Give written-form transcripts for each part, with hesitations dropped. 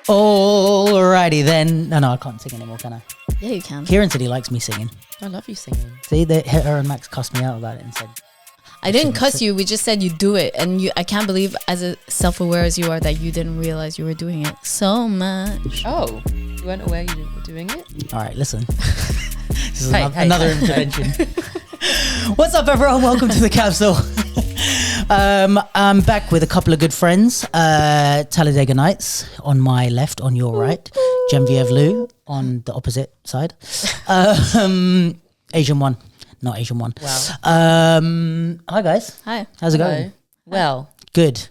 Alrighty then. No, I can't sing anymore, can I? Yeah, you can. Kieran said he likes me singing. I love you singing. See, her and Max cussed me out about it and said... I didn't cuss you. We just said you do it. And I can't believe, as self-aware as you are, that you didn't realize you were doing it so much. Oh, you weren't aware you were doing it? All right, listen. This is another intervention. What's up, everyone? Welcome to the capsule. I'm back with a couple of good friends. Talladega Nights on my left, on your right. Genevieve Lou on the opposite side. Asian one. Not Asian one. Wow. Hi, guys. Hi. How's it going? Well. Good.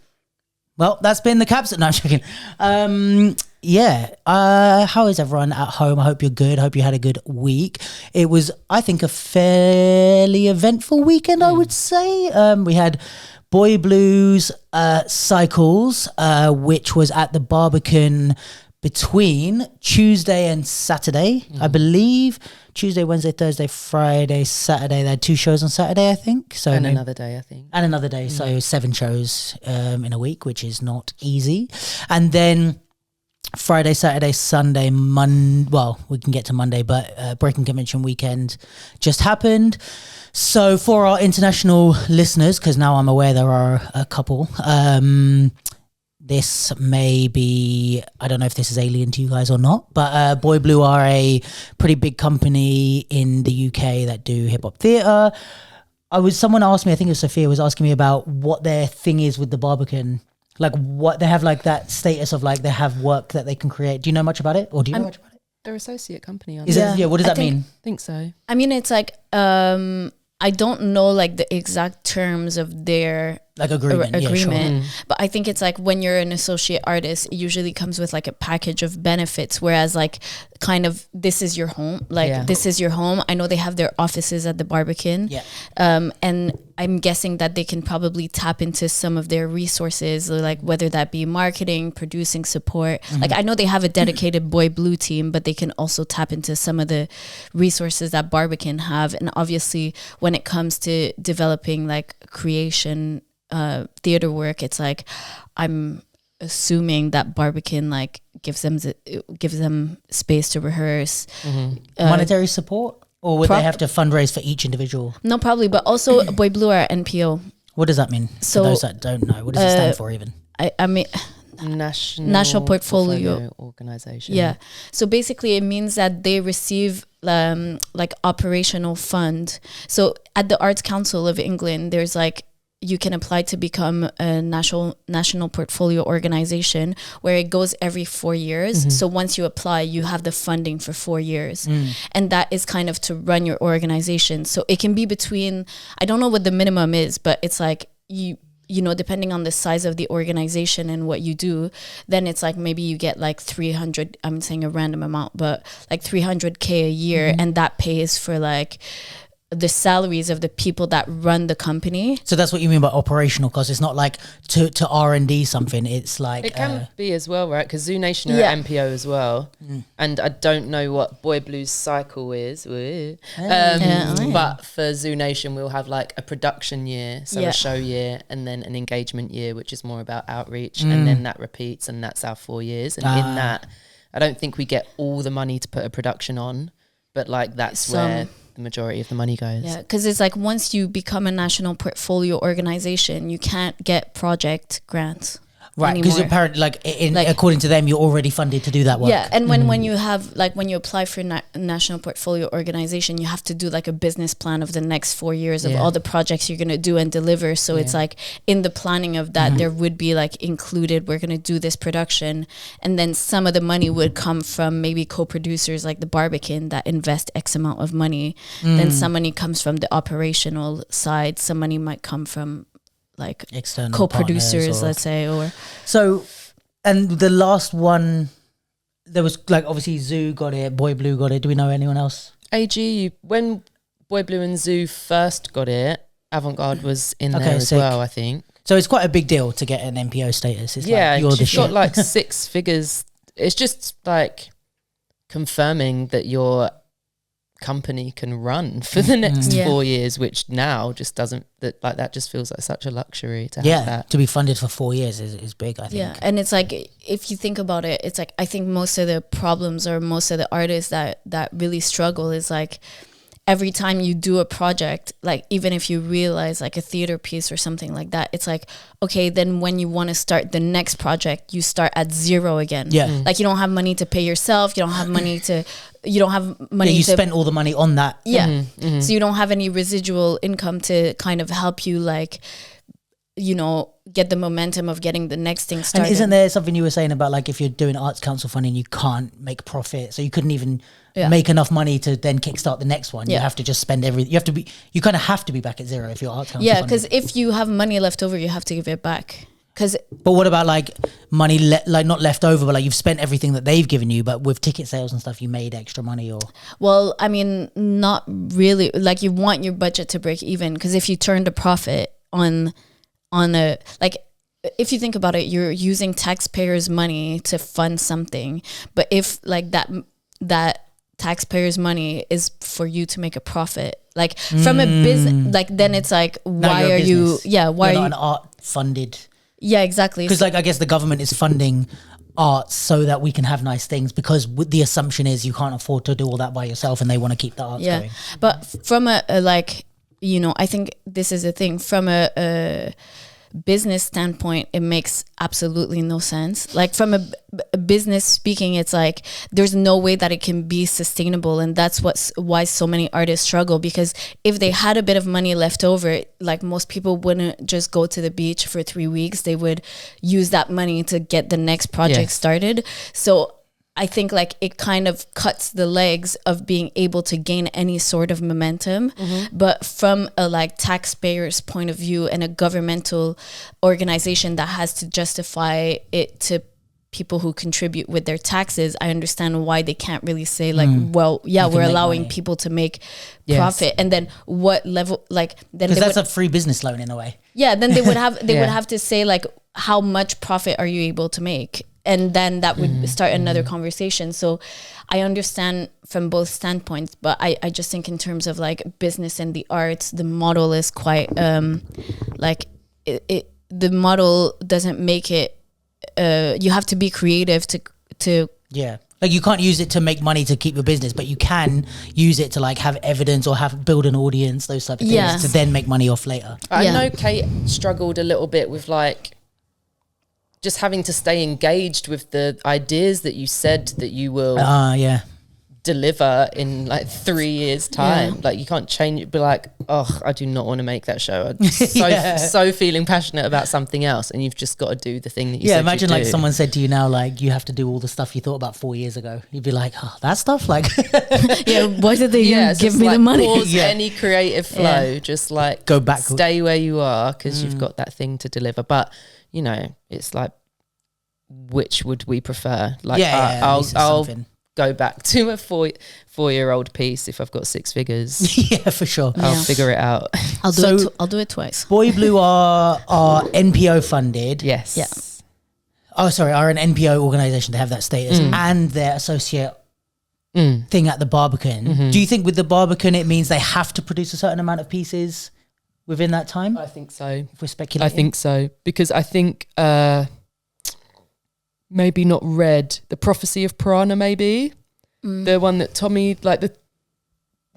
Well, that's been the capsule. No, I'm joking. How is everyone at home? I hope you're good. I hope you had a good week. It was, I think, a fairly eventful weekend, I would say. We had Boy Blues Cycles, which was at the Barbican between Tuesday and Saturday, I believe. Tuesday, Wednesday, Thursday, Friday, Saturday. They had 2 shows on Saturday, I think. So and another day, I think. And another day. So 7 shows in a week, which is not easy. And then Friday, Saturday, Sunday, Monday. Well, we can get to Monday, but Breakin Convention weekend just happened. So for our international listeners, because now I'm aware there are a couple, this may be, I don't know if this is alien to you guys or not, but Boy Blue are a pretty big company in the UK that do hip-hop theatre. Someone asked me, I think it was Sophia, was asking me about what their thing is with the Barbican. Like what they have, like that status of like they have work that they can create. Do you know much about it? Or do you know much about it? They're associate company, aren't Is they? it? Yeah, what does that mean? I think so. I mean, it's like, I don't know like the exact terms of their like agreement. Yeah, sure. But I think it's like when you're an associate artist, it usually comes with like a package of benefits, whereas like kind of this is your home, this is your home. I know they have their offices at the Barbican, and I'm guessing that they can probably tap into some of their resources, like whether that be marketing, producing support. Like I know they have a dedicated Boy Blue team, but they can also tap into some of the resources that Barbican have. And obviously when it comes to developing like creation, theater work, it's like I'm assuming that Barbican like gives them space to rehearse. Monetary support, or would they have to fundraise for each individual? No, probably, but also Boy Blue are NPO. What does that mean? So, for those that don't know, what does it stand for even? I mean, National Portfolio Organization. Yeah. So basically it means that they receive like operational fund. So at the Arts Council of England, there's like, you can apply to become a national portfolio organization where it goes every 4 years. So once you apply, you have the funding for 4 years. And that is kind of to run your organization. So it can be between, I don't know what the minimum is, but it's like you know, depending on the size of the organization and what you do, then it's like maybe you get like 300, I'm saying a random amount, but like 300K a year. And that pays for like the salaries of the people that run the company. So that's what you mean by operational costs. It's not like to R&D something. It's like it can be as well, right? Because Zoo Nation are MPO as well, and I don't know what Boy Blues Cycle is. But for Zoo Nation, we'll have like a production year, so a show year, and then an engagement year, which is more about outreach, and then that repeats, and that's our 4 years. And in that, I don't think we get all the money to put a production on, but like that's where the majority of the money goes. Yeah, because it's like once you become a national portfolio organization, you can't get project grants. Right, because apparently, according to them, you're already funded to do that work. Yeah, and when you have, like, when you apply for national portfolio organization, you have to do, like, a business plan of the next 4 years of all the projects you're going to do and deliver. So it's, like, in the planning of that, there would be, like, included, we're going to do this production. And then some of the money would come from maybe co-producers like the Barbican that invest X amount of money. Then some money comes from the operational side. Some money might come from like external co-producers, let's say, or so. And the last one, there was like obviously Zoo got it, Boy Blue got it. Do we know anyone else? AG, when Boy Blue and Zoo first got it, Avant-Garde was in there as well, I think. So it's quite a big deal to get an NPO status. It's like you're the shit. Got like 6 figures. It's just like confirming that you're company can run for the next 4 years, which now just doesn't, that just feels like such a luxury to have that. To be funded for 4 years is big, I think. Yeah, and it's like, if you think about it, it's like, I think most of the problems or most of the artists that really struggle is like, every time you do a project, like even if you realize like a theater piece or something like that, it's like, okay, then when you want to start the next project, you start at zero again. Yeah. Like you don't have money to pay yourself. You don't have money to, you spent all the money on that. Yeah. So you don't have any residual income to kind of help you like, you know, get the momentum of getting the next thing started. And isn't there something you were saying about like if you're doing Arts Council funding, you can't make profit, so you couldn't even make enough money to then kickstart the next one. You have to just spend you kind of have to be back at zero if you're Arts Council funding. Because if you have money left over, you have to give it back. But what about like money like not left over, but like you've spent everything that they've given you, but with ticket sales and stuff you made extra money? Or well, I mean, not really. Like you want your budget to break even, because if you turned a profit on a, like, if you think about it, you're using taxpayers' money to fund something. But if like that taxpayers' money is for you to make a profit, like from a business, like then it's like, why are you? Yeah, why you're are not you an art funded? Yeah, exactly. Because like I guess the government is funding arts so that we can have nice things, because the assumption is you can't afford to do all that by yourself, and they want to keep the arts going. But from a like, you know, I think this is a thing from a business standpoint, it makes absolutely no sense. Like from a business speaking, it's like there's no way that it can be sustainable, and that's why so many artists struggle. Because if they had a bit of money left over, like most people wouldn't just go to the beach for 3 weeks. They would use that money to get the next project started. So I think like it kind of cuts the legs of being able to gain any sort of momentum. But from a like taxpayer's point of view and a governmental organization that has to justify it to people who contribute with their taxes, I understand why they can't really say like, well, yeah, we're allowing money. People to make profit. And then what level, like, then because that's a free business loan in a way. Yeah, then they would have would have to say like, how much profit are you able to make? And then that would start another conversation. So I understand from both standpoints, but I just think in terms of like business and the arts, the model is quite like the model doesn't make it. You have to be creative to like you can't use it to make money to keep your business, but you can use it to like have evidence or build an audience, those type of things, to then make money off later. I know Kate struggled a little bit with like just having to stay engaged with the ideas that you said that you will deliver in like 3 years time. Like you can't change it, be like, oh, I do not want to make that show. I'm so feeling passionate about something else, and you've just got to do the thing that you said imagine you'd like do. someone said to you now, like you have to do all the stuff you thought about 4 years ago. You'd be like, oh, that stuff, like why did they give me like the money? Pause any creative flow, just like go back, stay where you are, because you've got that thing to deliver. But you know, it's like, which would we prefer? Like I'll go back to a four-year-old piece if I've got 6 figures. For sure. I'll figure it out. I'll do it twice. Boy Blue are NPO funded. Yes. Yeah. Oh, sorry, are an NPO organisation to have that status, and their associate thing at the Barbican. Do you think with the Barbican it means they have to produce a certain amount of pieces within that time? I think so. If we're speculating. I think so, because I think maybe not read The Prophecy of Piranha, maybe the one that Tommy, like the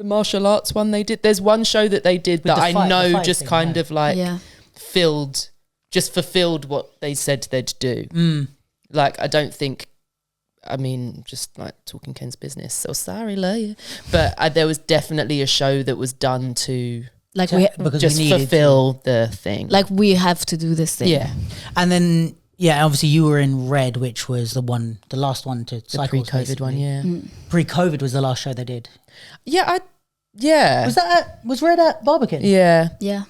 martial arts one they did. There's one show that they did that I know just kind of like fulfilled what they said they'd do. Like I don't think, I mean, just like talking Ken's business, so sorry, love you. But there was definitely a show that was done to like because just fulfill the thing. Like we have to do this thing. Yeah. And then obviously you were in Red, which was the last one to cycle. The pre-COVID one, Pre-COVID was the last show they did. Yeah. Was Red at Barbican? Yeah.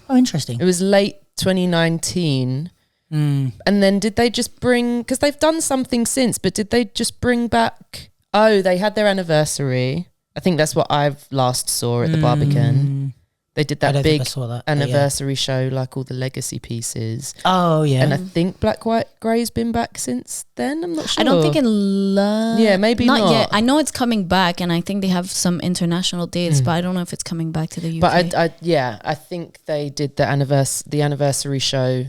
Oh, interesting. It was late 2019. And then did they just bring, because they've done something since, but did they just bring back, they had their anniversary. I think that's what I've last saw at the Barbican. They did I that don't think I big saw that, but anniversary show, like all the legacy pieces. Oh yeah, And I think Black, White, Grey's been back since then. I'm not sure. I don't think Yeah, maybe not. yet. I know it's coming back, and I think they have some international dates, but I don't know if it's coming back to the UK. But I think they did the anniversary show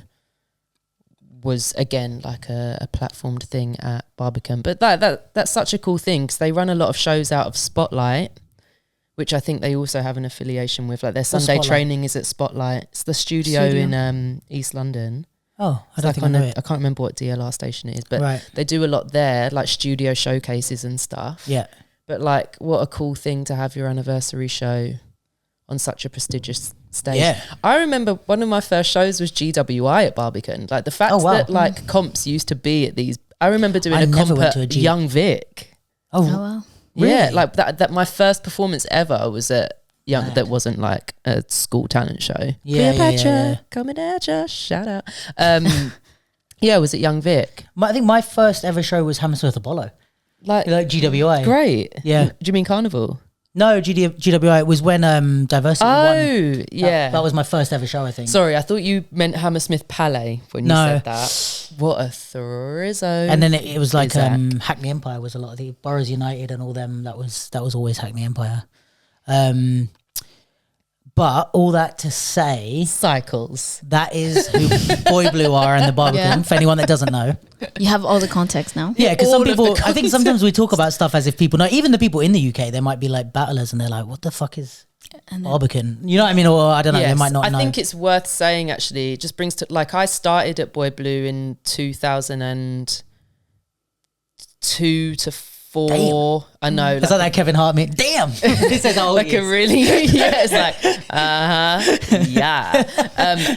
was again like a platformed thing at Barbican. But that's such a cool thing because they run a lot of shows out of Spotlight, which I think they also have an affiliation with. Like their Sunday training is at Spotlight. It's the studio in East London. Oh, I don't think I know it. I can't remember what DLR station it is, but they do a lot there, like studio showcases and stuff. Yeah. But like, what a cool thing to have your anniversary show on such a prestigious stage. Yeah. I remember one of my first shows was GWI at Barbican. Like the fact that like comps used to be at these. I remember doing a comp at Young Vic. Oh wow. Yeah, really? like that. My first performance ever was at Young. That wasn't like a school talent show. Yeah, Cleopatra, coming at ya, shout out. Yeah, it was at Young Vic. I think my first ever show was Hammersmith Apollo, like GWI. Great. Yeah. Do you mean Carnival? No, GWI was when Diversity won. Oh, yeah. That was my first ever show, I think. Sorry, I thought you meant Hammersmith Palais when you said that. What a thrizzo. And then it was like Hackney Empire was a lot of the Boroughs United and all them. That was always Hackney Empire. But all that to say, Cycles. that is who Boy Blue are and the Barbican, for anyone that doesn't know. You have all the context now. Yeah, because some All of people, the I think sometimes we talk about stuff as if people know. Even the people in the UK, they might be like battlers and they're like, what the fuck is Barbican? You know what I mean? Or I don't know, they might not know. I think it's worth saying actually, it just brings to, like I started at Boy Blue in 2002 to 4. Damn. I know. It's like that Kevin Hart meme. Damn! This is how old like he a is. really, yeah, it's like, yeah.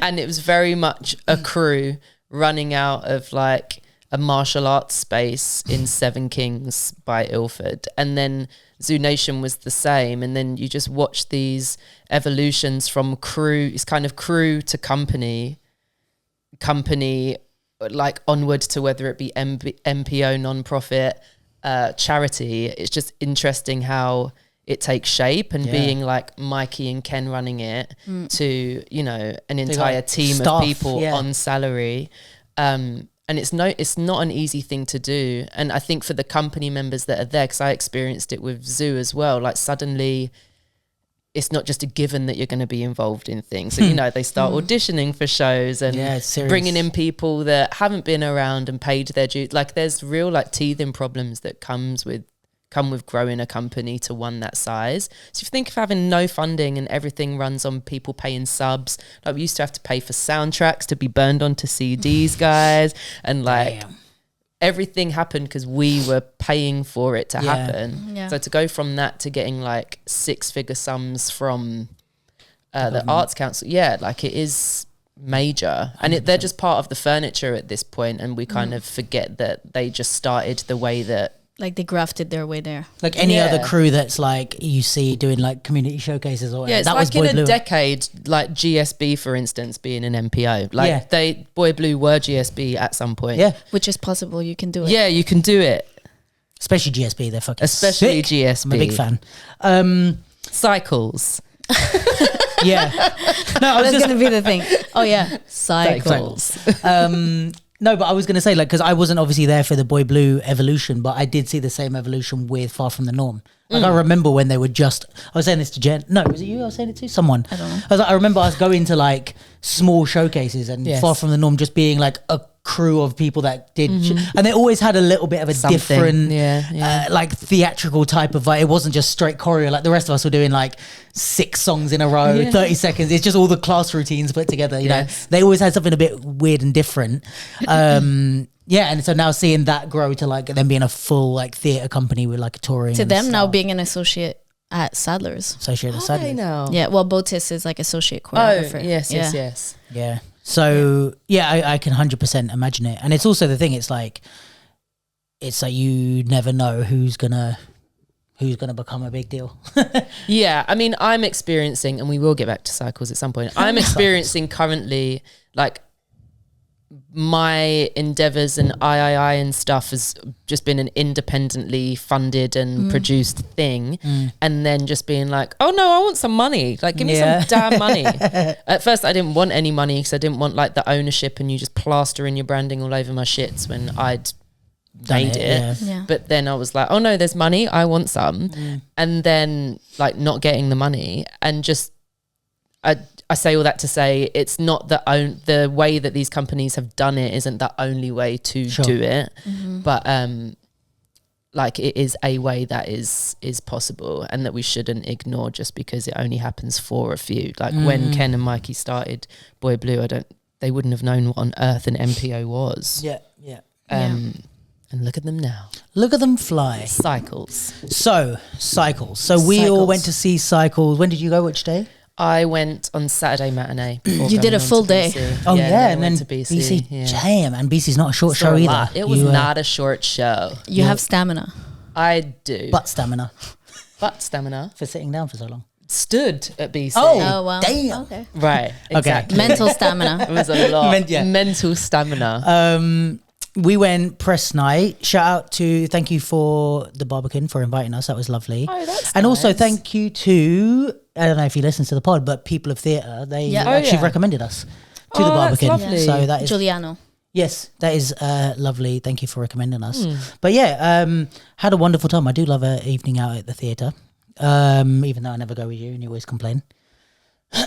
And it was very much a crew running out of like a martial arts space in Seven Kings by Ilford. And then Zoo Nation was the same. And then you just watch these evolutions from crew, it's kind of crew to company, like onward to whether it be MPO, non-profit, charity. It's just interesting how it takes shape and being like Mikey and Ken running it to, you know, an entire like team staff, of people on salary. And it's not an easy thing to do. And I think for the company members that are there, because I experienced it with Zoo as well, like suddenly it's not just a given that you're going to be involved in things. So, you know, they start auditioning for shows and bringing in people that haven't been around and paid their dues. Like there's real like teething problems that come with growing a company to one that size. So if you think of having no funding and everything runs on people paying subs, like we used to have to pay for soundtracks to be burned onto CDs, guys. And like everything happened because we were paying for it to happen. Yeah. So to go from that to getting like 6-figure sums from the Arts Council, like it is major. And they're just part of the furniture at this point, and we kind of forget that they just started the way that like they grafted their way there. Like any other crew that's like you see doing like community showcases or it's that like was Boy in Blue. a decade, like GSB for instance being an MPO. Like Boy Blue were GSB at some point. Yeah. Which is possible, you can do it. Yeah, you can do it. Especially GSB, they're fucking Especially sick. GSB. I'm a big fan. Cycles. Yeah. No, I was That's just going to be the thing. Oh yeah. Cycles. no, but I was going to say, like, because I wasn't obviously there for the Boy Blue evolution, but I did see the same evolution with Far From the Norm. Like, I remember when they were just, I was saying this to Jen. No, was it you I was saying it to? Someone. I don't know. I remember us going to like small showcases and Far From the Norm just being like a crew of people that did, and they always had a little bit of a different, like theatrical type of vibe. It wasn't just straight choreo. Like the rest of us were doing like 6 songs in a row, 30 seconds. It's just all the class routines put together. You know, they always had something a bit weird and different. And so now seeing that grow to like them being a full like theatre company with like a touring. To them now being an associate at Sadler's. Associate at Sadler's. I know. Yeah, well, Botis is like associate choreographer. Oh, yes. Yeah. So I can 100% imagine it. And it's also the thing, it's like you never know who's gonna become a big deal. Yeah, I mean, I'm experiencing, and we will get back to cycles at some point. I'm experiencing currently like my endeavors and III and stuff has just been an independently funded and produced thing, and then just being like, oh no, I want some money, like give me some damn money. At first I didn't want any money because I didn't want like the ownership and you just plastering your branding all over my shits when I'd made it. But then I was like, oh no, there's money, I want some. And then like not getting the money, and just I say all that to say it's not the way that these companies have done it isn't the only way to do it, but like it is a way that is possible, and that we shouldn't ignore just because it only happens for a few. Like when Ken and Mikey started Boy Blue, they wouldn't have known what on earth an MPO was. And look at them now. Look at them fly. Cycles. So we all went to see Cycles. When did you go? Which day? I went on Saturday matinee. You did a full day. Oh and then to BC. Damn, and BC's not a short show either. It was not a short show. You have stamina. I do. Butt stamina. For sitting down for so long. Stood at BC. Oh wow. Damn. Okay. Right. Exactly. Mental stamina. It was a lot. Mental stamina. We went press night. Thank you for the Barbican for inviting us. That was lovely. Oh, that's and nice. Also thank you to, I don't know if you listen to the pod, but People of Theatre, they actually recommended us to the Barbican. Lovely. So that is Giuliano. Yes, that is lovely. Thank you for recommending us. But had a wonderful time. I do love an evening out at the theatre, even though I never go with you and you always complain.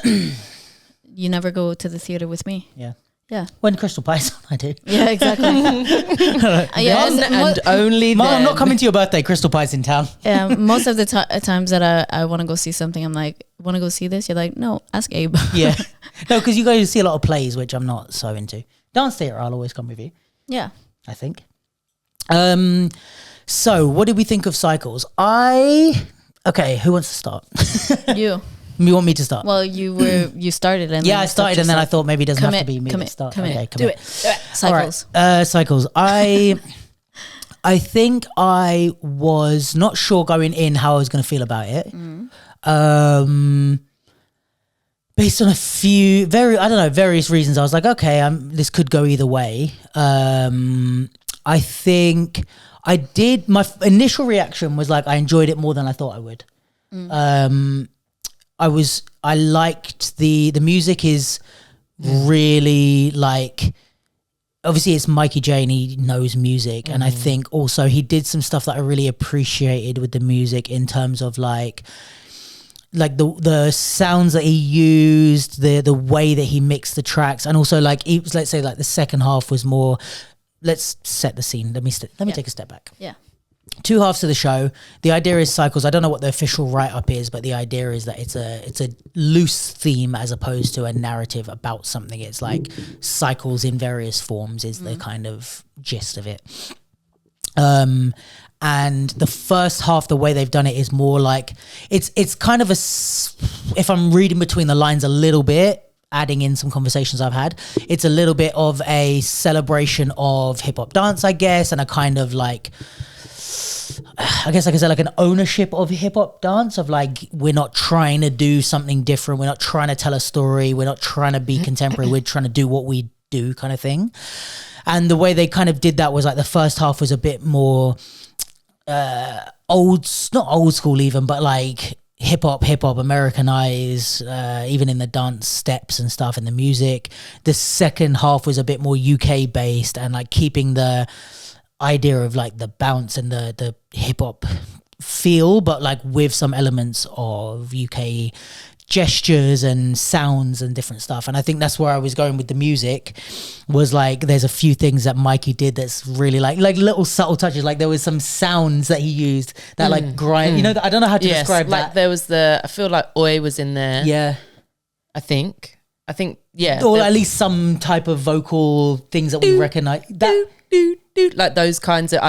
You never go to the theatre with me. Yeah. When Crystal Pie's on, I do. Yeah, exactly. And only then. Mom, I'm not coming to your birthday. Crystal Pie's in town. Yeah, most of the times that I want to go see something, I'm like, want to go see this? You're like, no, ask Abe. Yeah. No, because you go to see a lot of plays, which I'm not so into. Dance theatre, I'll always come with you. Yeah. I think. So what did we think of Cycles? Okay, who wants to start? You. You want me to start? Well, you started and I started and then I thought maybe it doesn't have to be me to start. Commit. Do it. Cycles. Right. Cycles. I think I was not sure going in how I was going to feel about it. Based on a few various reasons, I was like, okay, this could go either way. I think I did. My initial reaction was like I enjoyed it more than I thought I would. I liked the music is really like, obviously it's Mikey J and he knows music, and I think also he did some stuff that I really appreciated with the music in terms of like the sounds that he used, the way that he mixed the tracks, and also like let's say like the second half was more, let's set the scene. Let me take a step back. Yeah. Two halves of the show. The idea is Cycles. I don't know what the official write-up is, but the idea is that it's a loose theme as opposed to a narrative about something. It's like cycles in various forms is the kind of gist of it. And the first half, the way they've done it is more like it's kind of if I'm reading between the lines a little bit, adding in some conversations I've had, it's a little bit of a celebration of hip hop dance, I guess, and a kind of like, I guess I could say like an ownership of hip hop dance, of like, we're not trying to do something different. We're not trying to tell a story. We're not trying to be contemporary. We're trying to do what we do kind of thing. And the way they kind of did that was like the first half was a bit more not old school even, but like hip hop Americanized, even in the dance steps and stuff and the music. The second half was a bit more UK based and like keeping the idea of like the bounce and the hip hop feel, but like with some elements of UK gestures and sounds and different stuff. And I think that's where I was going with the music, was like there's a few things that Mikey did that's really like little subtle touches. Like there was some sounds that he used that like grind, you know, I don't know how to describe like that. There was I feel like Oi was in there. Yeah. I think yeah. Or at least some type of vocal things that we recognize. That like those kinds of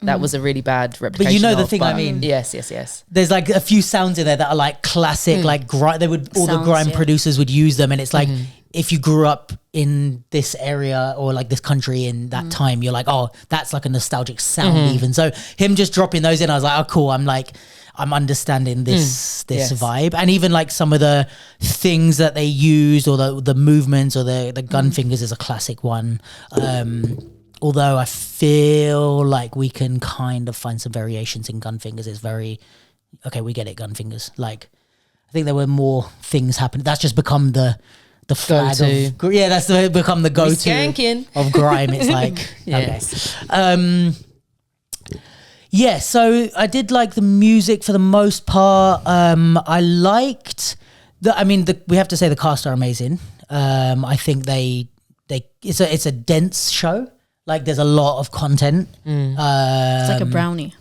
that was a really bad replication. But you know the thing I mean. Yes. There's like a few sounds in there that are like classic, like the grime producers would use them, and it's like if you grew up in this area or like this country in that time, you're like, oh, that's like a nostalgic sound even. So him just dropping those in, I was like, oh cool. I'm understanding this vibe. And even like some of the things that they used, or the movements, or the gun fingers is a classic one. Although I feel like we can kind of find some variations in gun fingers. It's very, okay, we get it, gun fingers. Like, I think there were more things happening. That's just become the flag of, that's become the go-to of grime. It's like, okay. Yeah, so I did like the music for the most part. I liked we have to say the cast are amazing. I think it's a dense show. Like, there's a lot of content. It's like a brownie.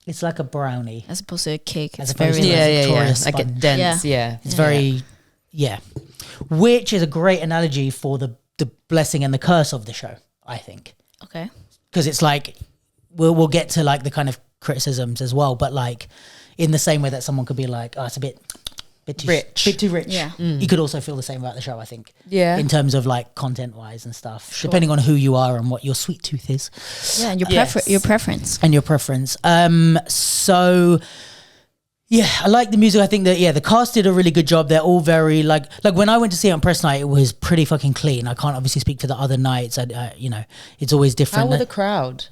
It's like a brownie. As opposed to a cake. It's very Victorious like a dense, It's very, which is a great analogy for the blessing and the curse of the show, I think. Okay. Because it's like, we'll get to like the kind of criticisms as well, but like in the same way that someone could be like, oh, it's a bit too rich. Yeah. You could also feel the same about the show, I think. Yeah. In terms of like content wise and stuff, depending on who you are and what your sweet tooth is. Yeah, and your preference. And your preference. So yeah, I like the music. I think that the cast did a really good job. They're all very like when I went to see it on press night, it was pretty fucking clean. I can't obviously speak for the other nights. It's always different. How were the crowd?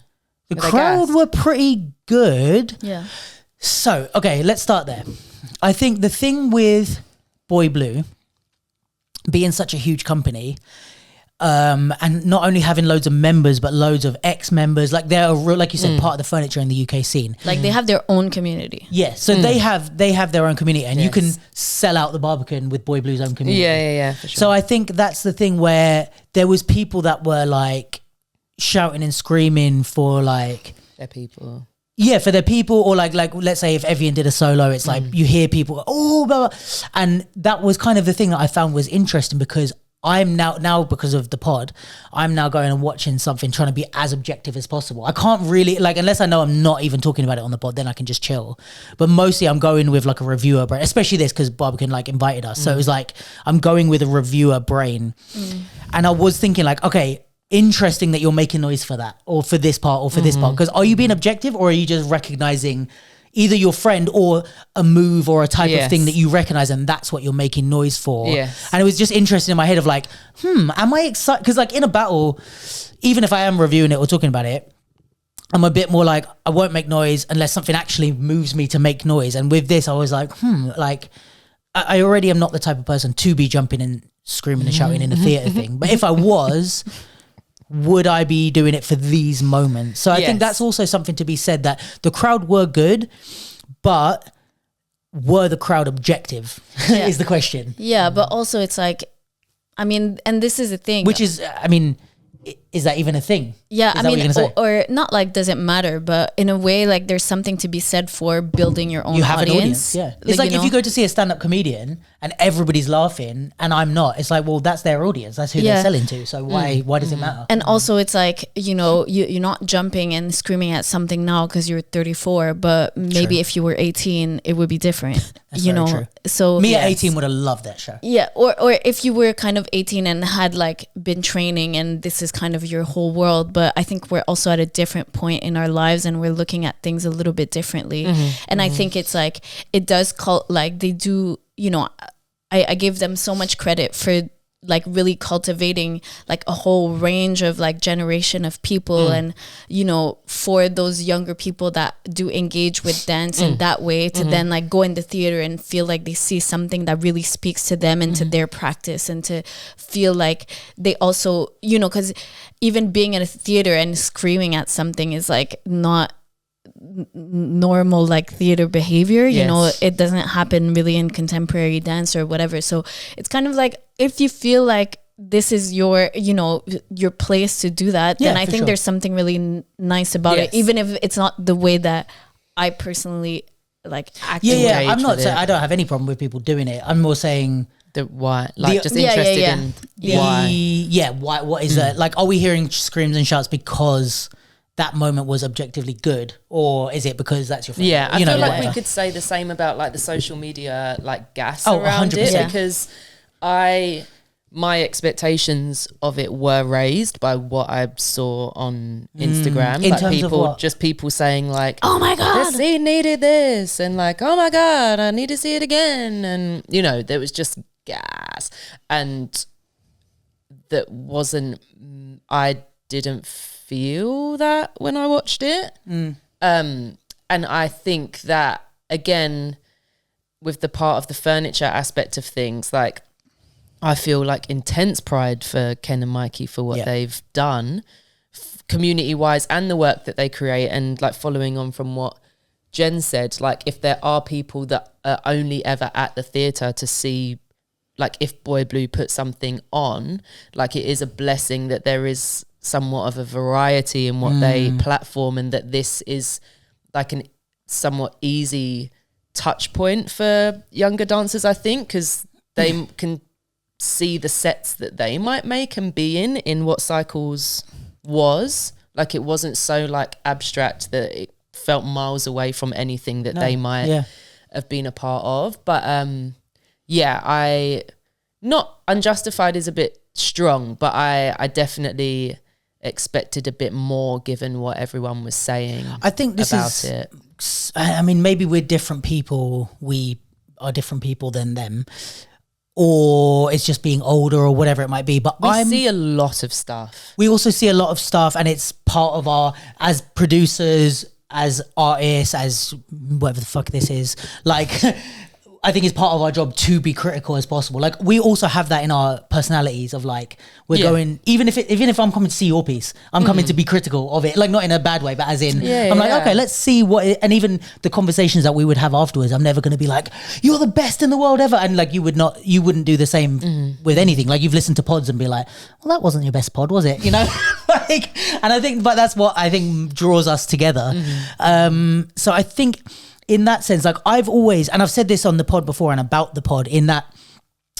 The crowd were pretty good. Yeah. So, okay, let's start there. I think the thing with Boy Blue being such a huge company, and not only having loads of members, but loads of ex-members, like they're a real, like you said, part of the furniture in the UK scene. Like they have their own community. Yeah, so they have their own community, and you can sell out the Barbican with Boy Blue's own community. Yeah, for sure. So I think that's the thing where there was people that were like shouting and screaming for like their people. Yeah, for their people, or like let's say if Evian did a solo, it's like you hear people go, oh, blah, blah. And that was kind of the thing that I found was interesting, because I'm now because of the pod, I'm now going and watching something, trying to be as objective as possible. I can't really, like, unless I know I'm not even talking about it on the pod, then I can just chill. But mostly I'm going with like a reviewer brain, especially this because Barbican like invited us. So it was like, I'm going with a reviewer brain. And I was thinking like, okay, interesting that you're making noise for that, or for this part, or for this part. Because are you being objective, or are you just recognizing either your friend or a move or a type of thing that you recognize, and that's what you're making noise for? And it was just interesting in my head of like, am I excited? Because like in a battle, even if I am reviewing it or talking about it, I'm a bit more like, I won't make noise unless something actually moves me to make noise. And with this, I was like, like I already am not the type of person to be jumping and screaming and shouting in a theater thing. But if I was, would I be doing it for these moments? So I think that's also something to be said, that the crowd were good, but were the crowd objective is the question. Yeah, but also it's like, I mean, and this is the thing. Which is, I mean, is that even a thing? Yeah, I mean, or not like doesn't matter, but in a way, like there's something to be said for building your own audience. Yeah, it's like if you go to see a stand-up comedian and everybody's laughing and I'm not, it's like, well, that's their audience. That's who they're selling to. So why does it matter? And also it's like, you're not jumping and screaming at something now because you're 34, but maybe if you were 18, it would be different. True. So me at 18 would have loved that show. Yeah, or if you were kind of 18 and had like been training and this is kind of your whole world, but I think we're also at a different point in our lives and we're looking at things a little bit differently. And I think it's like, it does like they do, I give them so much credit for like really cultivating like a whole range of like generation of people, and for those younger people that do engage with dance in that way, to then like go in the theater and feel like they see something that really speaks to them and to their practice, and to feel like they also, because even being in a theater and screaming at something is like not normal like theater behavior. It doesn't happen really in contemporary dance or whatever. So it's kind of like, if you feel like this is your your place to do that, then I think there's something really nice about it, even if it's not the way that I personally like actively I'm not saying I don't have any problem with people doing it. I'm more saying the why, like just interested in why. What is that? Like, are we hearing screams and shouts because that moment was objectively good, or is it because that's your friend? Yeah, I feel like we could say the same about like the social media like gas around 100%. It, because my expectations of it were raised by what I saw on Instagram. In like terms of what? Just people saying like, oh my God, this scene needed this, and like, oh my God, I need to see it again. And, you know, there was just gas. And that wasn't, I didn't feel that when I watched it. And I think that, again, with the part of the furniture aspect of things, like, I feel like intense pride for Ken and Mikey for what they've done community-wise and the work that they create. And like following on from what Jen said, like if there are people that are only ever at the theatre to see, like if Boy Blue put something on, like it is a blessing that there is somewhat of a variety in what they platform, and that this is like an somewhat easy touch point for younger dancers, I think, because they can see the sets that they might make and be in what Cycles was. Like it wasn't so like abstract that it felt miles away from anything that they might have been a part of. But I not unjustified is a bit strong, but I definitely expected a bit more given what everyone was saying. I think this about it. I mean, maybe we're different people. We are different people than them. Or it's just being older or whatever it might be. But we see a lot of stuff. We also see a lot of stuff, and it's part of our, as producers, as artists, as whatever the fuck this is, like I think it's part of our job to be critical as possible. Like we also have that in our personalities of like, we're going, even if I'm coming to see your piece, I'm coming to be critical of it. Like not in a bad way, but as in, I'm like, okay, let's see what, and even the conversations that we would have afterwards, I'm never going to be like, you're the best in the world ever. And like, you wouldn't do the same with anything. Like you've listened to pods and be like, well, that wasn't your best pod, was it? You know? Like, and I think, but that's what I think draws us together. So I think, in that sense, like I've always, and I've said this on the pod before and about the pod, in that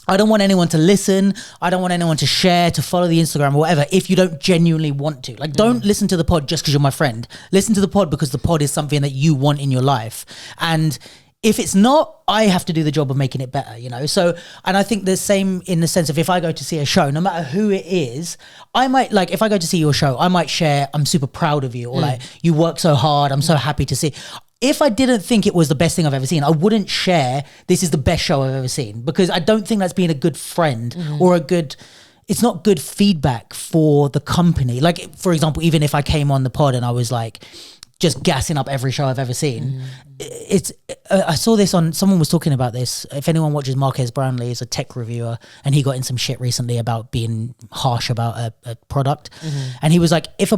I don't want anyone to listen. I don't want anyone to share, to follow the Instagram or whatever if you don't genuinely want to. Like don't listen to the pod just because you're my friend. Listen to the pod because the pod is something that you want in your life. And if it's not, I have to do the job of making it better, you know? So, and I think the same in the sense of if I go to see a show, no matter who it is, I might, like, if I go to see your show, I might share, I'm super proud of you, or like, you work so hard, I'm so happy to see. If I didn't think it was the best thing I've ever seen, I wouldn't share, this is the best show I've ever seen, because I don't think that's being a good friend or it's not good feedback for the company. Like, for example, even if I came on the pod and I was like, just gassing up every show I've ever seen. I saw this on, someone was talking about this. If anyone watches Marquez Brownlee, he's a tech reviewer, and he got in some shit recently about being harsh about a product. And he was like, if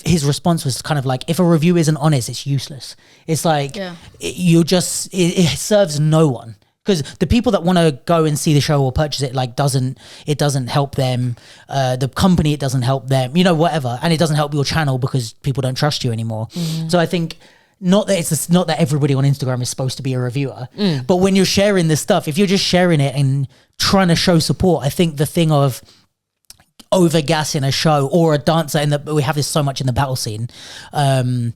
his response was kind of like, if a review isn't honest, it's useless. It's like, it serves no one. Because the people that want to go and see the show or purchase it, like it doesn't help them. The company, it doesn't help them, you know, whatever. And it doesn't help your channel because people don't trust you anymore. So I think not that everybody on Instagram is supposed to be a reviewer, but when you're sharing this stuff, if you're just sharing it and trying to show support, I think the thing of over-gassing a show or a dancer, we have this so much in the battle scene, when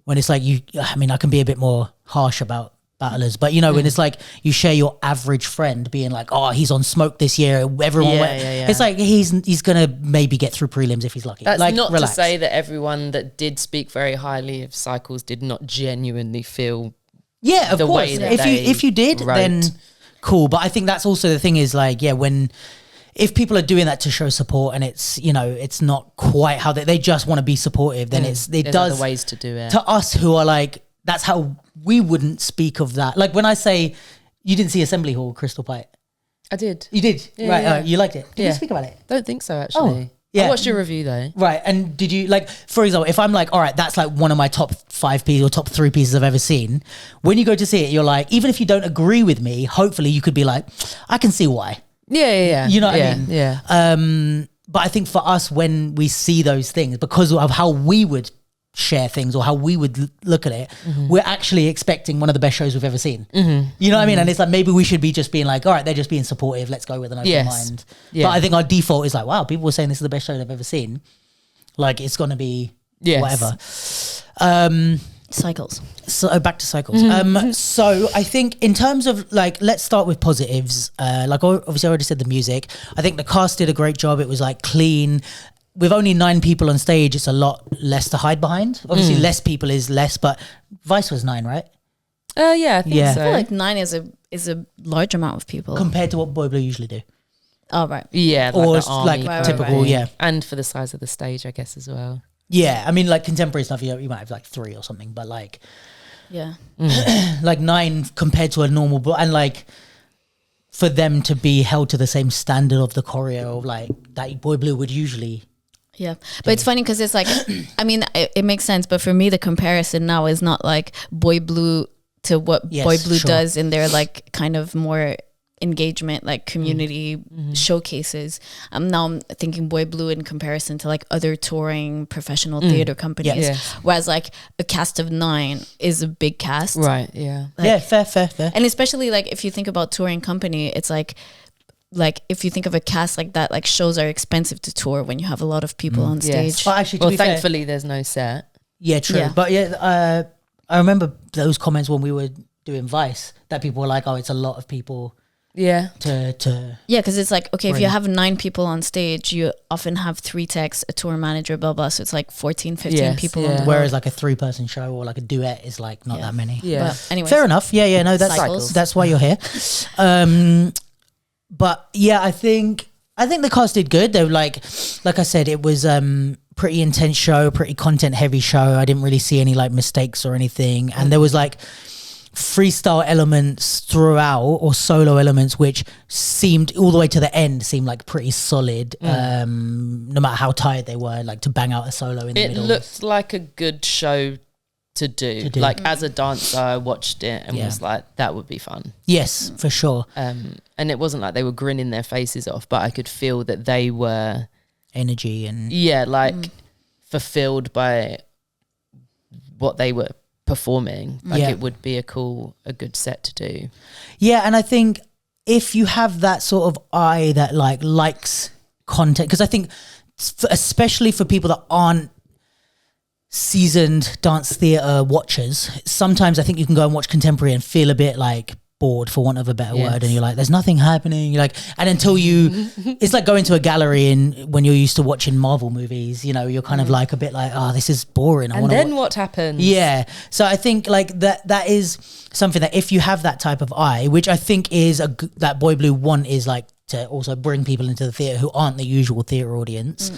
it's like I can be a bit more harsh about battlers, but you know, when it's like you share your average friend being like, oh, he's on Smoke this year, everyone it's like he's gonna maybe get through prelims if he's lucky. That's like, not relax. To say that everyone that did speak very highly of Cycles did not genuinely feel of course if you did wrote. Then cool, but I think that's also the thing is like, if people are doing that to show support and it's, you know, it's not quite how they just want to be supportive, then there's other ways to do it. To us who are like, that's how we wouldn't speak of that. Like when I say, you didn't see Assembly Hall, Crystal Pipe. I did. You did? Yeah, right, yeah. You liked it? Did you speak about it? Don't think so, actually. Oh, yeah. I watched your review though. Right, and did you, like, for example, if I'm like, all right, that's like one of my top 5 pieces or top 3 pieces I've ever seen, when you go to see it, you're like, even if you don't agree with me, hopefully you could be like, I can see why. Yeah. You know what I mean? Yeah. But I think for us, when we see those things, because of how we would share things or how we would look at it, we're actually expecting one of the best shows we've ever seen. You know what I mean? And it's like, maybe we should be just being like, all right, they're just being supportive, let's go with an open mind. But I think our default is like, wow, people were saying this is the best show they've ever seen. Like, it's going to be whatever. Cycles. So back to cycles. So I think in terms of like, let's start with positives. Like obviously I already said the music. I think the cast did a great job. It was like clean. With only 9 people on stage, it's a lot less to hide behind. Obviously less people is less, but Vice was 9, right? Yeah, I think so. I feel like 9 is a large amount of people Compared to what Boy Blue usually do. Oh, right. Yeah, Or like the army like typical, yeah. And for the size of the stage, I guess, as well. Yeah, I mean, like contemporary stuff, you might have like 3 or something, but like, Yeah. like 9 compared to a normal, and like for them to be held to the same standard of the choreo of like that Boy Blue would usually. Yeah, but it's funny because it's like, I mean, it makes sense, but for me, the comparison now is not like Boy Blue to what Boy Blue does in their like kind of more engagement, like community showcases. Now I'm thinking Boy Blue in comparison to like other touring professional theater companies, whereas like a cast of 9 is a big cast, right? Yeah, like, yeah, fair, and especially like if you think about touring company, it's like if you think of a cast like that, like shows are expensive to tour when you have a lot of people on stage. Yes. Well, actually, thankfully there's no set. Yeah, true. Yeah. But yeah, I remember those comments when we were doing Vice that people were like, "Oh, it's a lot of people." Yeah. Yeah, because it's like, okay, if you have 9 people on stage, you often have 3 techs, a tour manager, blah, blah. So it's like 14, 15 people. On the Whereas like a 3-person show or like a duet is like not that many. Yeah. But anyways, Fair enough. Yeah. No, that's why you're here. But yeah, I think the cast did good. They were like I said, it was pretty intense show, pretty content heavy show. I didn't really see any like mistakes or anything. And there was like freestyle elements throughout, or solo elements, which seemed all the way to the end seemed like pretty solid. No matter how tired they were, like to bang out a solo in the middle. It looked like a good show to do. Like as a dancer, I watched it and was like, that would be fun. Yes, for sure. And it wasn't like they were grinning their faces off, but I could feel that they were energy and fulfilled by what they were performing. Like it would be a good set to do. Yeah, and I think if you have that sort of eye that like likes content, because I think especially for people that aren't seasoned dance theatre watchers, sometimes I think you can go and watch contemporary and feel a bit like bored, for want of a better word, and you're like, there's nothing happening. You're like, and until it's like going to a gallery and when you're used to watching Marvel movies, you know, you're kind of like a bit like, oh, this is boring. And then what happens? Yeah. So I think like that is something that if you have that type of eye, which I think is that Boy Blue want is like to also bring people into the theatre who aren't the usual theatre audience.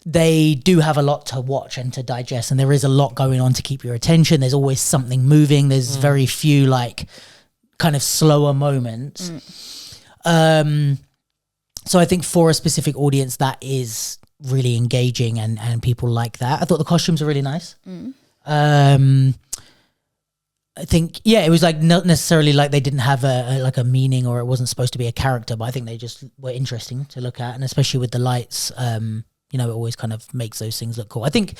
They do have a lot to watch and to digest, and there is a lot going on to keep your attention. There's always something moving. There's very few like kind of slower moments. So I think for a specific audience that is really engaging and people like that. I thought the costumes are really nice. I think, it was like not necessarily like they didn't have a meaning or it wasn't supposed to be a character, but I think they just were interesting to look at. And especially with the lights, you know, it always kind of makes those things look cool. I think,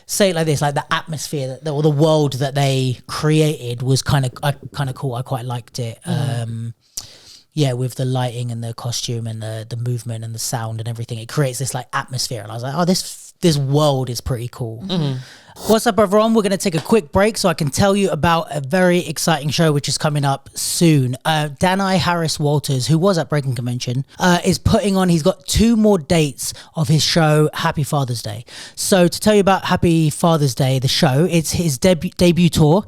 say it like this, like the atmosphere or the world that they created was kind of cool. I quite liked it. With the lighting and the costume and the movement and the sound and everything, it creates this like atmosphere. And I was like, oh, this world is pretty cool. What's up, everyone? We're going to take a quick break so I can tell you about a very exciting show which is coming up soon. Danai Harris Walters, who was at Breakin Convention, is putting on, he's got 2 more dates of his show, Happy Father's Day. So to tell you about Happy Father's Day, the show, it's his debut tour.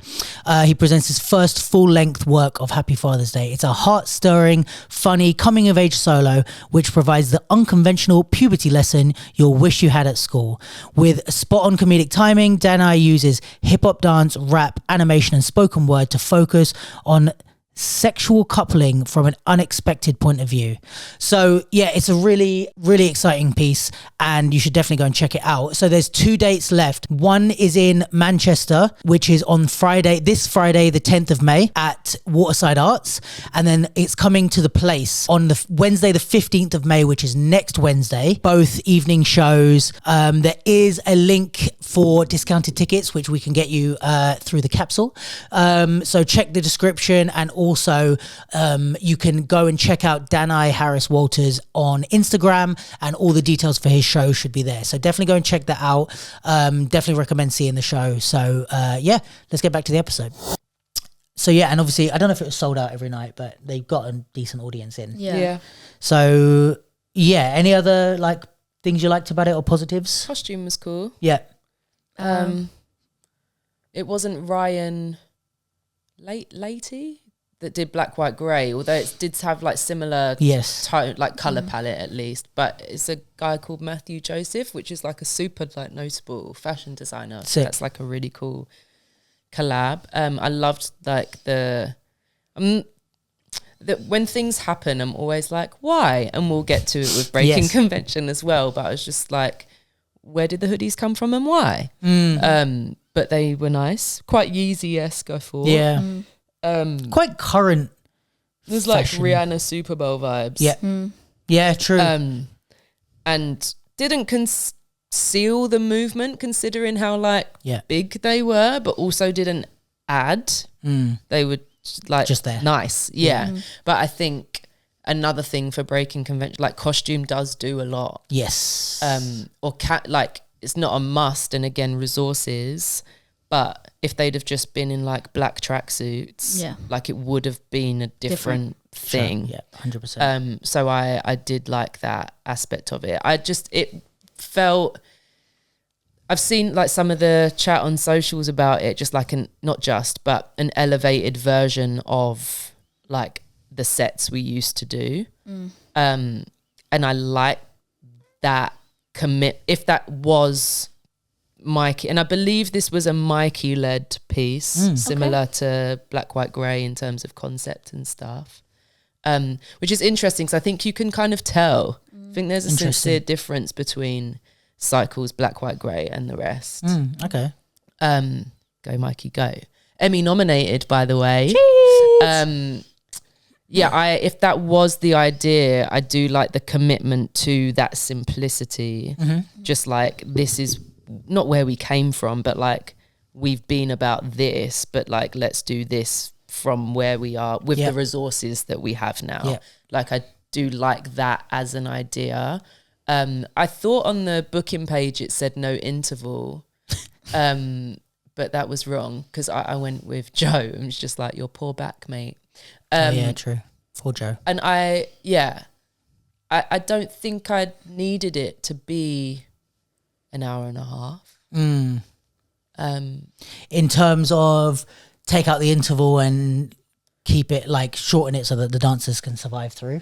He presents his first full-length work of Happy Father's Day. It's a heart-stirring, funny, coming-of-age solo which provides the unconventional puberty lesson you'll wish you had at school. With spot-on comedic timing, Danai uses hip-hop, dance, rap, animation and spoken word to focus on sexual coupling from an unexpected point of view. So it's a really, really exciting piece and you should definitely go and check it out. So there's 2 dates left. One is in Manchester, which is on this Friday, the 10th of May at Waterside Arts. And then it's coming to the Place on the Wednesday, the 15th of May, which is next Wednesday, both evening shows. There is a link for discounted tickets, which we can get you through the capsule. So check the description and also you can go and check out Danai Harris Walters on Instagram, and all the details for his show should be there. So definitely go and check that out. Definitely recommend seeing the show. So yeah, let's get back to the episode. So yeah, and obviously I don't know if it was sold out every night, but they've got a decent audience in. Yeah. So yeah, any other like things you liked about it or positives? Costume was cool. Yeah. It wasn't Ryan Latey that did Black, White, Grey, although it did have like similar tone, like colour palette at least. But it's a guy called Matthew Joseph, which is like a super like notable fashion designer. So that's like a really cool collab. I loved like the when things happen, I'm always like, why? And we'll get to it with Breakin Convention as well. But I was just like, where did the hoodies come from and why? But they were nice, quite Yeezy-esque, I thought. Yeah. Quite current. It was like Rihanna Super Bowl vibes. Yeah. Yeah, true. And didn't conceal the movement considering how like big they were, but also didn't add. They were like just there. Nice. Yeah. But I think another thing for Breaking Convention, like costume does do a lot. Yes. Like it's not a must, and again, resources. But if they'd have just been in like black tracksuits, like it would have been a different thing. Sure. Yeah, 100%. So I did like that aspect of it. It felt. I've seen like some of the chat on socials about it, just like but an elevated version of like the sets we used to do. And I like that if that was Mikey, and I believe this was a Mikey led piece, similar to Black, White, Grey in terms of concept and stuff, which is interesting because I think you can kind of tell. I think there's a sincere difference between Cycles, Black, White, Grey and the rest. Okay. Go Mikey, go. Emmy nominated, by the way. If that was the idea, I do like the commitment to that simplicity. Just like, this is not where we came from, but like we've been about this, but like let's do this from where we are with the resources that we have now. Like I do like that as an idea. I thought on the booking page it said no interval, but that was wrong because I went with Joe and was just like, your poor back, mate. Yeah, true. Poor Joe. And I don't think I needed it to be an hour and a half. In terms of take out the interval and keep it like shorten it so that the dancers can survive through.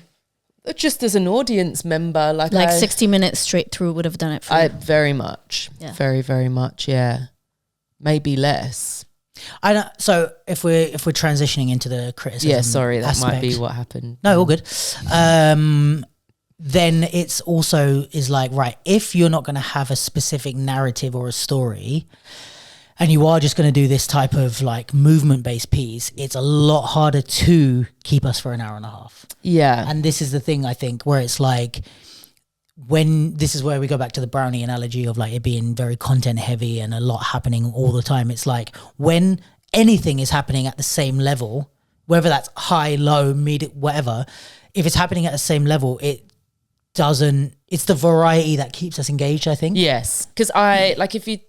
Just as an audience member, like 60 minutes straight through would have done it for you. Very much. Yeah. Very, very much, yeah. Maybe less. I know. So if we're transitioning into the criticism, that might be what happened. No, all good. Then it's also is like, right, if you're not going to have a specific narrative or a story, and you are just going to do this type of like movement based piece, it's a lot harder to keep us for an hour and a half. Yeah. And this is the thing, I think, where it's like, this is where we go back to the brownie analogy of like it being very content heavy and a lot happening all the time. It's like when anything is happening at the same level, whether that's high, low, mid, whatever, if it's happening at the same level, it's the variety that keeps us engaged, I think. Yes. Because if you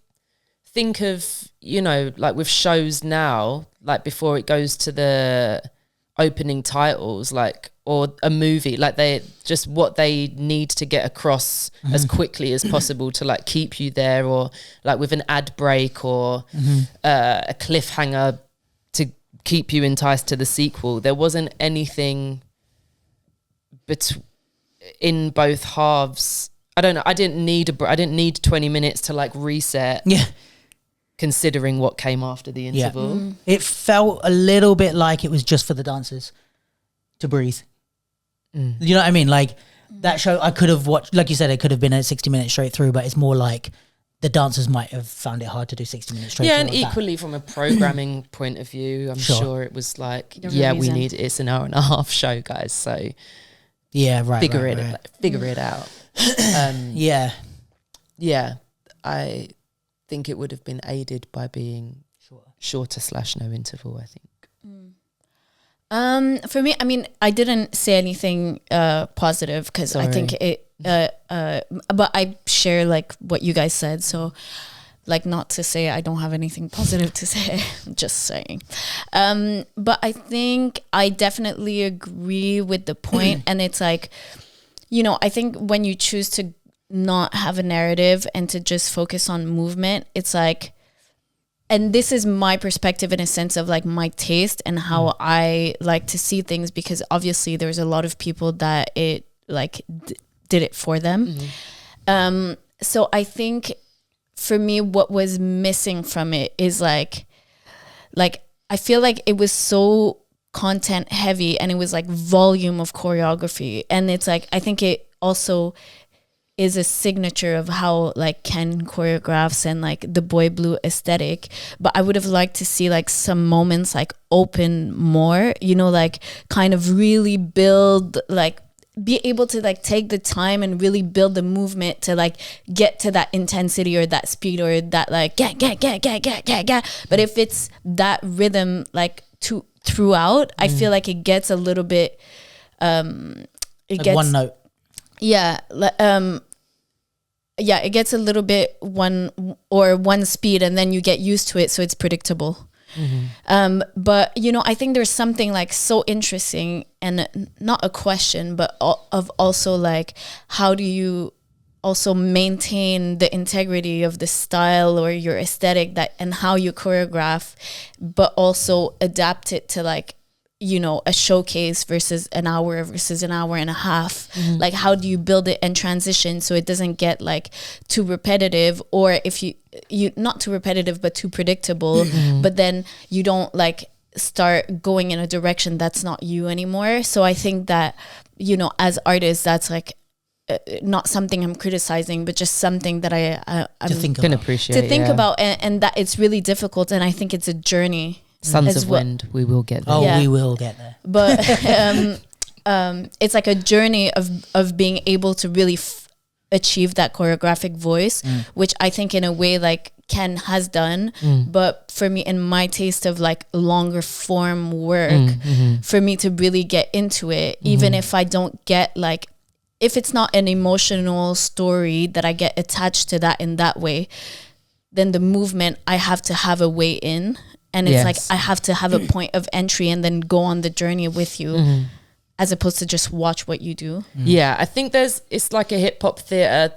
think of, like with shows now, like before it goes to the opening titles, like, or a movie, like they just what they need to get across as quickly as possible to like keep you there, or like with an ad break or a cliffhanger to keep you enticed to the sequel. There wasn't anything in both halves. I don't know. I didn't need 20 minutes to like reset. Yeah. Considering what came after the interval. It felt a little bit like it was just for the dancers to breathe. You know what I mean? Like that show I could have watched, like you said, it could have been a 60 minutes straight through, but it's more like the dancers might have found it hard to do 60 minutes straight through. Yeah, and equally from a programming point of view, I'm sure it was like, it's an hour and a half show, guys. So figure it out. Yeah. I think it would have been aided by being shorter / no interval, I think. For me, I mean, I didn't say anything positive because I think it. But I share like what you guys said, so like not to say I don't have anything positive to say. Just saying. But I think I definitely agree with the point, and it's like, you know, I think when you choose to not have a narrative and to just focus on movement, it's like, and this is my perspective in a sense of like my taste and how I like to see things, because obviously there's a lot of people that it like did it for them. So I think for me, what was missing from it is like I feel like it was so content heavy and it was like volume of choreography. And it's like, I think it also is a signature of how like Ken choreographs and like the Boy Blue aesthetic. But I would have liked to see like some moments like open more, you know, like kind of really build, like be able to like take the time and really build the movement to like get to that intensity or that speed or that like get. But if it's that rhythm like throughout, I feel like it gets a little bit it gets one note. Yeah. Yeah, it gets a little bit one speed, and then you get used to it, so it's predictable. But you know, I think there's something like so interesting, and not a question, but of also like, how do you also maintain the integrity of the style or your aesthetic, that and how you choreograph, but also adapt it to like, you know, a showcase versus an hour and a half. Like, how do you build it and transition so it doesn't get like too repetitive, or if you not too repetitive but too predictable, but then you don't like start going in a direction that's not you anymore. So I think that, you know, as artists, that's like not something I'm criticizing, but just something that I'm can appreciate, to think about, and that it's really difficult, and I think it's a journey. Sons of Wind, we will get there. Oh, we will get there. But it's like a journey of being able to really achieve that choreographic voice, which I think in a way like Ken has done. But for me, in my taste of like longer form work, for me to really get into it, even if I don't get like, if it's not an emotional story that I get attached to that in that way, then the movement, I have to have a way in. And it's like, I have to have a point of entry and then go on the journey with you, as opposed to just watch what you do. Yeah, I think it's like a hip hop theatre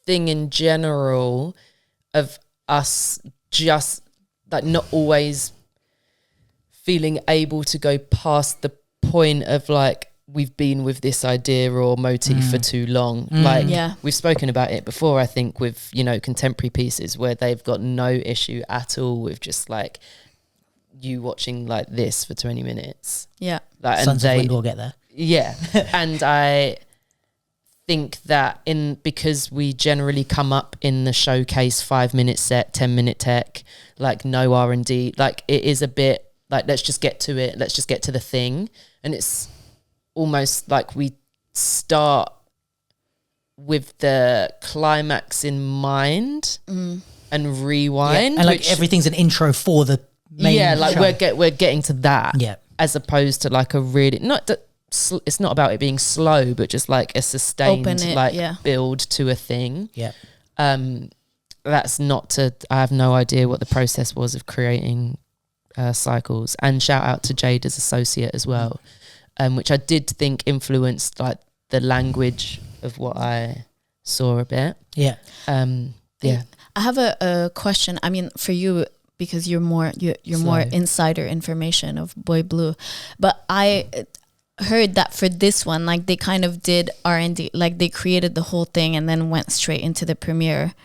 thing in general, of us just like not always feeling able to go past the point of like, we've been with this idea or motif for too long. Like, we've spoken about it before, I think, with, you know, contemporary pieces where they've got no issue at all with just like you watching like this for 20 minutes. Yeah. Like, Sons of Wind will get there. Yeah. And I think that because we generally come up in the showcase 5-minute set, 10-minute tech, like no R&D, like it is a bit like, let's just get to it. Let's just get to the thing. And it's almost like we start with the climax in mind and rewind, and like everything's an intro for the main like show. we're getting to that, as opposed to like a really it's not about it being slow, but just like a sustained build to a thing. That's not to, I have no idea what the process was of creating cycles. And shout out to Jade as associate as well, which I did think influenced like the language of what I saw a bit. I have a question. I mean, for you, because you're more insider information of Boy Blue, but I heard that for this one, like they kind of did R&D, like they created the whole thing and then went straight into the premiere.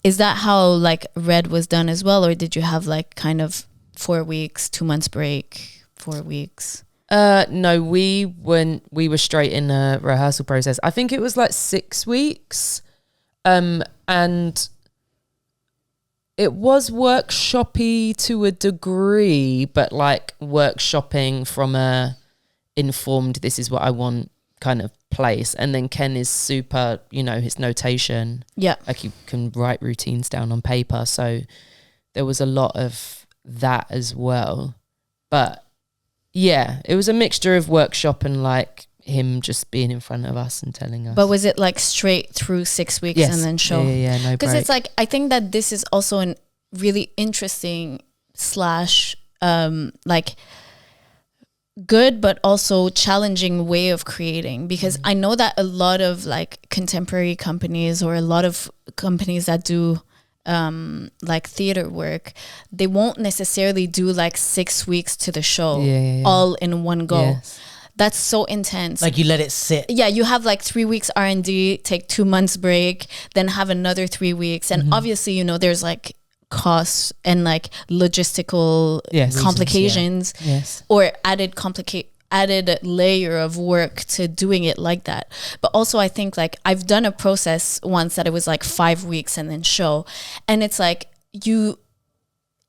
Is that how like Red was done as well, or did you have like kind of 4 weeks, 2 months break, 4 weeks? No, we were straight in the rehearsal process. I think it was like 6 weeks. And it was workshoppy to a degree, but like workshopping from a informed, this is what I want kind of place. And then Ken is super, you know, his notation. Yeah. Like you can write routines down on paper. So there was a lot of that as well. But Yeah, it was a mixture of workshop and like him just being in front of us and telling us. But was it like straight through 6 weeks and then show? Yeah, no break. Because it's like, I think that this is also an really interesting / like good but also challenging way of creating, because I know that a lot of like contemporary companies or a lot of companies that do like theater work, they won't necessarily do like 6 weeks to the show all in one go. Yes. That's so intense. Like you let it sit. Yeah, you have like 3 weeks R&D, take 2 months break, then have another 3 weeks. And obviously, you know, there's like costs and like logistical complications or added layer of work to doing it like that. But also I think like I've done a process once that it was like 5 weeks and then show, and it's like you,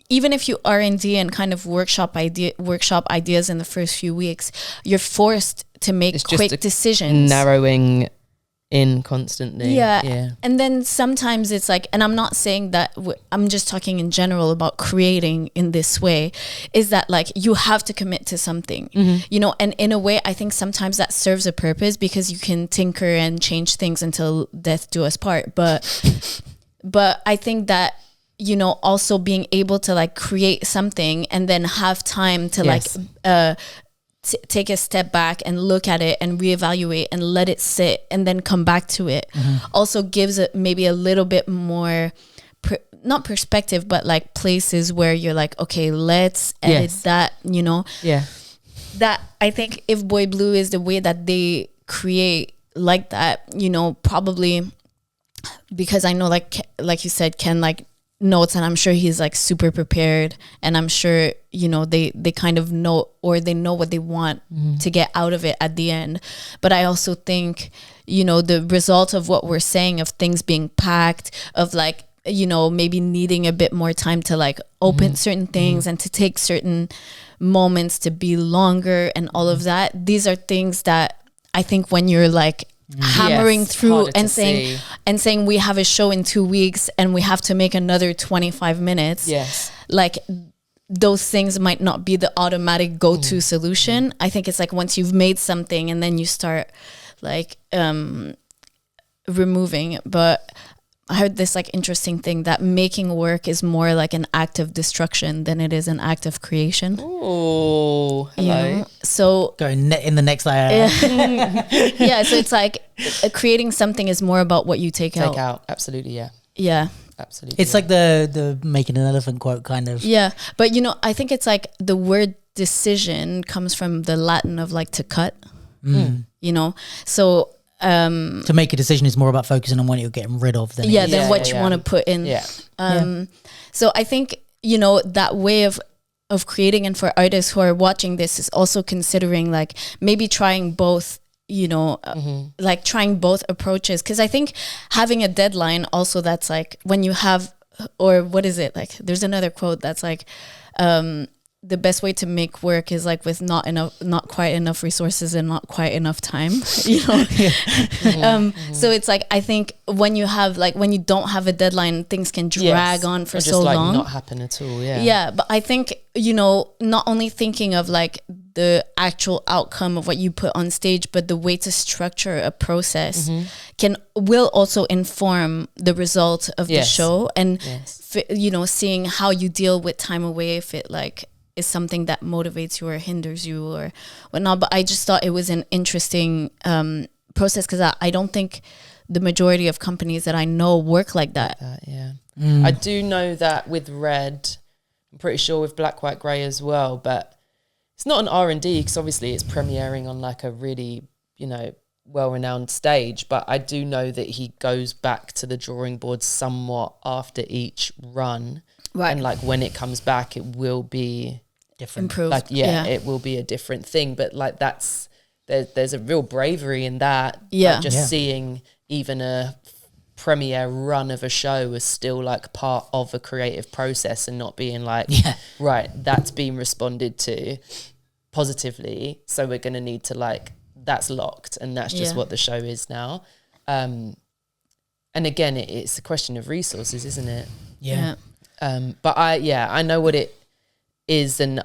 even if you R&D and kind of workshop ideas in the first few weeks, you're forced to make quick decisions, narrowing in constantly. Yeah. And then sometimes it's like, and I'm not saying that, I'm just talking in general about creating in this way, is that like you have to commit to something, you know, and in a way I think sometimes that serves a purpose because you can tinker and change things until death do us part. But I think that, you know, also being able to like create something and then have time to like take a step back and look at it and reevaluate and let it sit and then come back to it also gives it maybe a little bit more not perspective, but like places where you're like, okay, let's edit that, you know. That I think if Boy Blue is the way that they create like that, you know, probably because I know like you said, Ken like notes, and I'm sure he's like super prepared, and I'm sure, you know, they kind of know, or they know what they want to get out of it at the end. But I also think, you know, the result of what we're saying of things being packed, of like, you know, maybe needing a bit more time to like open certain things and to take certain moments to be longer and all of that, these are things that I think when you're like hammering through and saying we have a show in 2 weeks and we have to make another 25 minutes, like those things might not be the automatic go-to solution. I think it's like once you've made something and then you start like removing. But I heard this like interesting thing that making work is more like an act of destruction than it is an act of creation. Oh, hello. You know? So going in the next layer. Yeah, so it's like creating something is more about what you take out. Absolutely, yeah. Yeah. Absolutely. It's like the making an elephant quote kind of. Yeah, but you know, I think it's like the word decision comes from the Latin of like to cut. You know, so to make a decision is more about focusing on what you're getting rid of than than what you want to put in. So I think, you know, that way of creating, and for artists who are watching this, is also considering like maybe trying both, you know, like trying both approaches, because I think having a deadline also, that's like when you have, or what is it, like there's another quote that's like the best way to make work is like with not quite enough resources and not quite enough time, you know. So it's like, I think when you don't have a deadline, things can drag on for so like long, not happen at all. But I think, you know, not only thinking of like the actual outcome of what you put on stage, but the way to structure a process will also inform the result of the show, and you know, seeing how you deal with time away, if it like is something that motivates you or hinders you or whatnot. But I just thought it was an interesting process, because I don't think the majority of companies that I know work like that. I do know that with Red, I'm pretty sure with Black, White, Grey as well, but it's not an R&D because obviously it's premiering on like a really, you know, well-renowned stage. But I do know that he goes back to the drawing board somewhat after each run. Right. And like when it comes back, it will be different. Improved. Like, it will be a different thing. But like there's a real bravery in that. Like just seeing even a premiere run of a show as still like part of a creative process, and not being like, right, that's been responded to positively, so we're going to need to like, that's locked and that's just what the show is now. And again, it's a question of resources, isn't it? Yeah. But I know what it is, and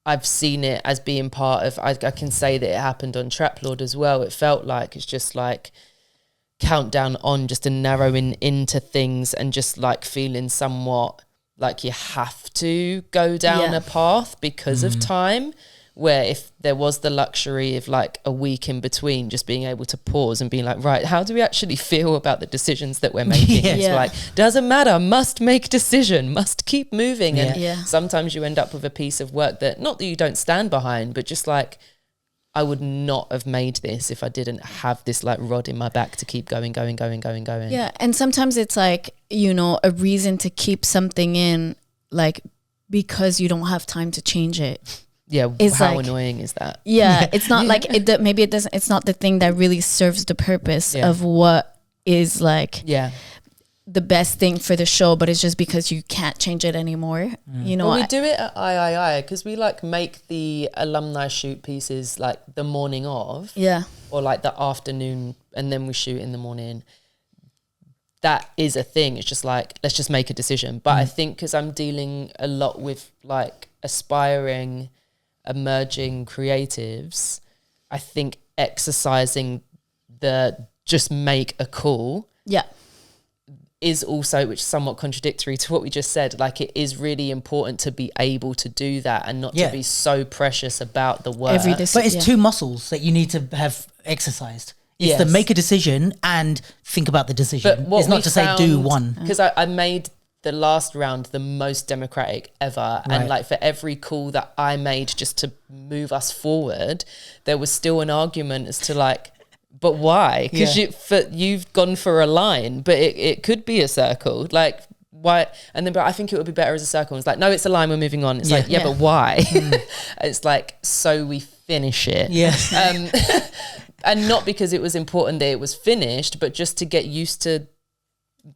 I've seen it as being part of, I can say that it happened on Trap Lord as well. It felt like it's just like countdown on, just a narrowing into things and just like feeling somewhat like you have to go down a path because of time, where if there was the luxury of like a week in between, just being able to pause and be like, right, how do we actually feel about the decisions that we're making? It's like, doesn't matter, must make decision, must keep moving. And sometimes you end up with a piece of work that, not that you don't stand behind, but just like, I would not have made this if I didn't have this like rod in my back to keep going. Yeah. And sometimes it's like, you know, a reason to keep something in, like, because you don't have time to change it. Yeah, how like, annoying is that? Yeah, it's not like it. Maybe it doesn't. It's not the thing that really serves the purpose of what is like the best thing for the show, but it's just because you can't change it anymore. You know, well, we do it at III because we like make the alumni shoot pieces like the morning of, or like the afternoon, and then we shoot in the morning. That is a thing. It's just like, let's just make a decision. But I think because I'm dealing a lot with like aspiring, emerging creatives, I think exercising the just make a call is also, which is somewhat contradictory to what we just said, like it is really important to be able to do that and not to be so precious about the work. But it's two muscles that you need to have exercised. It's to make a decision and think about the decision. It's not to say do one. Because I made the last round the most democratic ever, and like for every call that I made just to move us forward, there was still an argument as to like, but why? Because you've gone for a line, but it could be a circle, like why? And then, but I think it would be better as a circle. And it's like, no, it's a line, we're moving on. It's like, but why? It's like, so we finish it. And not because it was important that it was finished, but just to get used to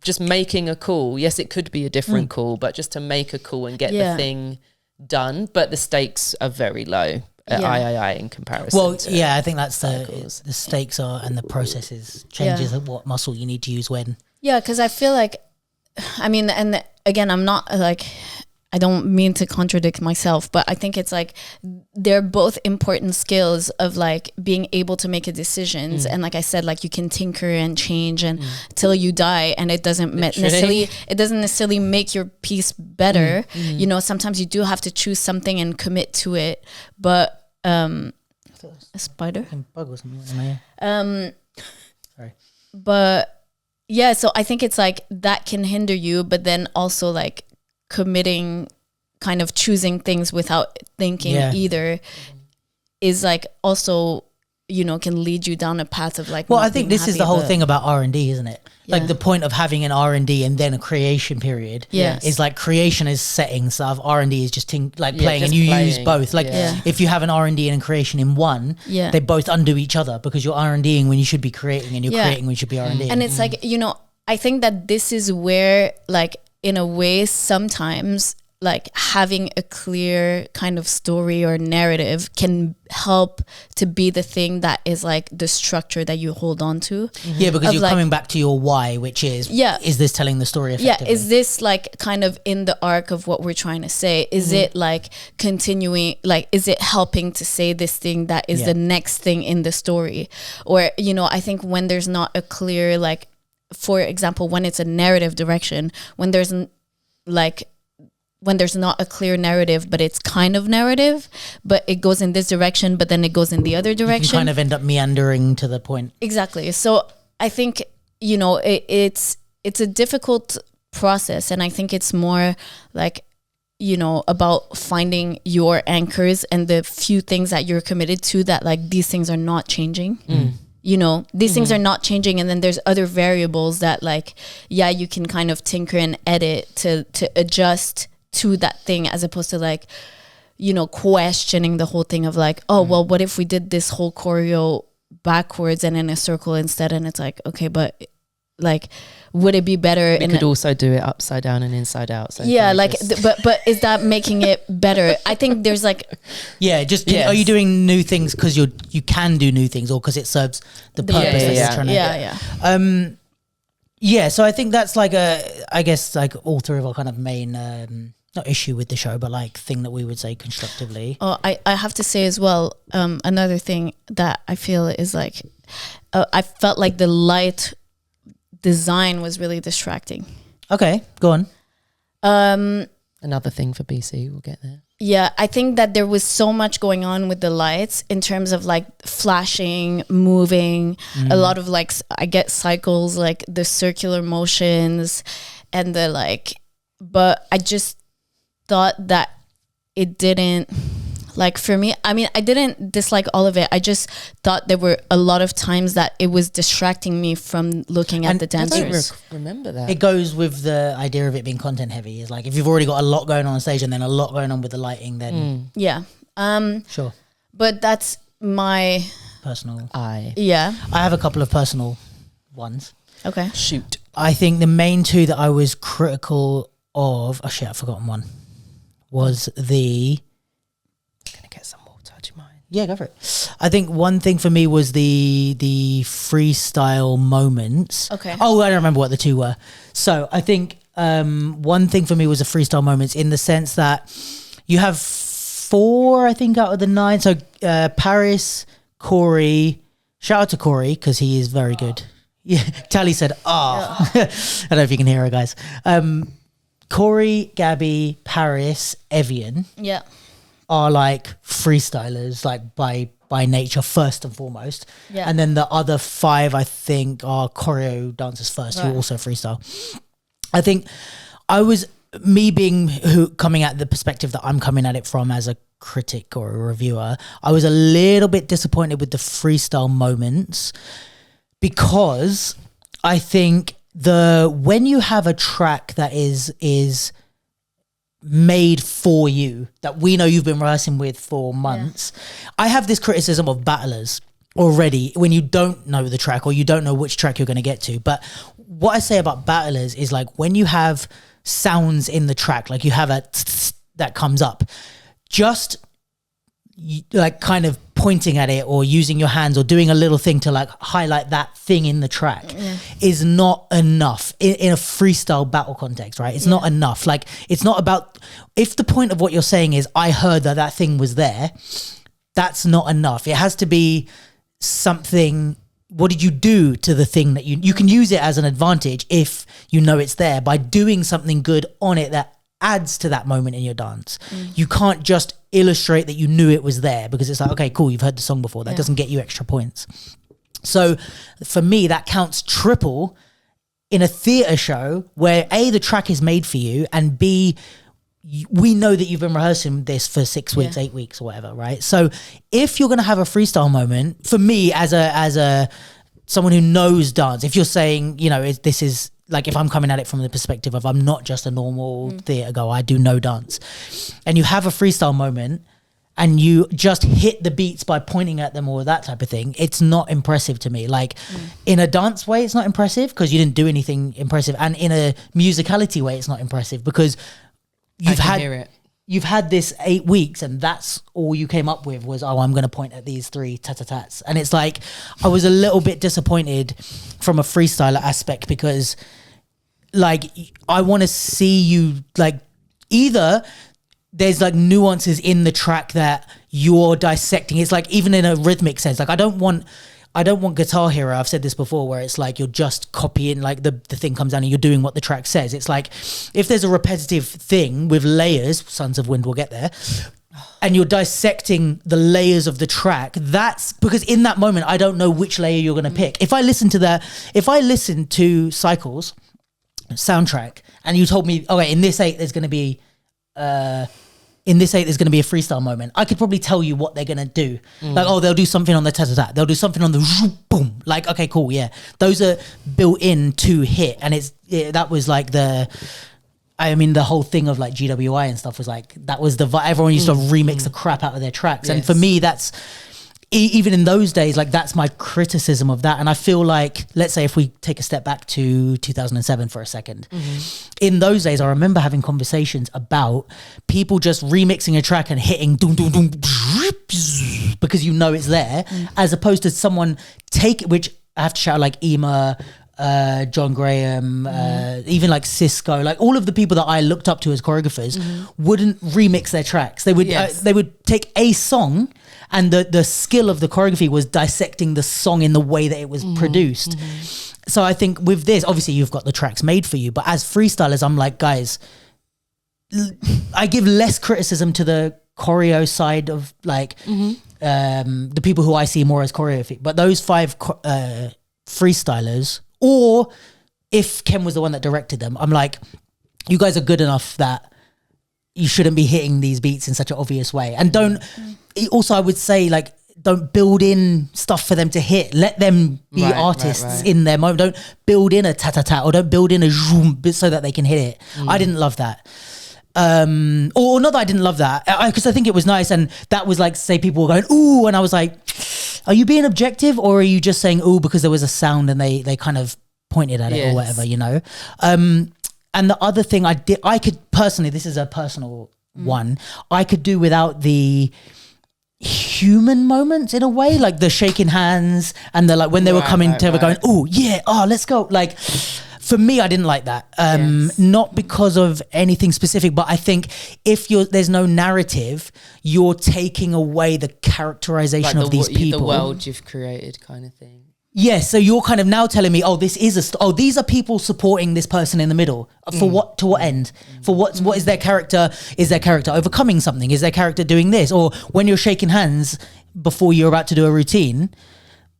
just making a call. Yes, it could be a different call, but just to make a call and get the thing done. But the stakes are very low at III in comparison. Well, I think that's the stakes are, and the processes changes of what muscle you need to use when. Yeah, because I feel like, I mean, and again, I'm not like, I don't mean to contradict myself, but I think it's like they're both important skills of like being able to make a decisions. And like I said, like you can tinker and change and till you die, and it doesn't necessarily make your piece better. You know, sometimes you do have to choose something and commit to it. But a spider. Bug or something. Sorry. But yeah, so I think it's like that can hinder you, but then also like committing, kind of choosing things without thinking either is like also, you know, can lead you down a path of like, well, I think this is the whole thing about R&D, isn't it? Like the point of having an R&D and then a creation period is like creation is setting stuff, R&D is just playing, and you use both. Like if you have an R&D and a creation in one, they both undo each other because you're R&Ding when you should be creating, and you're creating when you should be R&Ding. And it's like, you know, I think that this is where like, in a way, sometimes like having a clear kind of story or narrative can help to be the thing that is like the structure that you hold on to. Yeah, because you're like, coming back to your why, which is, is this telling the story effectively? Yeah, is this like kind of in the arc of what we're trying to say? Is it like continuing, like, is it helping to say this thing that is the next thing in the story? Or, you know, I think when there's not a clear, like, for example, when it's a narrative direction, when there's not a clear narrative, but it's kind of narrative, but it goes in this direction, but then it goes in the other direction. You can kind of end up meandering to the point. Exactly. So I think, you know, it's a difficult process, and I think it's more like, you know, about finding your anchors and the few things that you're committed to, that like these things are not changing. You know, these things are not changing, and then there's other variables that like, you can kind of tinker and edit to adjust to that thing, as opposed to like, you know, questioning the whole thing of like, oh, well, what if we did this whole choreo backwards and in a circle instead? And it's like, okay, but like, would it be better? We could also do it upside down and inside out. So like, but is that making it better? I think there's like, are you doing new things because you can do new things, or because it serves the purpose that you're trying to? So I think that's like I guess like all three of our kind of main. not issue with the show, but like thing that we would say constructively. Oh, I have to say as well, another thing that I feel is like, I felt like the light design was really distracting. Okay, go on. Another thing for BC, we'll get there. Yeah, I think that there was so much going on with the lights in terms of like flashing, moving, a lot of like, I get cycles, like the circular motions and the like, but I just thought that it didn't, like for me, I mean, I didn't dislike all of it. I just thought there were a lot of times that it was distracting me from looking at the dancers. I don't remember that. It goes with the idea of it being content heavy. Is like if you've already got a lot going on stage and then a lot going on with the lighting, then Yeah. Sure. But that's my Personal. yeah. I have a couple of personal ones. Okay. Shoot. I think the main two that I was critical of, oh shit, I've forgotten one, was the... Gonna get some water, do you mind? Yeah, go for it. I think one thing for me was the freestyle moments. Okay. Oh, I don't remember what the two were. So I think one thing for me was the freestyle moments in the sense that you have 4, I think, out of the 9. So Paris, Corey, shout out to Corey because he is very good. Yeah, Tally said, I don't know if you can hear her, guys. Corey, Gabby, Paris, Evian. Yeah. Are like freestylers, like by nature, first and foremost. Yeah. And then the other 5, I think, are choreo dancers first, Right. who also freestyle. I think I was, me being coming at the perspective that I'm coming at it from as a critic or a reviewer, I was a little bit disappointed with the freestyle moments because I think when you have a track that is made for you, that we know you've been rehearsing with for months. I have this criticism of battlers already when you don't know the track or you don't know which track you're going to get to. But what I say about battlers is like when you have sounds in the track, like you have a that comes up, just like kind of pointing at it or using your hands or doing a little thing to like highlight that thing in the track is not enough in a freestyle battle context, right? It's not enough. Like it's not about, if the point of what you're saying is I heard that thing was there, that's not enough. It has to be something. What did you do to the thing that you can use it as an advantage if you know it's there by doing something good on it that adds to that moment in your dance. You can't just illustrate that you knew it was there because it's like, okay, cool, you've heard the song before. That doesn't get you extra points. So for me, that counts triple in a theatre show where A, the track is made for you, and B, we know that you've been rehearsing this for 6 weeks, 8 weeks or whatever, right? So if you're going to have a freestyle moment, for me as a someone who knows dance, if you're saying, you know, this is like, if I'm coming at it from the perspective of I'm not just a normal theatre goer, I do know dance, and you have a freestyle moment and you just hit the beats by pointing at them or that type of thing, it's not impressive to me. Like in a dance way, it's not impressive because you didn't do anything impressive. And in a musicality way, it's not impressive because you've had this 8 weeks and that's all you came up with was, I'm going to point at these 3 tat-tat-tats. And it's like, I was a little bit disappointed from a freestyler aspect because like, I want to see you like, either there's like nuances in the track that you're dissecting. It's like, even in a rhythmic sense, like I don't want Guitar Hero, I've said this before, where it's like you're just copying, like the thing comes down and you're doing what the track says. It's like if there's a repetitive thing with layers, Sons of Wind will get there, and you're dissecting the layers of the track, that's because in that moment I don't know which layer you're going to pick. If I listen to Cycles soundtrack and you told me, okay, in this 8 there's going to be a freestyle moment, I could probably tell you what they're going to do. Like, oh, they'll do something on the ta-ta-ta, they'll do something on the boom. Like, okay, cool, yeah. Those are built in to hit. And that was like the whole thing of like GWI and stuff was like, that was everyone used to remix the crap out of their tracks. Yes. And for me, that's, even in those days, like that's my criticism of that. And I feel like, let's say if we take a step back to 2007 for a second, in those days, I remember having conversations about people just remixing a track and hitting doom, doom, doom, because you know it's there, as opposed to someone which I have to shout like Ema, John Graham, even like Cisco, like all of the people that I looked up to as choreographers wouldn't remix their tracks. They would take a song, and the skill of the choreography was dissecting the song in the way that it was produced. So I think with this, obviously you've got the tracks made for you, but as freestylers, I'm like, guys, I give less criticism to the choreo side of like the people who I see more as choreography, but those 5 freestylers, or if Ken was the one that directed them, I'm like, you guys are good enough that you shouldn't be hitting these beats in such an obvious way. And also I would say, like, don't build in stuff for them to hit. Let them be artists in their moment. Don't build in a ta-ta-ta, or don't build in a zoom so that they can hit it. I didn't love that. Or not that I didn't love that, because I think it was nice, and that was like, say people were going ooh, and I was like, are you being objective, or are you just saying ooh because there was a sound and they kind of pointed at it or whatever, you know? And the other thing I could personally, this is a personal one, I could do without the human moments in a way, like the shaking hands and the like when they were coming together going, oh yeah, oh let's go. Like for me, I didn't like that. Not because of anything specific, but I think if there's no narrative, you're taking away the characterization of these people. The world you've created kind of thing. Yeah, so you're kind of now telling me, oh, this is these are people supporting this person in the middle. For what? To what end? For what is their character? Is their character overcoming something? Is their character doing this? Or when you're shaking hands before you're about to do a routine,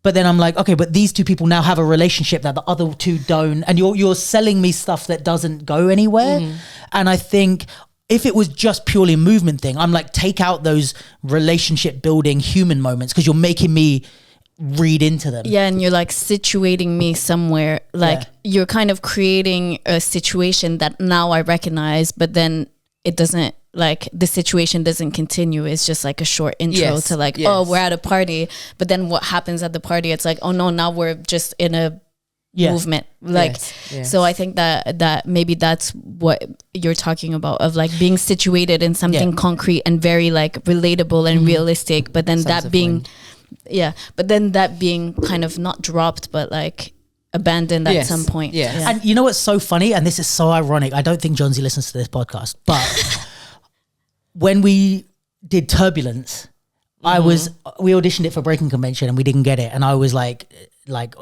but then I'm like, okay, but these 2 people now have a relationship that the other 2 don't, and you're selling me stuff that doesn't go anywhere. And I think if it was just purely a movement thing, I'm like, take out those relationship building human moments, because you're making me read into them. Yeah, and you're like situating me somewhere, like you're kind of creating a situation that now I recognize, but then it doesn't, like the situation doesn't continue. It's just like a short intro to like, oh, we're at a party, but then what happens at the party, it's like, oh no, now we're just in a movement, like so I think that maybe that's what you're talking about, of like being situated in something concrete and very like relatable and realistic, but then that being but then that being kind of not dropped, but like abandoned at some point. And you know what's so funny, and this is so ironic, I don't think John Z listens to this podcast, but when we did Turbulence, we auditioned it for Breakin Convention and we didn't get it, and I was like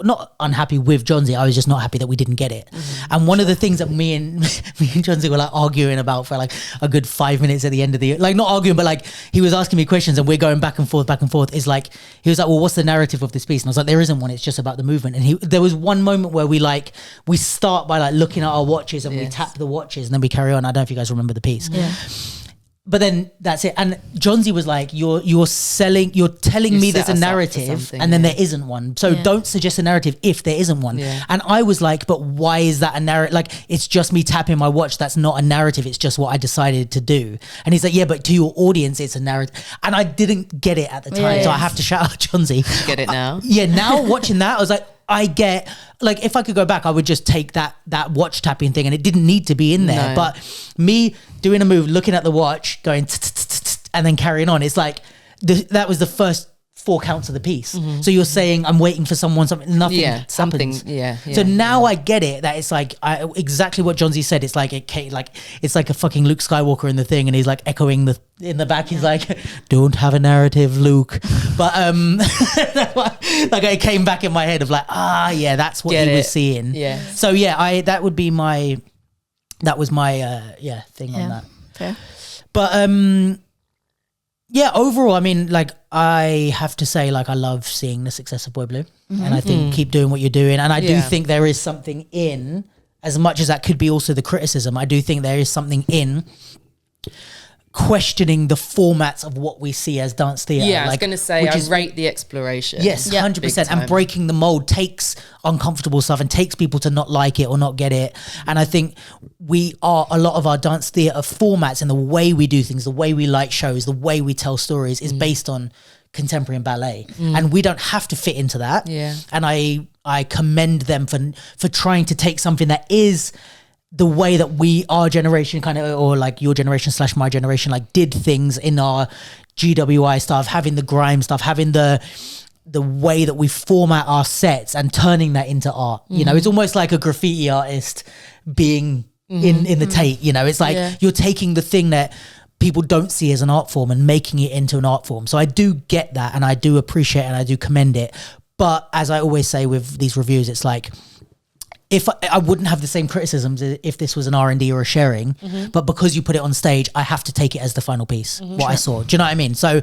not unhappy with John Z, I was just not happy that we didn't get it. And one of the things that me and John Z were like arguing about for like a good 5 minutes at the end of the year, like not arguing, but like he was asking me questions and we're going back and forth, is like, he was like, well, what's the narrative of this piece? And I was like, there isn't one, it's just about the movement. And there was one moment where we start by like looking at our watches and we tap the watches and then we carry on. I don't know if you guys remember the piece. But then that's it. And John Z was like, you're telling me there's a narrative and then there isn't one. So don't suggest a narrative if there isn't one. And I was like, but why is that a narrative? Like, it's just me tapping my watch. That's not a narrative. It's just what I decided to do. And he's like, yeah, but to your audience, it's a narrative. And I didn't get it at the time. So I have to shout out John Z. Get it now? Now watching that, I was like, I get, like, if I could go back, I would just take that watch tapping thing, and it didn't need to be in there. But me doing a move, looking at the watch, going and then carrying on, it's like that was the first 4 counts of the piece. So you're saying I'm waiting for something, nothing happens. So now I get it, that it's like exactly what John Z said. It's like it's like a fucking Luke Skywalker in the thing, and he's like echoing in the back. He's like, "Don't have a narrative, Luke." But like it came back in my head of like, that's what he was seeing. So that would be my thing on that. Fair. But overall, I mean, like, I have to say, like, I love seeing the success of Boy Blue, and I think keep doing what you're doing. And I do think there is something in, as much as that could be also the criticism, I do think there is something in questioning the formats of what we see as dance theatre. Yeah, I was going to say, I rate the exploration. Yes, 100%. And breaking the mold takes uncomfortable stuff and takes people to not like it or not get it. And I think a lot of our dance theatre formats and the way we do things, the way we light shows, the way we tell stories is based on contemporary and ballet. And we don't have to fit into that. And I commend them for trying to take something that is the way that our generation kind of, or like your generation / my generation, like did things in our GWI stuff, having the grime stuff, having the the way that we format our sets and turning that into art. You know, it's almost like a graffiti artist being in the Tate, you know, it's like you're taking the thing that people don't see as an art form and making it into an art form. So I do get that, and I do appreciate it, and I do commend it. But as I always say with these reviews, it's like, if I wouldn't have the same criticisms if this was an R&D or a sharing, but because you put it on stage, I have to take it as the final piece, what I saw. Do you know what I mean? So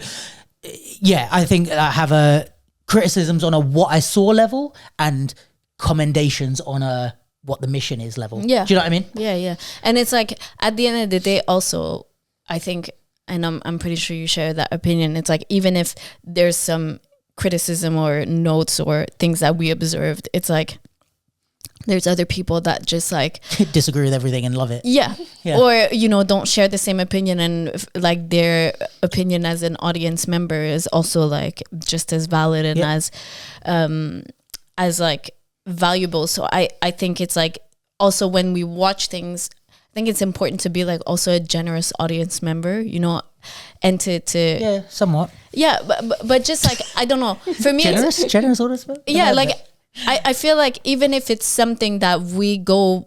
yeah, I think I have criticisms on a what I saw level and commendations on a what the mission is level. Yeah. Do you know what I mean? Yeah, yeah. And it's like, at the end of the day also, I think, and I'm pretty sure you share that opinion, it's like, even if there's some criticism or notes or things that we observed, it's like, there's other people that just like disagree with everything and love it. Yeah. Or, you know, don't share the same opinion, and like their opinion as an audience member is also like just as valid and as like valuable. So I think it's like, also when we watch things, I think it's important to be like also a generous audience member, you know, and to somewhat. Yeah, but just like, I don't know. For me, generous audience member? Yeah, like I feel like even if it's something that we go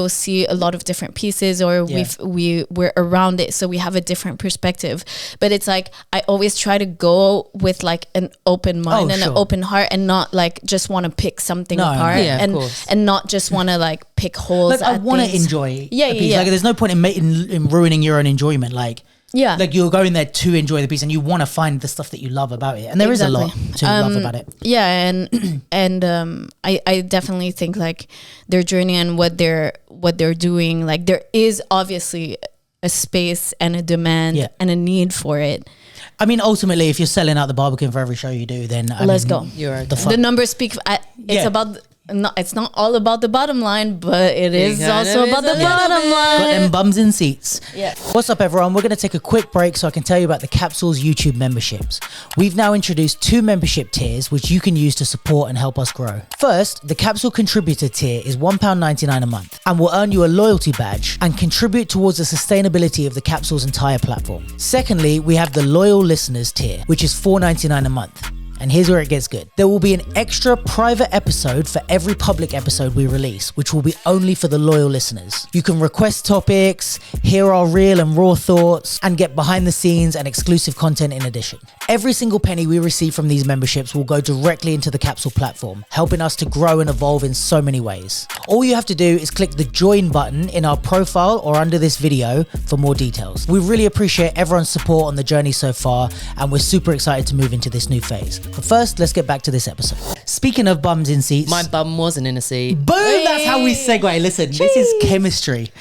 see a lot of different pieces, or we're around it, so we have a different perspective, but it's like, I always try to go with like an open mind and an open heart, and not like just want to pick something apart, and not just want to like pick holes. Like, I want to enjoy a piece. Like, there's no point in ruining your own enjoyment. Like, like, you're going there to enjoy the piece, and you want to find the stuff that you love about it, and there is a lot to love about it. And I definitely think like their journey and what they're doing, like, there is obviously a space and a demand and a need for it. I mean, ultimately, if you're selling out the Barbican for every show you do, then let's go. You're okay. The numbers speak. It's about. It's not all about the bottom line, but it is also about the bottom line. Got them bums in seats. Yeah. What's up, everyone? We're going to take a quick break so I can tell you about the Capsules YouTube memberships. We've now introduced 2 membership tiers which you can use to support and help us grow. First, the Capsule Contributor tier is £1.99 a month and will earn you a loyalty badge and contribute towards the sustainability of the Capsule's entire platform. Secondly, we have the Loyal Listeners tier, which is £4.99 a month. And here's where it gets good. There will be an extra private episode for every public episode we release, which will be only for the loyal listeners. You can request topics, hear our real and raw thoughts, and get behind the scenes and exclusive content in addition. Every single penny we receive from these memberships will go directly into the Capsule platform, helping us to grow and evolve in so many ways. All you have to do is click the join button in our profile or under this video for more details. We really appreciate everyone's support on the journey so far, and we're super excited to move into this new phase. But first, let's get back to this episode. Speaking of bums in seats. My bum wasn't in a seat. Boom! That's how we segue. Listen, this is chemistry.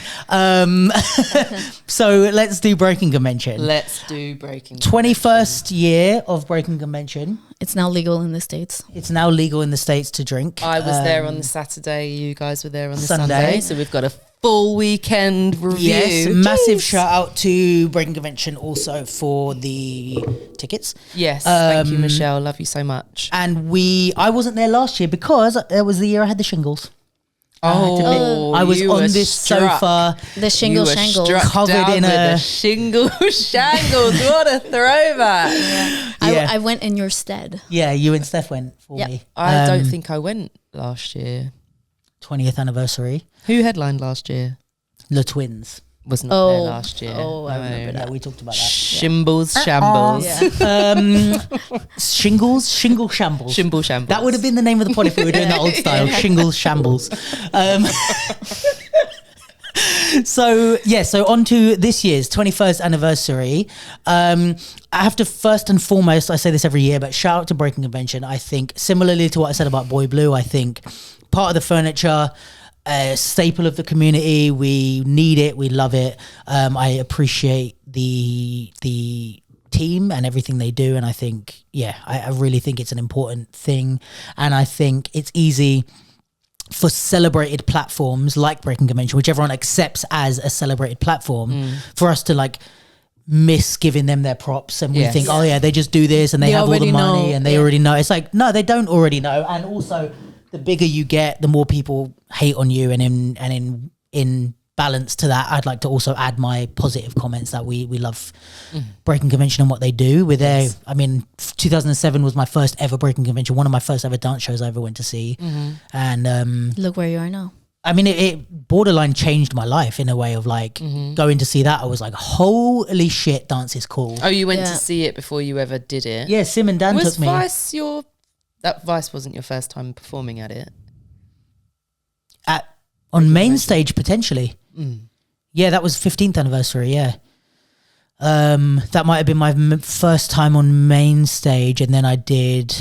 So let's do Breakin Convention. Let's do Breakin 21st year of Breakin Convention. It's now legal in the States. It's now legal in the States to drink. I was there on the Saturday. You guys were there on the Sunday. So we've got a full weekend review. Yes, massive shout out to Breakin Convention also for the tickets. Yes, thank you, Michelle. Love you so much. And I wasn't there last year because it was the year I had the shingles. I was on this sofa, the shingle shangles, covered in a shingle shangles. What a throwback! I went in your stead. Yeah, you and Steph went for me. I don't think I went last year. 20th anniversary. Who headlined last year? The Twins. Was not there last year. I remember that. Yeah, we talked about that. Shambles. Shamble Shambles. Shimble Shambles. That would have been the name of the pod if we were doing that old style. Shingles Shambles. So on to this year's 21st anniversary. I have to first and foremost, I say this every year, but shout out to Breakin Convention. I think similarly to what I said about Boy Blue, I think part of the furniture, a staple of the community. We need it. We love it. I appreciate the team and everything they do. And I think, I really think it's an important thing. And I think it's easy for celebrated platforms like Breakin Convention, which everyone accepts as a celebrated platform, for us to like miss giving them their props. And we think, they just do this and they have all the money and they already know. It's like, no, they don't already know. And also, the bigger you get, the more people hate on you, and in balance to that, I'd like to also add my positive comments that we love Breakin Convention and what they do with their, I mean, 2007 was my first ever Breakin Convention, one of my first ever dance shows I ever went to see. And look where you are now. I mean, it borderline changed my life in a way of like going to see that. I was like, holy shit, dance is cool. Oh, you went to see it before you ever did it? Yeah, Sim and Dan took me. Was Vice that Vice wasn't your first time performing at it? On main stage, potentially. Yeah, that was 15th anniversary, yeah. That might have been my first time on main stage, and then I did,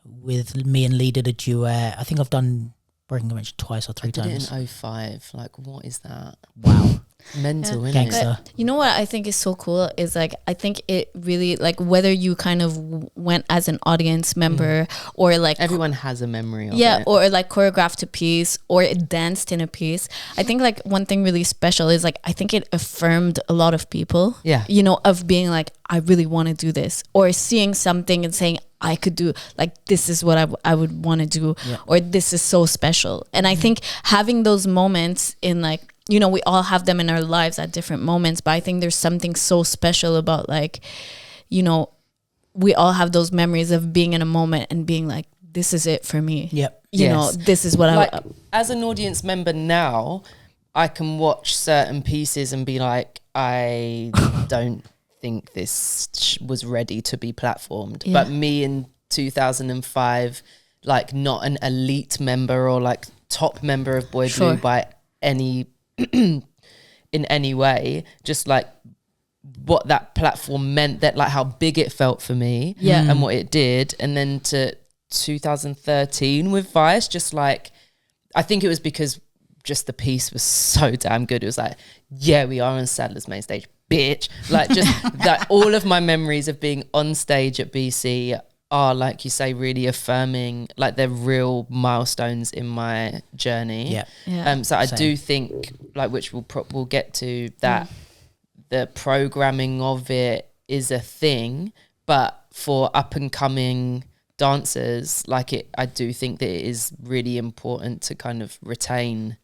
with me and Lee did a duet. I think I've done Breakin Convention twice or three times. I did it in 05. Like, what is that? Wow. Mental, innit? Gangster. But you know what I think is so cool is like, I think it really, like, whether you kind of went as an audience member or like everyone has a memory of it. or like choreographed a piece or danced in a piece. I think like one thing really special is like, I think it affirmed a lot of people, you know, of being like, I really want to do this, or seeing something and saying, I could do, like, this is what I would want to do, or this is so special. And I think having those moments in, like, you know, we all have them in our lives at different moments, but I think there's something so special about, like, you know, we all have those memories of being in a moment and being like, this is it for me. You know, this is what like, as an audience member now, I can watch certain pieces and be like, I don't think this was ready to be platformed. But me in 2005, like, not an elite member or like top member of Boy Blue by any in any way, just like what that platform meant, that like how big it felt for me and what it did. And then to 2013 with Vice, just like, I think it was because just the piece was so damn good. It was like, yeah, we are on Sadler's main stage, bitch. Like, just that all of my memories of being on stage at BC are, like you say, really affirming, like they're real milestones in my journey. So I do think, like, which we'll get to, that the programming of it is a thing, but for up and coming dancers, like, I do think that it is really important to kind of retain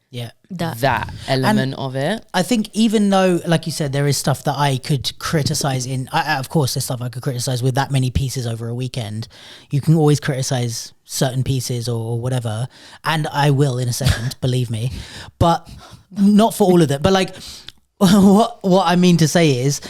that element of it. I think even though, like you said, there is stuff that I could criticize of course there's stuff I could criticize with that many pieces over a weekend. You can always criticize certain pieces or whatever, and I will in a second, believe me, but not for all of them. But like, what I mean to say is,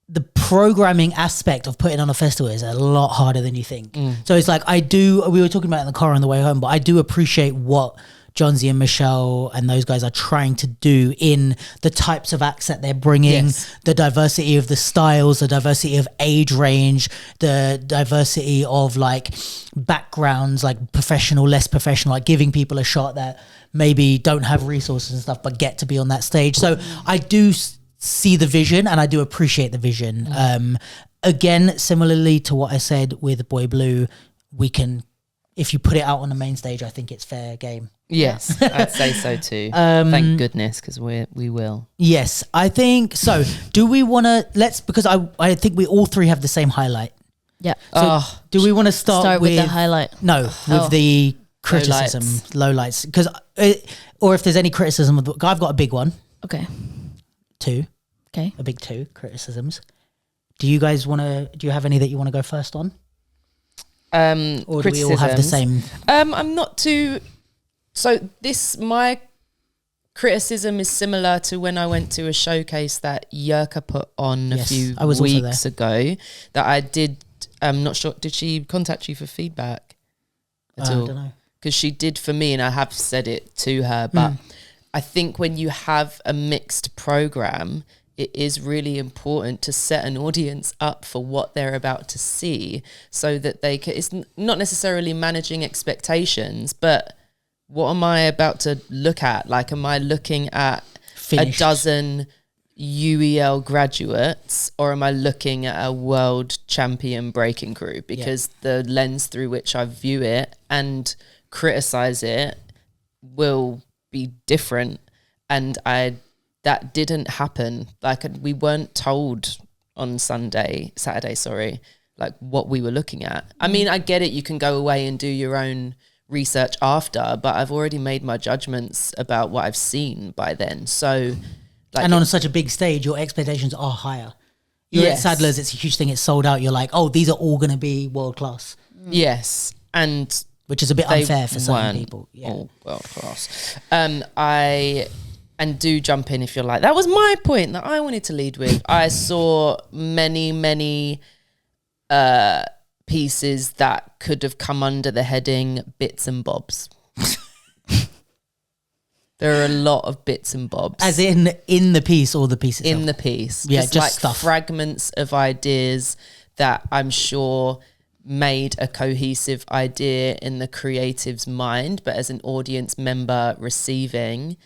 the programming aspect of putting on a festival is a lot harder than you think. So it's like, we were talking about it in the car on the way home, but I do appreciate what Johnsy and Michelle and those guys are trying to do in the types of acts that they're bringing, the diversity of the styles, the diversity of age range, the diversity of like backgrounds, like professional, less professional, like giving people a shot that maybe don't have resources and stuff, but get to be on that stage. So I do see the vision and I do appreciate the vision. Again, similarly to what I said with Boy Blue, we can, if you put it out on the main stage, I think it's fair game. Yes, I'd say so too. Thank goodness, because we will. Yes, I think so. Do we want to, because I think we all three have the same highlight. Yeah. So do we want to start with the highlight? No, with the criticism, lowlights. Because, or if there's any criticism, I've got a big one. Okay. 2. Okay. A big 2 criticisms. Do you guys do you have any that you want to go first on? Or do we all have the same? I'm not too... So my criticism is similar to when I went to a showcase that Yerka put on a few weeks ago that I did. I'm not sure. Did she contact you for feedback at all? I don't know. Because she did for me, and I have said it to her. But I think when you have a mixed program, it is really important to set an audience up for what they're about to see, so that they can. It's not necessarily managing expectations, but what am I about to look at? Like, am I looking at a dozen UEL graduates, or am I looking at a world champion breaking crew? Because the lens through which I view it and criticize it will be different. And that didn't happen. Like, we weren't told on Saturday, like what we were looking at. I mean, I get it. You can go away and do your own research after, but I've already made my judgments about what I've seen by then. So, like, and on such a big stage, your expectations are higher. You're at Sadler's, it's a huge thing, it's sold out. You're like, oh, these are all going to be world class. Yes, and which is a bit unfair for some people. Yeah, all world class. And do jump in if you're like, that was my point that I wanted to lead with. I saw many pieces that could have come under the heading bits and bobs. There are a lot of bits and bobs. As in the piece or the piece itself? In the piece. Yeah, just like stuff. Fragments of ideas that I'm sure made a cohesive idea in the creative's mind, but as an audience member receiving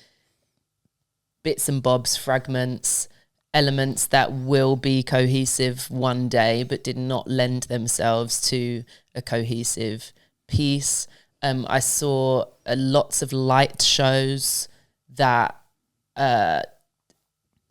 bits and bobs, fragments, elements that will be cohesive one day, but did not lend themselves to a cohesive piece. I saw lots of light shows that,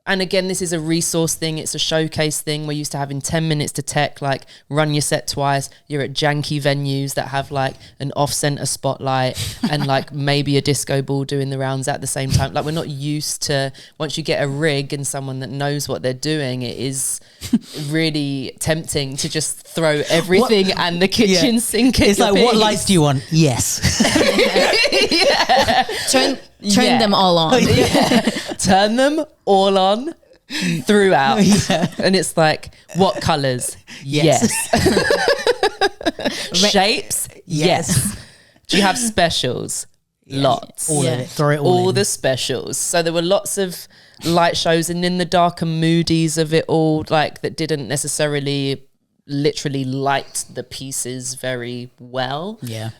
and again, this is a resource thing. It's a showcase thing. We're used to having 10 minutes to tech, like run your set twice. You're at janky venues that have like an off-center spotlight and like maybe a disco ball doing the rounds at the same time. Like we're not used to, once you get a rig and someone that knows what they're doing, it is really tempting to just throw everything and the kitchen sink at It's your like, what face. lights do you want? Yes. Turn them all on. Turn them all on throughout. And it's like, what colours? Yes. Shapes? Yes. Do you have specials? Lots. All of it. Throw it all in. The specials. So there were lots of light shows, and in the darker moodies of it all, like that didn't necessarily literally light the pieces very well. Yeah.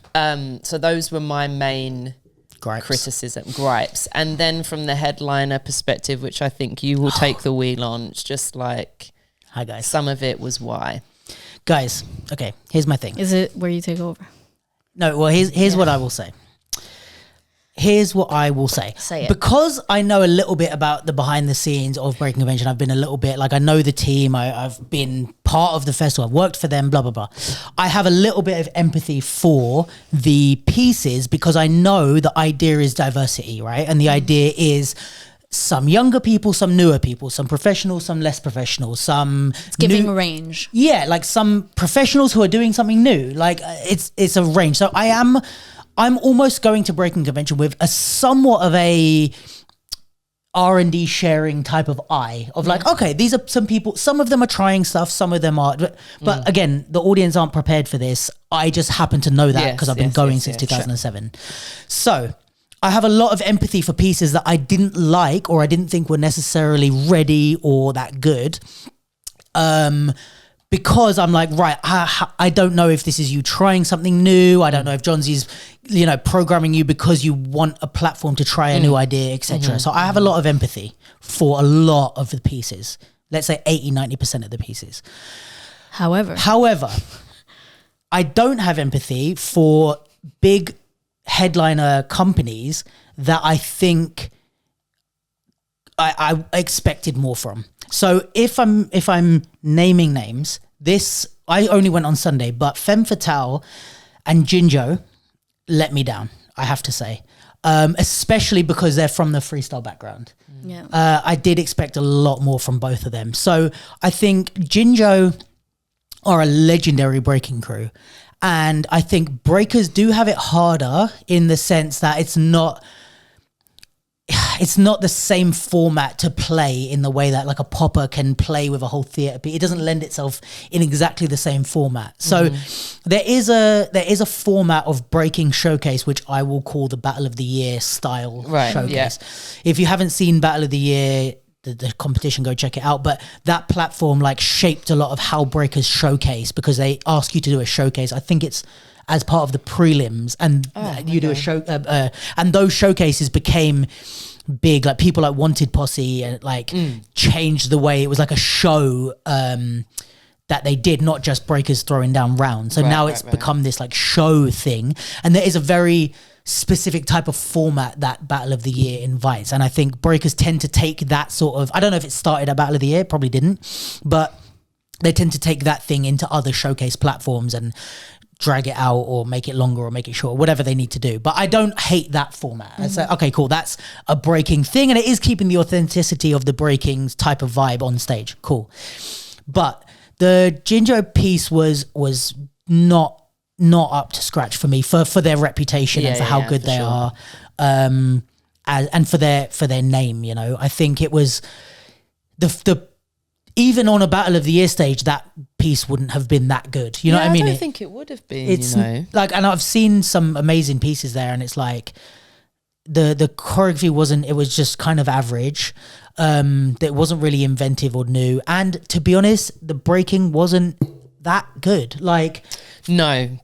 So those were my main gripes. And then from the headliner perspective, which I think you will take the wheel on, it's just like, hi guys, some of it was why. Guys, okay, here's my thing. Is it where you take over? No, well, here's what I will say. Here's what I will say. Say it. Because I know a little bit about the behind the scenes of Breakin Convention, I've been a little bit, like I know the team, I've been part of the festival, I've worked for them, blah, blah, blah. I have a little bit of empathy for the pieces because I know the idea is diversity, right? And the idea is some younger people, some newer people, some professionals, some less professionals, some... It's giving a range. Yeah, like some professionals who are doing something new. Like it's a range. So I'm almost going to Breakin Convention with a somewhat of a R&D sharing type of eye of like, okay, these are some people, some of them are trying stuff, some of them are, but again, the audience aren't prepared for this. I just happen to know that because I've been going since 2007. Sure. So I have a lot of empathy for pieces that I didn't like or I didn't think were necessarily ready or that good. Because I'm like, right, I don't know if this is you trying something new. I don't know if Johnsy's, programming you because you want a platform to try a new idea, etc. So I have a lot of empathy for a lot of the pieces. Let's say 80-90% of the pieces. However, I don't have empathy for big headliner companies that I think I expected more from. So if I'm naming names, I only went on Sunday, but Femme Fatale and Jinjo let me down, I have to say. Especially because they're from the freestyle background. Yeah. I did expect a lot more from both of them. So I think Jinjo are a legendary breaking crew. And I think breakers do have it harder in the sense that it's not the same format to play in the way that like a popper can play with a whole theatre. It doesn't lend itself in exactly the same format. So there is a format of breaking showcase, which I will call the Battle of the Year style showcase. Yeah. If you haven't seen Battle of the Year, the competition, go check it out. But that platform like shaped a lot of how breakers showcase because they ask you to do a showcase. I think it's as part of the prelims, and you do a show, and those showcases became big. Like people like Wanted Posse and like changed the way it was like a show that they did, not just breakers throwing down rounds. So now it's become this like show thing, and there is a very specific type of format that Battle of the Year invites. And I think breakers tend to take that sort of, I don't know if it started at Battle of the Year, probably didn't, but they tend to take that thing into other showcase platforms and drag it out or make it longer or make it shorter, whatever they need to do. But I don't hate that format. I say, okay, cool, that's a breaking thing, and it is keeping the authenticity of the breaking type of vibe on stage. Cool. But the Jinjo piece was not up to scratch for me for their reputation and for how good they are, and for their name. You know, I think it was the even on a Battle of the Year stage, that piece wouldn't have been that good. You know what I mean? I don't think it would have been. It's like, and I've seen some amazing pieces there, and it's like the choreography wasn't. It was just kind of average. That wasn't really inventive or new, and to be honest, the breaking wasn't that good. Like, no.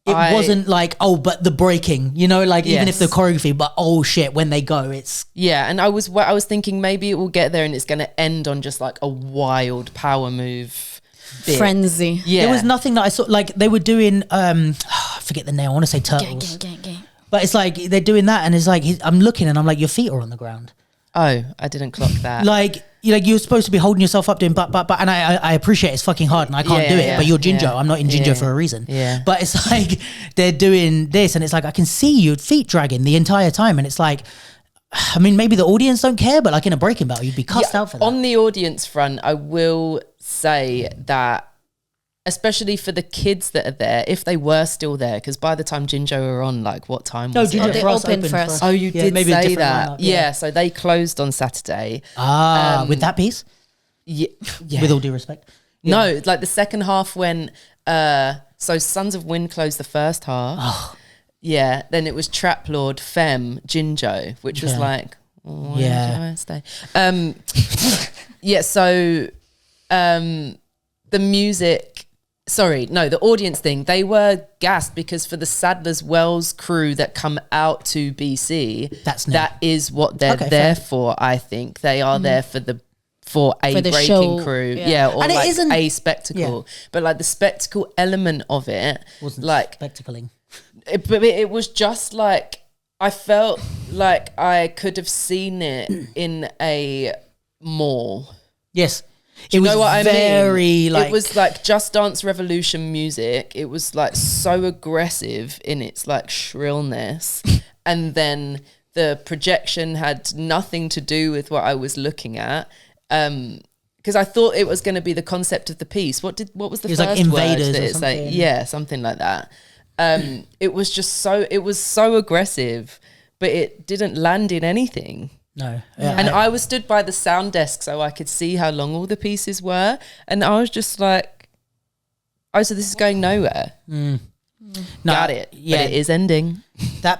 It wasn't like, oh, but the breaking, you know, like even if the choreography, but oh shit, when they go, it's... Yeah, and I was thinking maybe it will get there and it's going to end on just like a wild power move bit. Frenzy. Yeah. There was nothing that I saw, like they were doing, I forget the name, I want to say Turtles. Gang. But it's like, they're doing that and it's like, I'm looking and I'm like, your feet are on the ground. Oh, I didn't clock that. Like you're supposed to be holding yourself up doing but and I appreciate it's fucking hard and I can't do it, but you're Jinjo. I'm not in Jinjo for a reason. Yeah. But it's like they're doing this and it's like I can see your feet dragging the entire time and it's like, I mean, maybe the audience don't care, but like in a breaking battle, you'd be cussed out for that. On the audience front, I will say that, especially for the kids that are there, if they were still there, because by the time Jinjo were on, like what time was it? Jinjo they opened for us. Oh, you did maybe say that. lineup, yeah, so they closed on Saturday. With that piece? Yeah. With all due respect. No, like the second half when, so Sons of Wind closed the first half. Oh. Yeah, then it was Trap Lord, Femme, Jinjo, which was like, why did I stay? So the music... the audience thing, they were gassed because for the Sadler's Wells crew that come out to BC, that is what they're there for, I think. They are there for a breaking show, crew. Or and like it isn't a spectacle. But like the spectacle element of it wasn't like spectacling. It was just like, I felt like I could have seen it in a mall. Yes. Do you know what I mean? Like, it was like Just Dance Revolution music. It was like so aggressive in its like shrillness. And then the projection had nothing to do with what I was looking at. Because I thought it was going to be the concept of the piece. What was the first like invaders word that or it's something. like? Yeah, something like that. It was so aggressive, but it didn't land in anything. No. And I was stood by the sound desk so I could see how long all the pieces were. And I was just like, oh, so this is going nowhere. No, Got it. Yeah. But it is ending. No.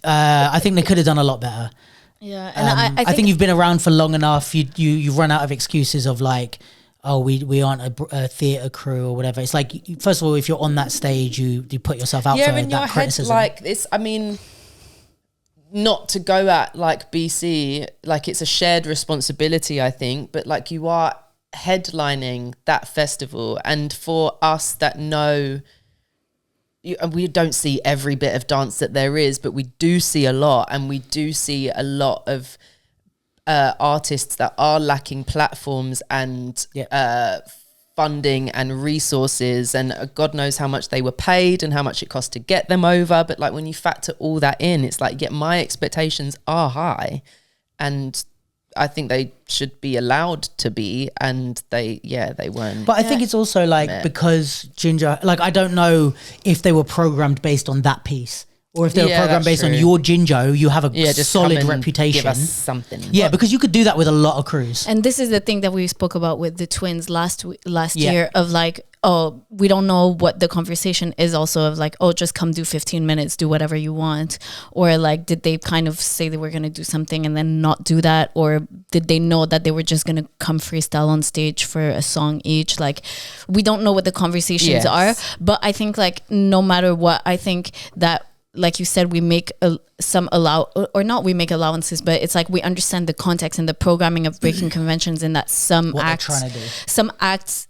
I think they could have done a lot better. Yeah. And I think you've been around for long enough. You've run out of excuses of like, oh, we aren't a theatre crew or whatever. It's like, first of all, if you're on that stage, you put yourself out for in that your criticism. head, like this, I mean... Not to go at like BC, like it's a shared responsibility, I think, but like you are headlining that festival. And for us that know, we don't see every bit of dance that there is, but we do see a lot. And we do see a lot of artists that are lacking platforms and funding and resources, and God knows how much they were paid and how much it cost to get them over. But like when you factor all that in, it's like, my expectations are high, and I think they should be allowed to be, and they weren't. But I think it's also like because Jinjo, like I don't know if they were programmed based on that piece. Or if they were programmed based on your Jinjo, you have a solid reputation. Give us something. Yeah, because you could do that with a lot of crews. And this is the thing that we spoke about with the twins last year of like, oh, we don't know what the conversation is also of like, oh, just come do 15 minutes, do whatever you want. Or like, did they kind of say they were going to do something and then not do that? Or did they know that they were just going to come freestyle on stage for a song each? Like, we don't know what the conversations are. But I think like, no matter what, I think that, like you said, we make we make allowances, but it's like we understand the context and the programming of Breakin Conventions, and that some acts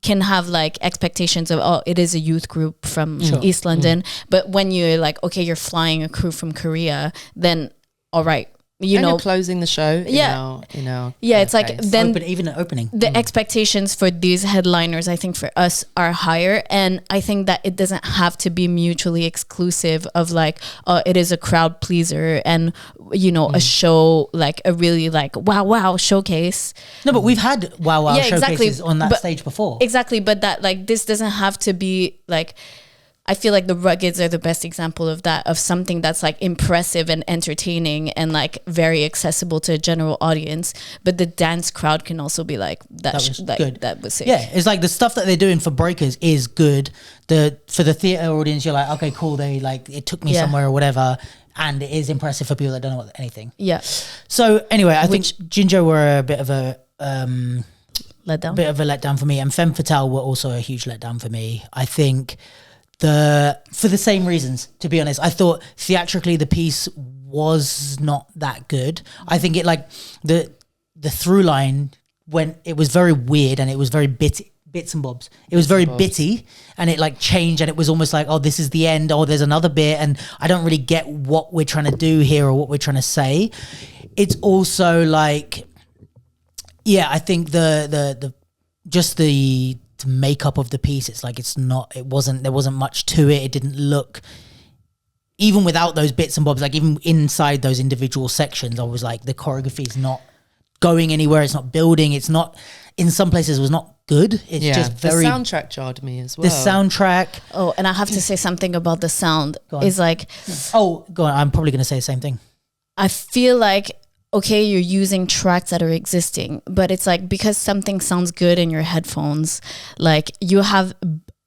can have like expectations of, oh, it is a youth group from East London. But when you're like, okay, you're flying a crew from Korea, then all right, you know, you're closing the show. Yeah. It's like pace. then even an opening. the expectations for these headliners, I think for us are higher. And I think that it doesn't have to be mutually exclusive of like, it is a crowd pleaser and, you know, a show, like a really like, wow showcase. No, but we've had wow showcases on that But- stage before. Exactly. But that like, this doesn't have to be like, I feel like the Ruggeds are the best example of that, of something that's like impressive and entertaining and like very accessible to a general audience. But the dance crowd can also be like, that was good. That was sick. Yeah, it's like the stuff that they're doing for Breakers is good. For the theatre audience, you're like, okay, cool. They like, it took me somewhere or whatever. And it is impressive for people that don't know anything. Yeah. So anyway, I think Jinjo were a bit of a letdown for me. And Femme Fatale were also a huge letdown for me. I think... for the same reasons, to be honest. I thought theatrically the piece was not that good. I think it like the through line it was very weird and it was very bits and bobs. It was very bitty and it like changed and it was almost like, oh, this is the end, oh, there's another bit and I don't really get what we're trying to do here or what we're trying to say. It's also like, yeah, I think the makeup of the piece, it's like there wasn't much to it. It didn't look, even without those bits and bobs, like even inside those individual sections, I was like, the choreography is not going anywhere, it's not building, it's not, in some places it was not good. It's just very... The soundtrack jarred me as well. The soundtrack... Oh, and I have to say something about the sound. It's like... Oh, go on, I'm probably going to say the same thing. I feel like, okay, you're using tracks that are existing, but it's like, because something sounds good in your headphones, like you have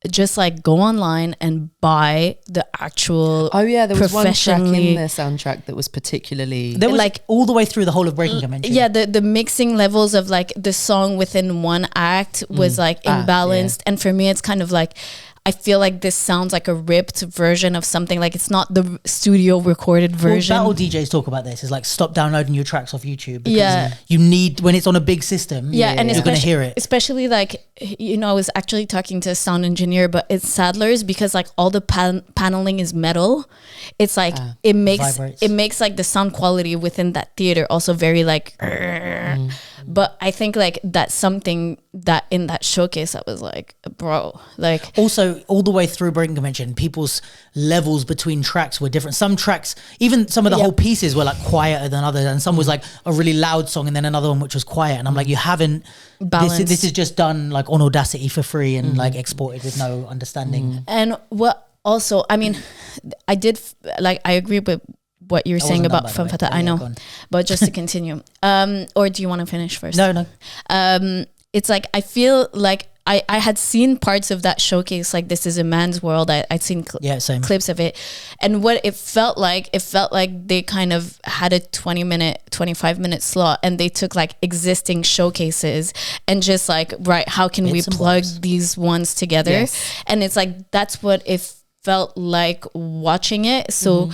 just like go online and buy the actual there was one track in their soundtrack that was particularly... There was like all the way through the whole of Breakin Convention. Yeah, the mixing levels of like the song within one act was like imbalanced. And for me, it's kind of like, I feel like this sounds like a ripped version of something. Like it's not the studio recorded version. Battle DJs talk about this. It's like, stop downloading your tracks off YouTube. Because you need, when it's on a big system, and you're going to hear it. Especially like, you know, I was actually talking to a sound engineer, but it's Sadler's because like all the paneling is metal. It's like, it makes like the sound quality within that theater also very like... But I think like that's something that in that showcase I was like, bro, like... Also, all the way through Breakin Convention, people's levels between tracks were different. Some tracks, even some of the whole pieces were like quieter than others, and some was like a really loud song and then another one which was quiet. And I'm like, you haven't... This is just done like on Audacity for free and like exported with no understanding. And what also, I mean, I agree with what you're saying about Femme Fatale. I know, but just to continue, or do you want to finish first? No. It's like, I feel like I had seen parts of that showcase, like This Is a Man's World. I'd seen clips of it. And what it felt like they kind of had a 25-minute slot and they took like existing showcases and just like, right, how can we plug these ones together? Yes. And it's like, that's what it felt like watching it. So,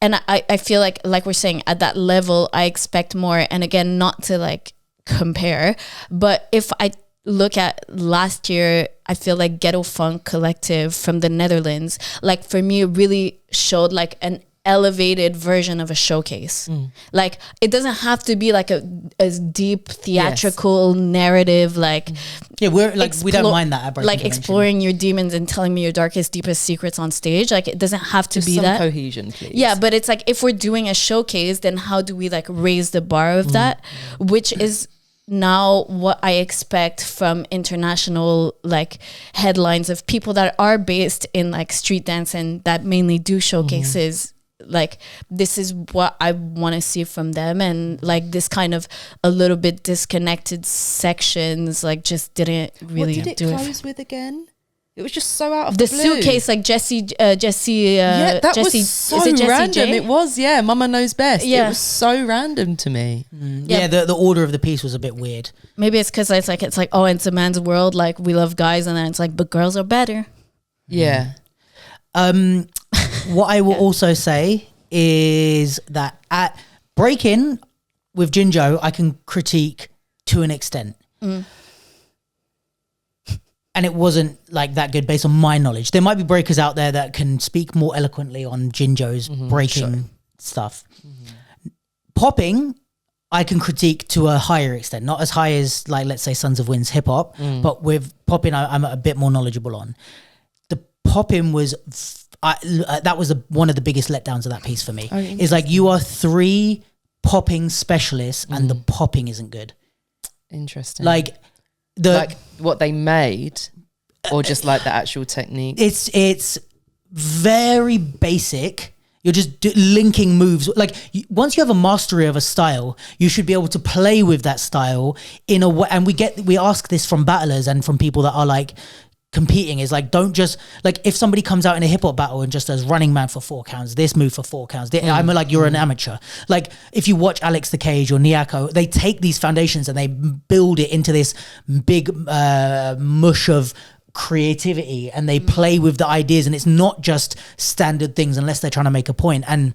and I feel like we're saying at that level, I expect more. And again, not to like compare, but if I look at last year, I feel like Ghetto Funk Collective from the Netherlands, like for me, it really showed like an elevated version of a showcase. Like it doesn't have to be like a deep theatrical narrative, like we're like we don't mind that at like exploring your demons and telling me your darkest, deepest secrets on stage. Like it doesn't have to be some that cohesion, please. Yeah, but it's like, if we're doing a showcase, then how do we like raise the bar of that, which is now what I expect from international like headlines of people that are based in like street dance and that mainly do showcases. Like this is what I want to see from them, and like this kind of a little bit disconnected sections like just didn't really do it. What did it close with again? It was just so out of the blue. Suitcase, like Jesse. That Jesse, was so is it Jesse random. J? It was, Mama Knows Best. Yeah. It was so random to me. The order of the piece was a bit weird. Maybe it's because it's like, oh, it's a man's world. Like we love guys, and then it's like, but girls are better. Yeah. What I will also say is that at Breakin with Jinjo, I can critique to an extent. And it wasn't like that good based on my knowledge. There might be breakers out there that can speak more eloquently on Jinjo's breaking stuff. Popping, I can critique to a higher extent, not as high as like, let's say Sons of Wind's hip hop, but with popping, I'm a bit more knowledgeable on. The popping was, that was one of the biggest letdowns of that piece for me. It's like you are 3 popping specialists and the popping isn't good. Interesting. Like what they made, or just like the actual technique. It's very basic. You're just linking moves. Like once you have a mastery of a style, you should be able to play with that style in a way. And we ask this from battlers and from people that are like competing, is like, don't just like, if somebody comes out in a hip hop battle and just does Running Man for 4 counts, this move for 4 counts, I'm like, you're an amateur. Like if you watch Alex the Cage or Niako, they take these foundations and they build it into this big mush of creativity, and they play with the ideas, and it's not just standard things unless they're trying to make a point. And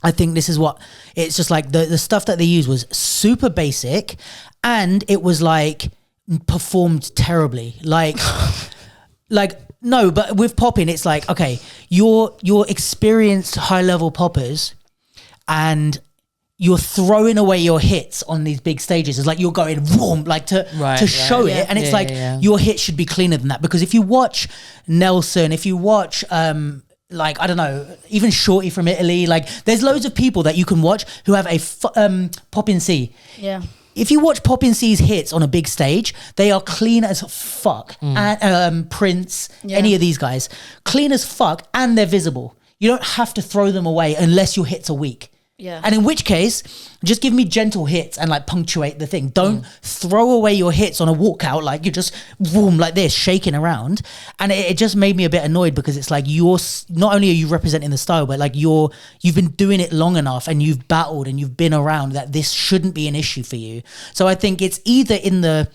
I think this is what it's just like, the stuff that they used was super basic, and it was like performed terribly. Like no, but with popping, it's like, okay, you're experienced high level poppers, and you're throwing away your hits on these big stages. It's like you're going boom, like to show it. And it's your hit should be cleaner than that. Because if you watch Nelson, if you watch, like, I don't know, even Shorty from Italy, like there's loads of people that you can watch who have a Poppin' C. Yeah. If you watch Poppin' C's hits on a big stage, they are clean as fuck. And Prince, any of these guys, clean as fuck, and they're visible. You don't have to throw them away unless your hits are weak. Yeah. And in which case, just give me gentle hits and like punctuate the thing. Don't throw away your hits on a walkout like you're just boom like this, shaking around. And it just made me a bit annoyed, because it's like you're not only are you representing the style, but like you've been doing it long enough and you've battled and you've been around that this shouldn't be an issue for you. So I think it's either in the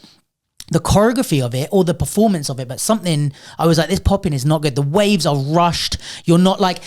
choreography of it or the performance of it, but something I was like, this popping is not good. The waves are rushed. You're not like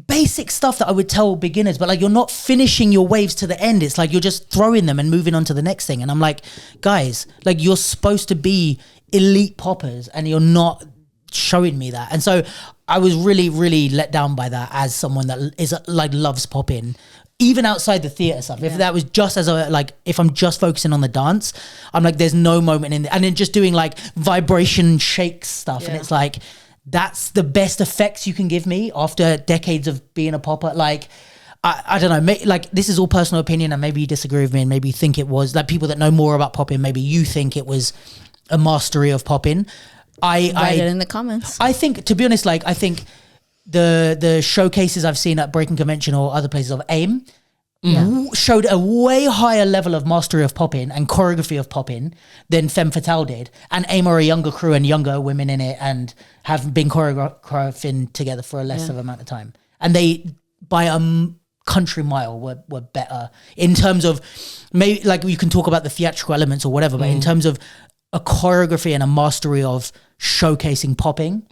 basic stuff that I would tell beginners, but like you're not finishing your waves to the end. It's like you're just throwing them and moving on to the next thing. And I'm like, guys, like you're supposed to be elite poppers and you're not showing me that. And so I was really, really let down by that as someone that is like loves popping, even outside the theater stuff. If that was just as a, like, if I'm just focusing on the dance, I'm like, there's no moment in and then just doing like vibration shake stuff. And it's like, that's the best effects you can give me after decades of being a popper. Like, I don't know, like this is all personal opinion, and maybe you disagree with me, and maybe you think it was like people that know more about popping. Maybe you think it was a mastery of popping. Write it in the comments. I think, to be honest, like I think the showcases I've seen at Breakin Convention or other places of AIM showed a way higher level of mastery of popping and choreography of popping than Femme Fatale did. And AIM are a younger crew and younger women in it and have been choreographing together for a less of amount of time. And they, by a country mile, were better in terms of, maybe like you can talk about the theatrical elements or whatever, but in terms of a choreography and a mastery of showcasing popping,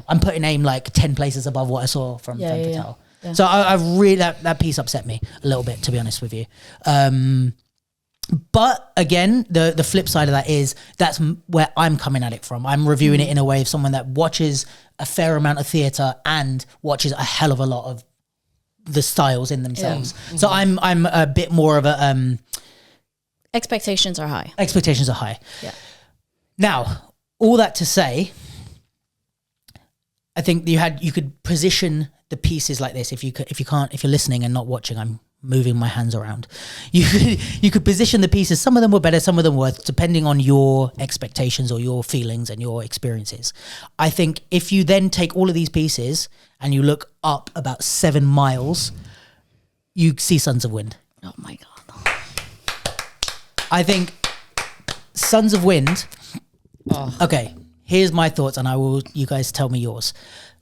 I'm putting AIM like 10 places above what I saw from Femme Fatale. Yeah. So I really, that piece upset me a little bit, to be honest with you. But again, the flip side of that is that's where I'm coming at it from. I'm reviewing it in a way of someone that watches a fair amount of theatre and watches a hell of a lot of the styles in themselves. So I'm a bit more of a... expectations are high. Expectations are high. Yeah. Now, all that to say, I think you could position the pieces like this. If you're listening and not watching, I'm moving my hands around. You could position the pieces. Some of them were better, some of them were, depending on your expectations or your feelings and your experiences. I think if you then take all of these pieces and you look up about 7 miles, you see Sons of Wind. Oh my God. I think Sons of Wind. Okay, here's my thoughts, and you guys tell me yours.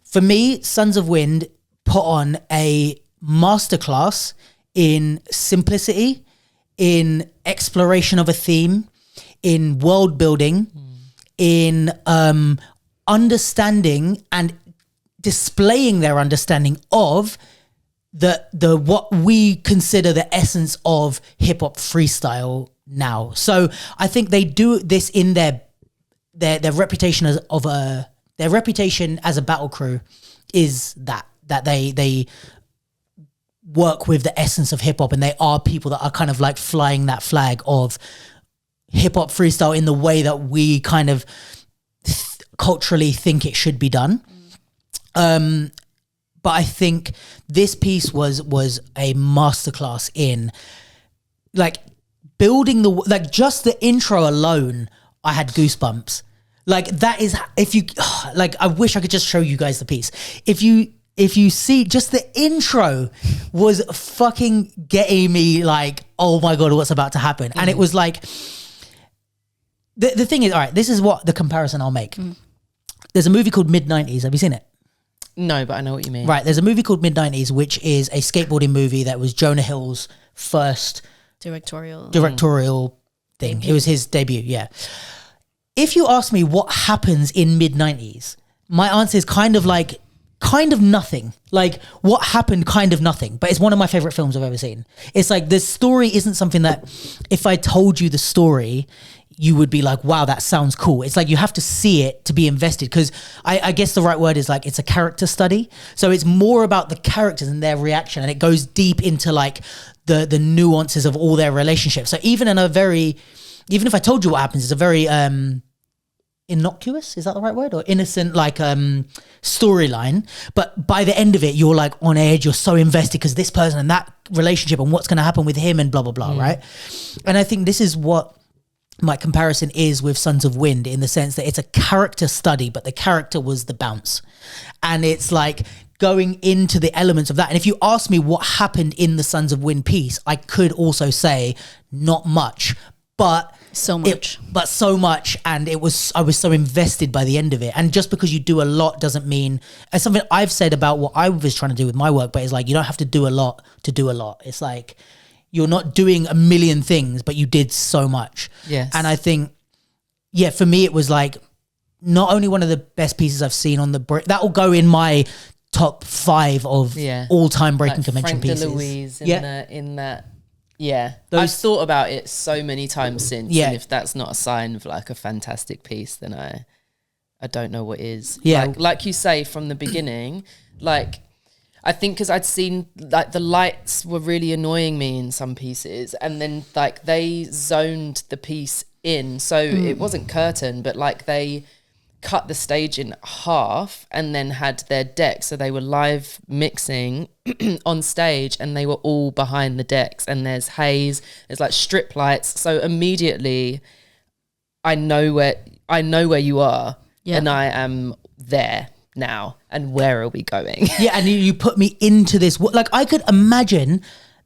For me, Sons of Wind put on a masterclass in simplicity, in exploration of a theme, in world building, in understanding and displaying their understanding of the what we consider the essence of hip hop freestyle now. So I think they do this in their reputation their reputation as a battle crew is that they work with the essence of hip hop, and they are people that are kind of like flying that flag of hip hop freestyle in the way that we kind of culturally think it should be done. But I think this piece was a masterclass in like building like just the intro alone. I had goosebumps. Like that is, if you like, I wish I could just show you guys the piece. If you see, just the intro was fucking getting me like, oh my God, what's about to happen? And it was like, the thing is, all right, this is what the comparison I'll make. There's a movie called Mid-90s. Have you seen it? No, but I know what you mean. Right, there's a movie called Mid-90s, which is a skateboarding movie that was Jonah Hill's first directorial thing. It was his debut, yeah. If you ask me what happens in Mid-90s, my answer is kind of nothing. Like what happened, kind of nothing. But it's one of my favorite films I've ever seen. It's like the story isn't something that if I told you the story, you would be like, wow, that sounds cool. It's like you have to see it to be invested, because I guess the right word is like it's a character study. So it's more about the characters and their reaction, and it goes deep into like the nuances of all their relationships. So even if I told you what happens, it's a very innocuous, is that the right word? Or innocent like storyline. But by the end of it, you're like on edge, you're so invested because this person and that relationship and what's going to happen with him and blah, blah, blah, right? And I think this is what my comparison is with Sons of Wind, in the sense that it's a character study, but the character was the bounce. And it's like going into the elements of that. And if you ask me what happened in the Sons of Wind piece, I could also say not much, but so much. And I was so invested by the end of it. And just because you do a lot doesn't mean, it's something I've said about what I was trying to do with my work, but it's like, you don't have to do a lot to do a lot. It's like, you're not doing a million things, but you did so much. Yes. And I think, yeah, for me, it was like not only one of the best pieces I've seen on that will go in my top 5 of all-time Breakin like Convention Frank pieces. DeLuise in that. Yeah. I've thought about it so many times since. Yeah. And if that's not a sign of like a fantastic piece, then I don't know what is. Yeah. Like you say from the beginning, like, I think because I'd seen like the lights were really annoying me in some pieces, and then like they zoned the piece in, so it wasn't curtain, but like they cut the stage in half and then had their deck, so they were live mixing on stage and they were all behind the decks, and there's haze, there's like strip lights, so immediately I know where you are, and I am there now, and where are we going? Yeah, and you put me into this, like I could imagine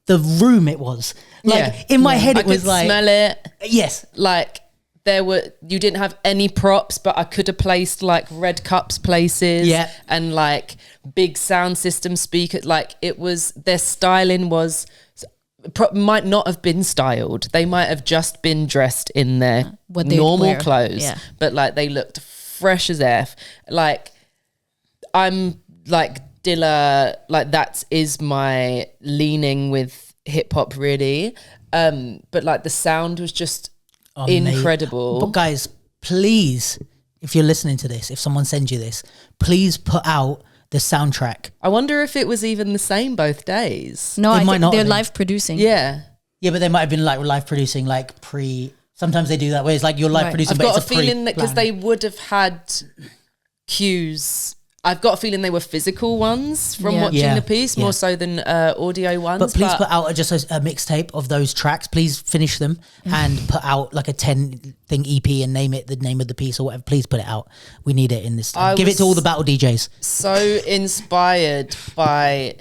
the room it was like in my head. It was like, smell it. Yes, like you didn't have any props, but I could have placed like red cups places, and like big sound system speakers. Like it was, their styling was might not have been styled. They might have just been dressed in their normal clothes, but like they looked fresh as F. Like I'm like Dilla, like that is my leaning with hip hop really. But like the sound was just incredible. But guys, please, if you're listening to this, if someone sends you this, please put out the soundtrack. I wonder if it was even the same both days. No, I think they're live producing. Yeah, but they might have been like live producing, like sometimes they do that where it's like you're live producing. I've got a feeling that because they would have had cues. I've got a feeling they were physical ones from watching the piece more so than audio ones. But please put out just a mixtape of those tracks. Please finish them and put out like a 10-thing EP and name it the name of the piece or whatever. Please put it out. We need it in this time. Give it to all the battle DJs. So inspired by,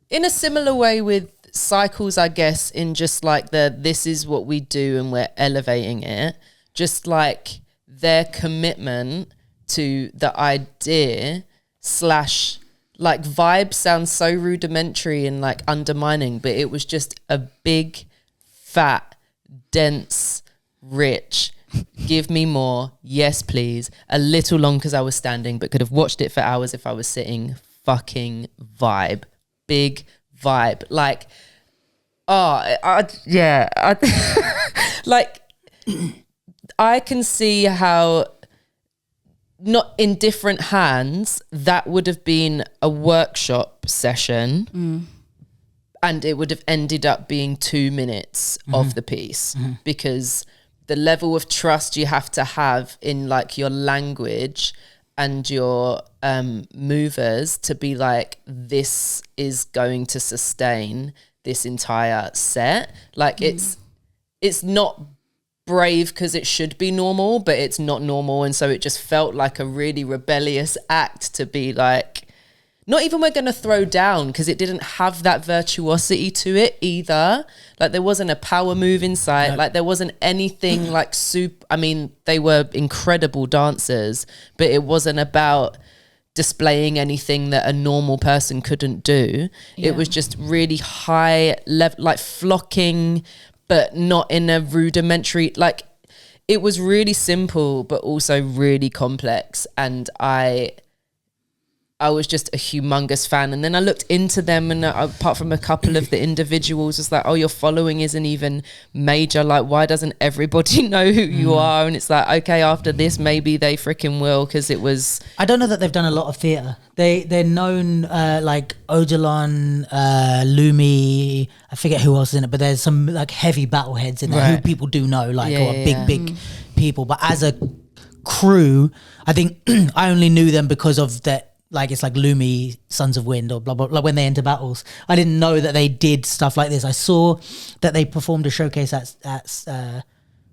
in a similar way with Cycles, I guess, in just like this is what we do and we're elevating it. Just like their commitment to the idea / like vibe sounds so rudimentary and like undermining, but it was just a big, fat, dense, rich, give me more, yes please, a little long because I was standing, but could have watched it for hours if I was sitting, fucking vibe, big vibe, like, like I can see how not in different hands that would have been a workshop session and it would have ended up being 2 minutes of the piece, because the level of trust you have to have in like your language and your movers to be like, this is going to sustain this entire set. Like it's not brave because it should be normal, but it's not normal. And so it just felt like a really rebellious act to be like, not even we're going to throw down, because it didn't have that virtuosity to it either. Like there wasn't a power move inside. No. Like there wasn't anything like I mean, they were incredible dancers, but it wasn't about displaying anything that a normal person couldn't do. Yeah. It was just really high level, like flocking, but not in a rudimentary, like it was really simple, but also really complex. And I was just a humongous fan. And then I looked into them, and apart from a couple of the individuals, it's like, oh, your following isn't even major. Like, why doesn't everybody know who you are? And it's like, okay, after this, maybe they freaking will, because it was... I don't know that they've done a lot of theatre. They're known, like Odilon, Lumi, I forget who else is in it, but there's some like heavy battle heads in there who people do know, like who are big people. But as a crew, I think I only knew them because of that. Like it's like Lumi, Sons of Wind, or blah blah. Like when they enter battles, I didn't know that they did stuff like this. I saw that they performed a showcase at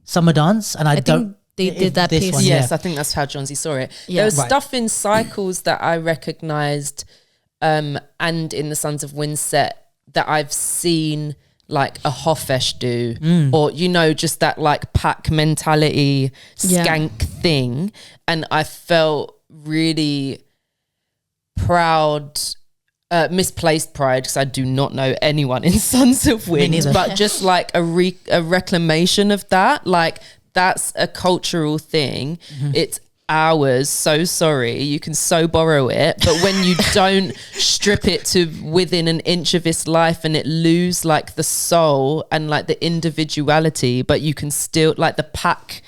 Summer Dance, and I don't. They did that piece. One, yes, I think that's how Johnsy saw it. Yeah. There was stuff in Cycles that I recognised, and in the Sons of Wind set that I've seen like a Hofesh do, or you know, just that like pack mentality skank thing, and I felt really proud, misplaced pride, because I do not know anyone in Sons of Wind, but just like a reclamation of that. Like that's a cultural thing. It's ours. So sorry, you can so borrow it, but when you don't strip it to within an inch of its life and it lose like the soul and like the individuality, but you can still like the pack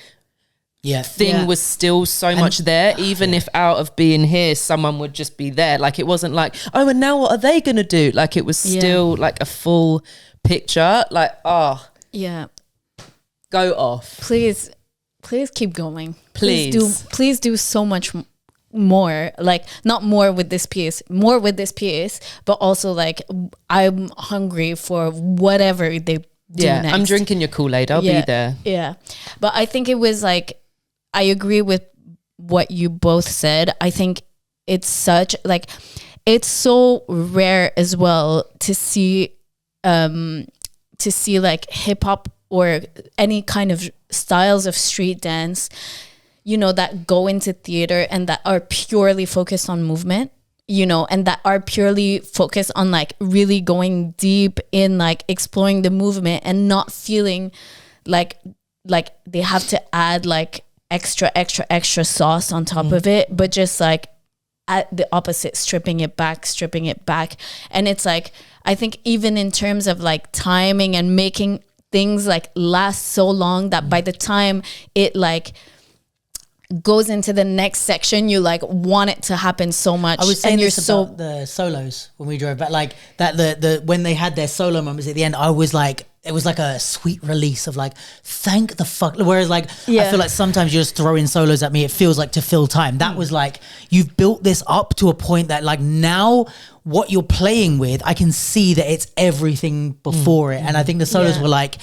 thing was still so much there, even if out of being here someone would just be there. Like it wasn't like, oh, and now what are they gonna do? Like it was still like a full picture. Like, oh yeah, go off, please keep going, please do so much more, like not more with this piece, but also like I'm hungry for whatever they do next. I'm drinking your Kool-Aid, I'll be there. But I think it was like, I agree with what you both said. I think it's such like, it's so rare as well to see like hip hop or any kind of styles of street dance, you know, that go into theater and that are purely focused on movement, you know, and that are purely focused on like really going deep in like exploring the movement and not feeling like they have to add like extra sauce on top of it, but just like at the opposite, stripping it back. And it's like, I think even in terms of like timing and making things like last so long that by the time it like goes into the next section, you like want it to happen so much. I was saying this about the solos when we drove back, like that the when they had their solo moments at the end, I was like, it was like a sweet release of like, thank the fuck. Whereas like, I feel like sometimes you just throw in solos at me, it feels like to fill time. That was like, you've built this up to a point that like now what you're playing with, I can see that it's everything before it. And I think the solos were like,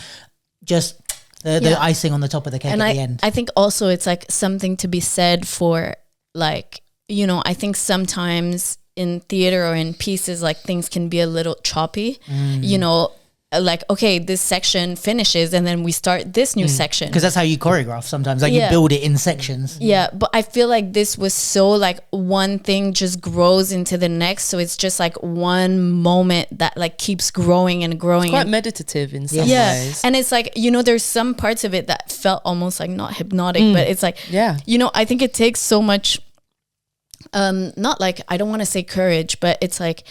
just the icing on the top of the cake at the end. I think also it's like something to be said for like, you know, I think sometimes in theater or in pieces, like things can be a little choppy, you know, like, okay, this section finishes and then we start this new section. Because that's how you choreograph sometimes, like you build it in sections. Yeah, but I feel like this was so like one thing just grows into the next. So it's just like one moment that like keeps growing and growing. It's quite meditative in some ways. And it's like, you know, there's some parts of it that felt almost like not hypnotic, but it's like, you know, I think it takes so much, not like, I don't want to say courage, but it's like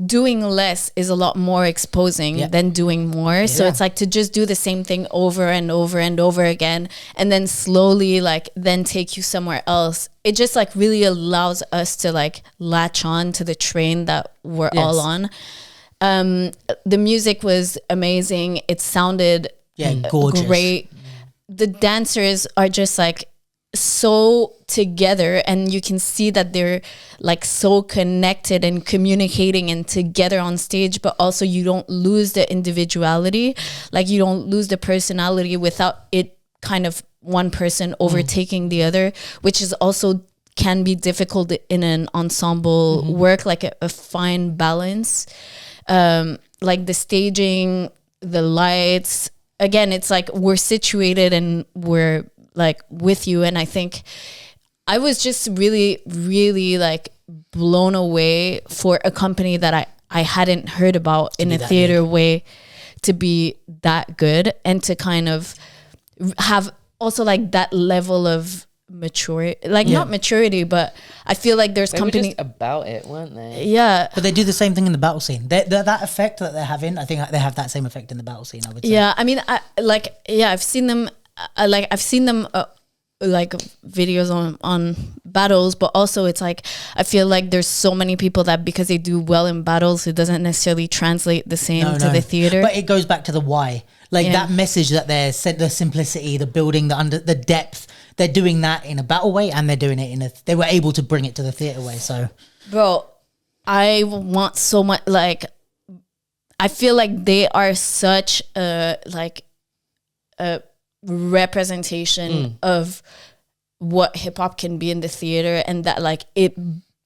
doing less is a lot more exposing than doing more. So it's like to just do the same thing over and over and over again and then slowly like then take you somewhere else. It just like really allows us to like latch on to the train that we're all on. The music was amazing. It sounded gorgeous. great. The dancers are just like so together, and you can see that they're like so connected and communicating and together on stage, but also you don't lose the individuality, like you don't lose the personality without it kind of one person overtaking the other, which is also can be difficult in an ensemble work, like a fine balance. Like the staging, the lights, again, it's like we're situated and we're like with you. And I think I was just really, really like blown away for a company that I hadn't heard about in a theater way to be that good and to kind of have also like that level of maturity, like not maturity, but I feel like there's they were just about it, weren't they? Yeah. But they do the same thing in the battle scene. That effect that they're having, I think they have that same effect in the battle scene, I would say. Yeah, I mean, I've seen them, like videos on battles, but also it's like I feel like there's so many people that because they do well in battles, it doesn't necessarily translate the same to the theater. But it goes back to the why. Like that message that they're said, the simplicity, the building, the depth. They're doing that in a battle way, and they're doing it they were able to bring it to the theater way. So, bro, I want so much. Like, I feel like they are such a representation of what hip hop can be in the theater, and that like it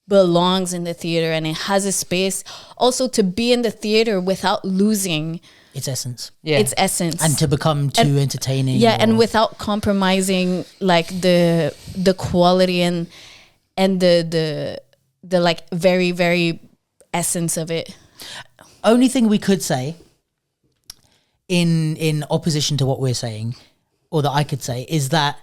belongs in the theater and it has a space also to be in the theater without losing its essence. Its essence. And to become too entertaining. Yeah, and without compromising like the quality and the like very, very essence of it. Only thing we could say in opposition to what we're saying, or that I could say, is that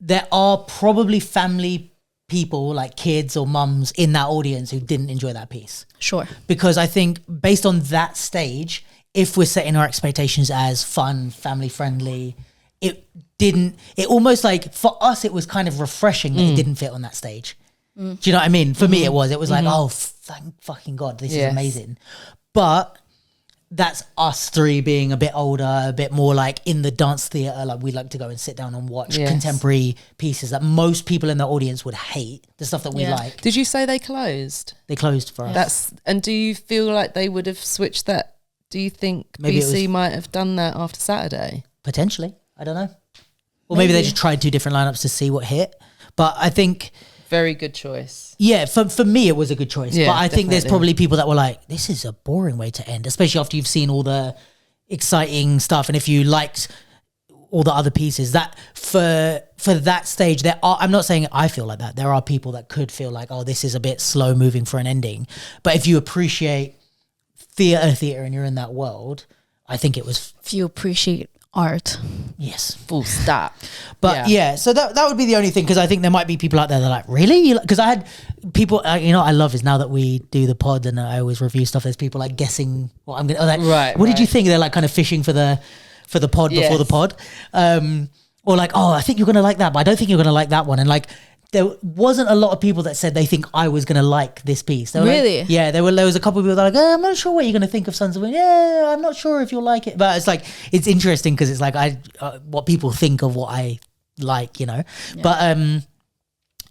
there are probably family people like kids or mums in that audience who didn't enjoy that piece. Sure. Because I think based on that stage, if we're setting our expectations as fun, family friendly, it almost like for us, it was kind of refreshing that it didn't fit on that stage. Do you know what I mean? For me, it was like, oh, thank fucking God, this is amazing. But that's us three being a bit older, a bit more like in the dance theater. Like we like to go and sit down and watch contemporary pieces that most people in the audience would hate, the stuff that we like. Did you say they closed? They closed for us. And do you feel like they would have switched that? Do you think Maybe BC might have done that after Saturday? Potentially. I don't know. Or maybe they just tried two different lineups to see what hit. But I think... Very good choice. Yeah, for me, it was a good choice. Yeah, but I think there's definitely. probably people that were like, this is a boring way to end, especially after you've seen all the exciting stuff. And if you liked all the other pieces, that for that stage, I'm not saying I feel like that. There are people that could feel like, oh, this is a bit slow moving for an ending. But if you appreciate theater and you're in that world, I think it was... If you appreciate art. Yes. Full stop. But yeah, so that would be the only thing, because I think there might be people out there that are like, really? Because I had people, you know, what I love is now that we do the pod and I always review stuff, there's people like guessing what I'm going to, like, what did you think? They're like kind of fishing for the pod before the pod. Or like, oh, I think you're going to like that, but I don't think you're going to like that one. And like, there wasn't a lot of people that said they think I was going to like this piece. Really? Like, yeah, there was a couple of people that were like, I'm not sure what you're going to think of Sons of Wind. Yeah, I'm not sure if you'll like it. But it's like, it's interesting because it's like what people think of what I like, you know. Yeah. But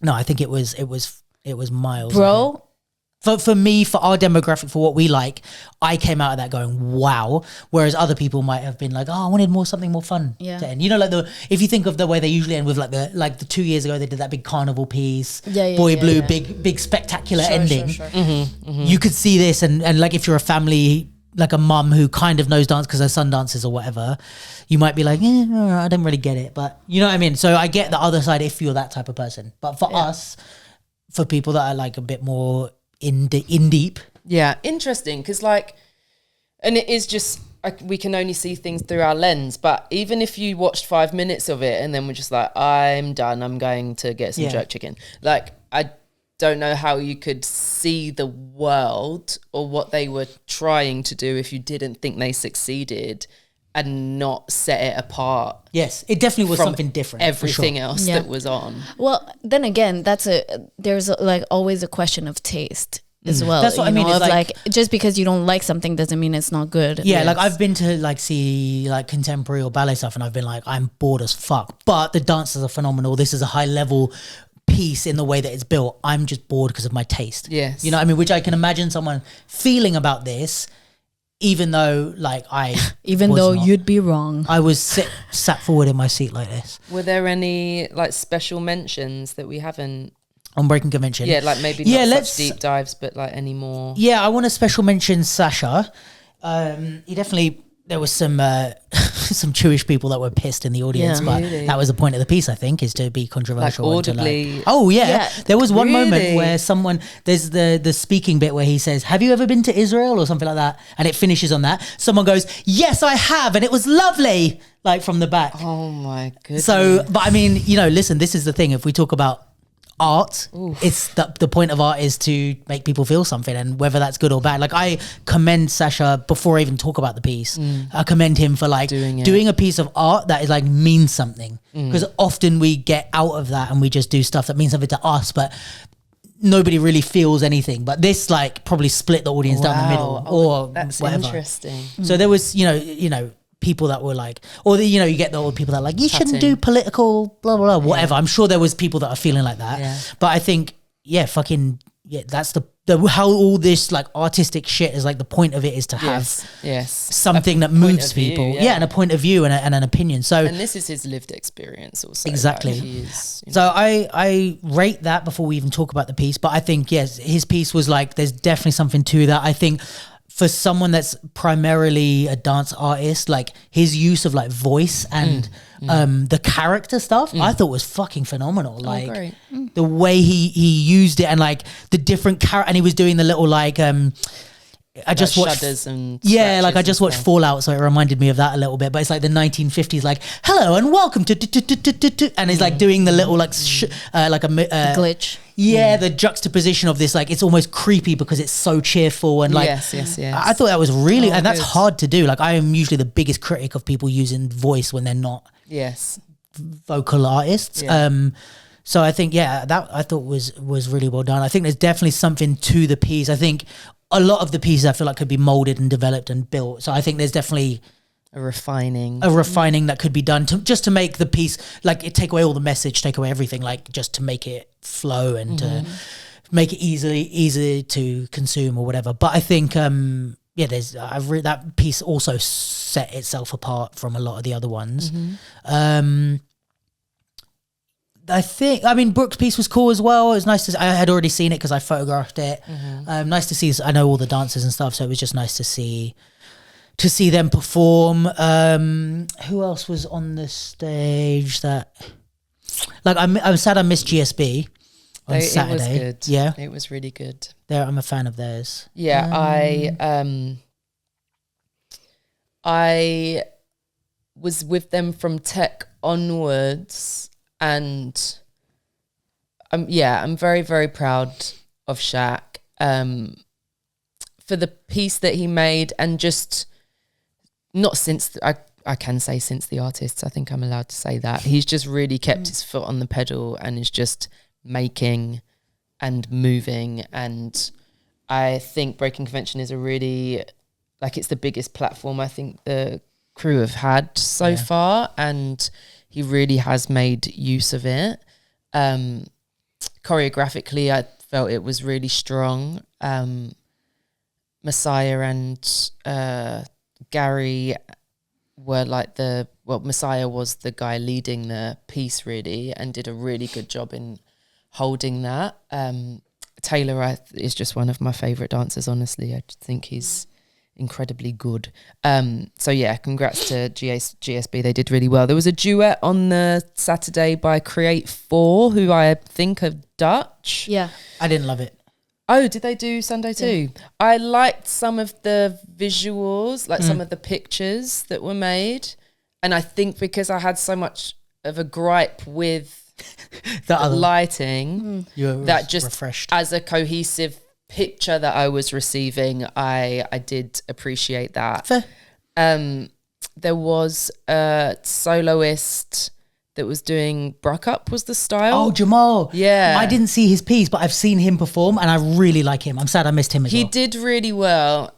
no, I think it was miles. Bro. For me, for our demographic, for what we like, I came out of that going, wow. Whereas other people might have been like, oh, I wanted something more fun to end. You know, like if you think of the way they usually end with like the 2 years ago, they did that big carnival piece, Boy Blue, big spectacular ending. Sure. You could see this and like if you're a family, like a mum who kind of knows dance because her son dances or whatever, you might be like, I don't really get it. But you know what I mean? So I get the other side if you're that type of person. But for us, for people that are like a bit more in deep. Yeah, interesting, because like, and it is just, we can only see things through our lens, but even if you watched 5 minutes of it and then we're just like, I'm done, I'm going to get some jerk chicken. Like, I don't know how you could see the world or what they were trying to do if you didn't think they succeeded and not set it apart. Yes, it definitely was something different. Everything else that was on. Well, then again, there's like always a question of taste. as well. That's what I mean. Of It's like, just because you don't like something doesn't mean it's not good. Yeah, like I've been to like see like contemporary or ballet stuff, and I've been like, I'm bored as fuck. But the dancers are phenomenal. This is a high level piece in the way that it's built. I'm just bored because of my taste. Yes. You know what I mean? Which I can imagine someone feeling about this, even though like even though you'd be wrong. I was sat forward in my seat like this. Were there any like special mentions that we haven't on Breaking Convention? Yeah, like maybe not such deep dives, but like any more. Yeah, I want to special mention Sasha. He definitely, there was some some Jewish people that were pissed in the audience, but that was the point of the piece, I think, is to be controversial. Like audibly. There was one moment where there's the speaking bit where he says, have you ever been to Israel or something like that? And it finishes on that. Someone goes, yes, I have, and it was lovely, like from the back. Oh my goodness. So, but I mean, listen, this is the thing. If we talk about art, it's the point of art is to make people feel something, and whether that's good or bad. Like I commend Sasha before I even talk about the piece. I commend him for like doing a piece of art that is like means something, because often we get out of that and we just do stuff that means something to us, but nobody really feels anything. But this like probably split the audience down the middle, or that's whatever. Interesting. So there was people that were like, or you get the old people that are like, you shouldn't do political blah blah blah, whatever. I'm sure there was people that are feeling like that, but I think that's the how all this like artistic shit is, like the point of it is to have something that moves people, and a point of view and an opinion. So, and this is his lived experience also. Exactly. Like so I rate that before we even talk about the piece. But I think his piece was like, there's definitely something to that. I think for someone that's primarily a dance artist, like his use of like voice and the character stuff, I thought was fucking phenomenal. Like the way he used it, and like the different and he was doing the little like I just watched I just watched Fallout, so it reminded me of that a little bit. But it's like the 1950s, like hello and welcome to, and he's like doing the little like like a glitch. Yeah, the juxtaposition of this, like it's almost creepy because it's so cheerful and like yes. I thought that was really, and that's hard to do. Like I am usually the biggest critic of people using voice when they're not vocal artists. So I think that I thought was really well done. I think there's definitely something to the piece. I think a lot of the pieces I feel like could be molded and developed and built. So I think there's definitely a refining that could be done to make the piece, like it take away all the message, take away everything, like just to make it flow and to make it easy to consume or whatever. But I think that piece also set itself apart from a lot of the other ones. I mean, Brooke's piece was cool as well. It was nice I had already seen it because I photographed it. Nice to see. I know all the dancers and stuff, so it was just nice to see them perform. Who else was on the stage that? Like I'm sad I missed GSB on Saturday. It was good. Yeah, it was really good. I'm a fan of theirs. Yeah, I was with them from Tech onwards, and I'm very, very proud of Shaq for the piece that he made, and just not since I can say since the artists, I think I'm allowed to say that he's just really kept his foot on the pedal and is just making and moving. And I think Breaking Convention is a really, like, it's the biggest platform I think the crew have had so far, and he really has made use of it. Choreographically, I felt it was really strong. Messiah and Gary were like Messiah was the guy leading the piece really, and did a really good job in holding that. Taylor is just one of my favourite dancers, honestly. I think he's incredibly good. So yeah, congrats to GSB. They did really well. There was a duet on the Saturday by Create 4, who I think are Dutch. Yeah. I didn't love it. Oh, did they do Sunday too? Yeah. I liked some of the visuals, like some of the pictures that were made. And I think because I had so much of a gripe with the lighting, that just refreshed. As a cohesive picture that I was receiving, I did appreciate that. Fair. There was a soloist that was doing Bruck Up was the style. Oh, Jamal. Yeah. I didn't see his piece, but I've seen him perform and I really like him. I'm sad I missed him as well. He did really well.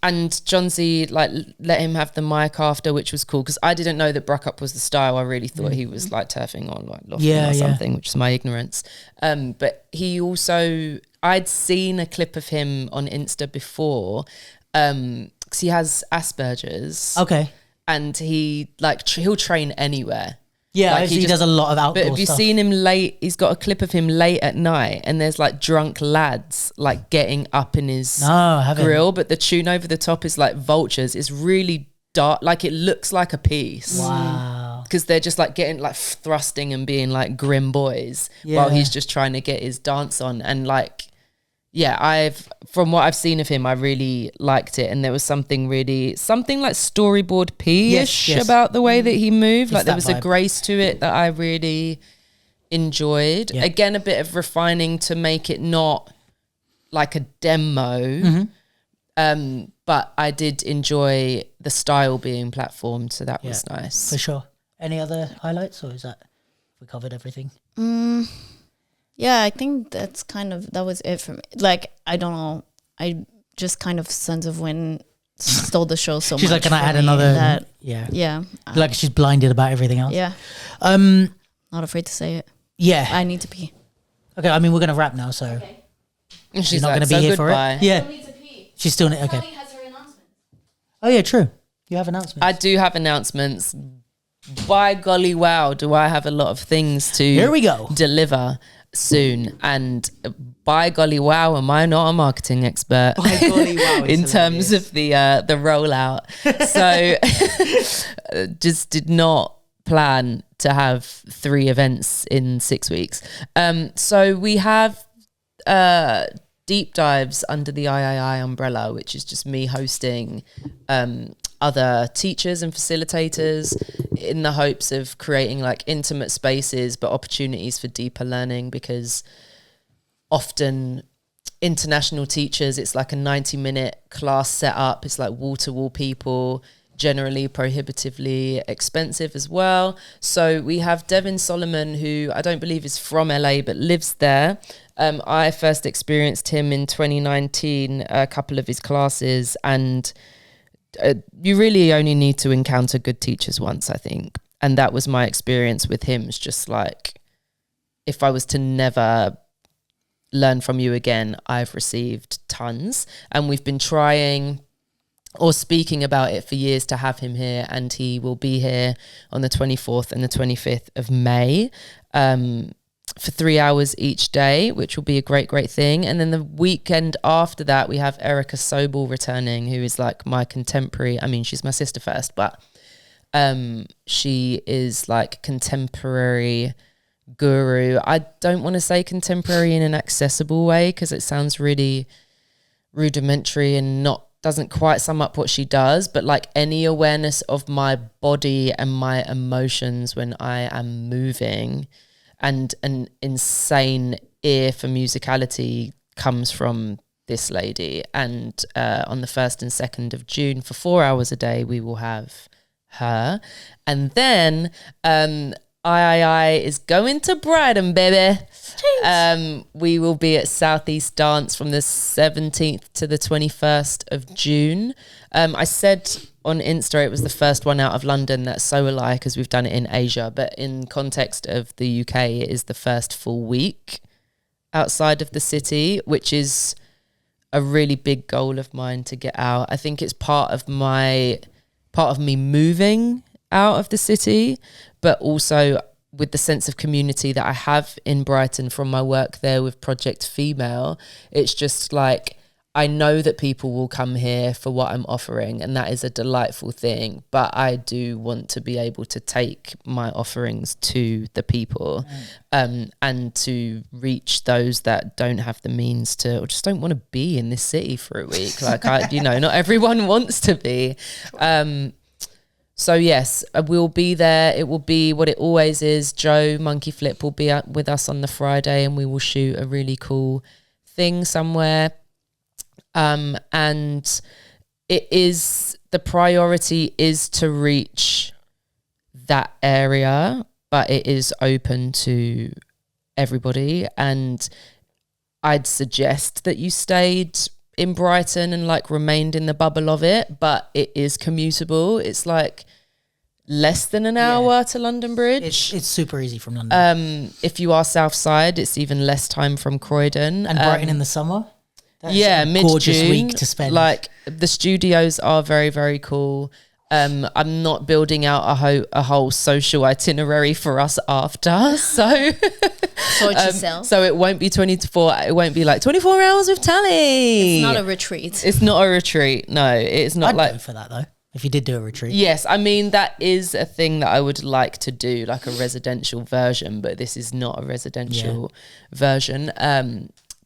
And John Z let him have the mic after, which was cool because I didn't know that Bruck Up was the style. I really thought he was like turfing on like Lofting or something, which is my ignorance. But he also, I'd seen a clip of him on Insta before because he has Asperger's. Okay. And he he'll train anywhere. Yeah, like he does a lot of outdoor stuff. But have you seen him late? He's got a clip of him late at night and there's like drunk lads like getting up in his grill. But the tune over the top is like Vultures. It's really dark. Like it looks like a piece. Wow. Because they're just like getting like thrusting and being like grim boys while he's just trying to get his dance on. And like, yeah, from what I've seen of him, I really liked it. And there was something like storyboard P-ish about the way that he moved. Like there was a grace to it that I really enjoyed. Yeah. Again, a bit of refining to make it not like a demo. But I did enjoy the style being platformed. So that was nice. For sure. Any other highlights or we covered everything? Yeah, I think that was it for me. Like, I don't know. I just kind of Sons of Wind stole the show so much. She's like, can I add another? Yeah. Like she's blinded about everything else. Yeah. Not afraid to say it. Yeah. I need to pee. Okay, I mean, we're going to wrap now, so. Okay. She's not going to be here goodbye. for it. Yeah. Still need to pee. She's still, okay. Kelly has her announcement. Oh, yeah, true. You have announcements. I do have announcements. By golly wow, do I have a lot of things to Here we go. deliver soon. And by golly wow, am I not a marketing expert By golly wow, in terms of the rollout. So just did not plan to have 3 events in 6 weeks. So we have deep dives under the III umbrella, which is just me hosting other teachers and facilitators in the hopes of creating like intimate spaces but opportunities for deeper learning, because often international teachers, it's like a 90-minute class setup. It's like wall-to-wall people, generally prohibitively expensive as well. So we have Devin Solomon, who I don't believe is from LA but lives there. I first experienced him in 2019, a couple of his classes, and you really only need to encounter good teachers once, I think. And that was my experience with him. It's just like, if I was to never learn from you again, I've received tons. And we've been trying or speaking about it for years to have him here, and he will be here on the 24th and the 25th of May for 3 hours each day, which will be a great thing. And then the weekend after that, we have Erica Sobel returning, who is like my contemporary. I mean, she's my sister first, but she is like contemporary guru. I don't want to say contemporary in an accessible way because it sounds really rudimentary and doesn't quite sum up what she does, but like any awareness of my body and my emotions when I am moving, and an insane ear for musicality comes from this lady. And on the 1st and 2nd of June for 4 hours a day, we will have her. And then III is going to Brighton, baby. We will be at Southeast Dance from the 17th to the 21st of June. I said on Insta it was the first one out of London. That's so a lie because we've done it in Asia, but in context of the UK, it is the first full week outside of the city, which is a really big goal of mine to get out. I think it's part of me moving out of the city, but also with the sense of community that I have in Brighton from my work there with Project Female. It's just like, I know that people will come here for what I'm offering, and that is a delightful thing, but I do want to be able to take my offerings to the people, and to reach those that don't have the means to, or just don't want to be in this city for a week. Like, not everyone wants to be. So yes, we'll be there. It will be what it always is. Joe Monkey Flip will be with us on the Friday, and we will shoot a really cool thing somewhere. And the priority is to reach that area, but it is open to everybody. And I'd suggest that you stayed in Brighton and like remained in the bubble of it, but it is commutable. It's like less than an hour to London Bridge. It's super easy from London. If you are South Side, it's even less time from Croydon. And Brighton in the summer. That's a gorgeous mid-June week to spend. Like the studios are very, very cool. I'm not building out a whole social itinerary for us after, so Sort yourself. So it won't be 24. It won't be like 24 hours with Tally. It's not a retreat. It's not a retreat. No, it's not. I'd go for that though. If you did do a retreat. Yes, I mean that is a thing that I would like to do, like a residential version, but this is not a residential version.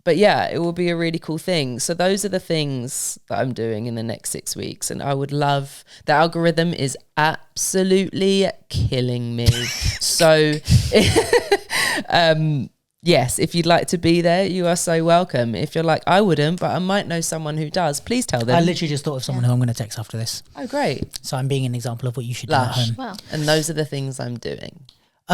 But yeah, it will be a really cool thing. So those are the things that I'm doing in the next 6 weeks. And I would love, the algorithm is absolutely killing me. So yes, if you'd like to be there, you are so welcome. If you're like, I wouldn't, but I might know someone who does, please tell them. I literally just thought of someone who I'm going to text after this. Oh, great. So I'm being an example of what you should do at Lush. home. Wow. And those are the things I'm doing. Do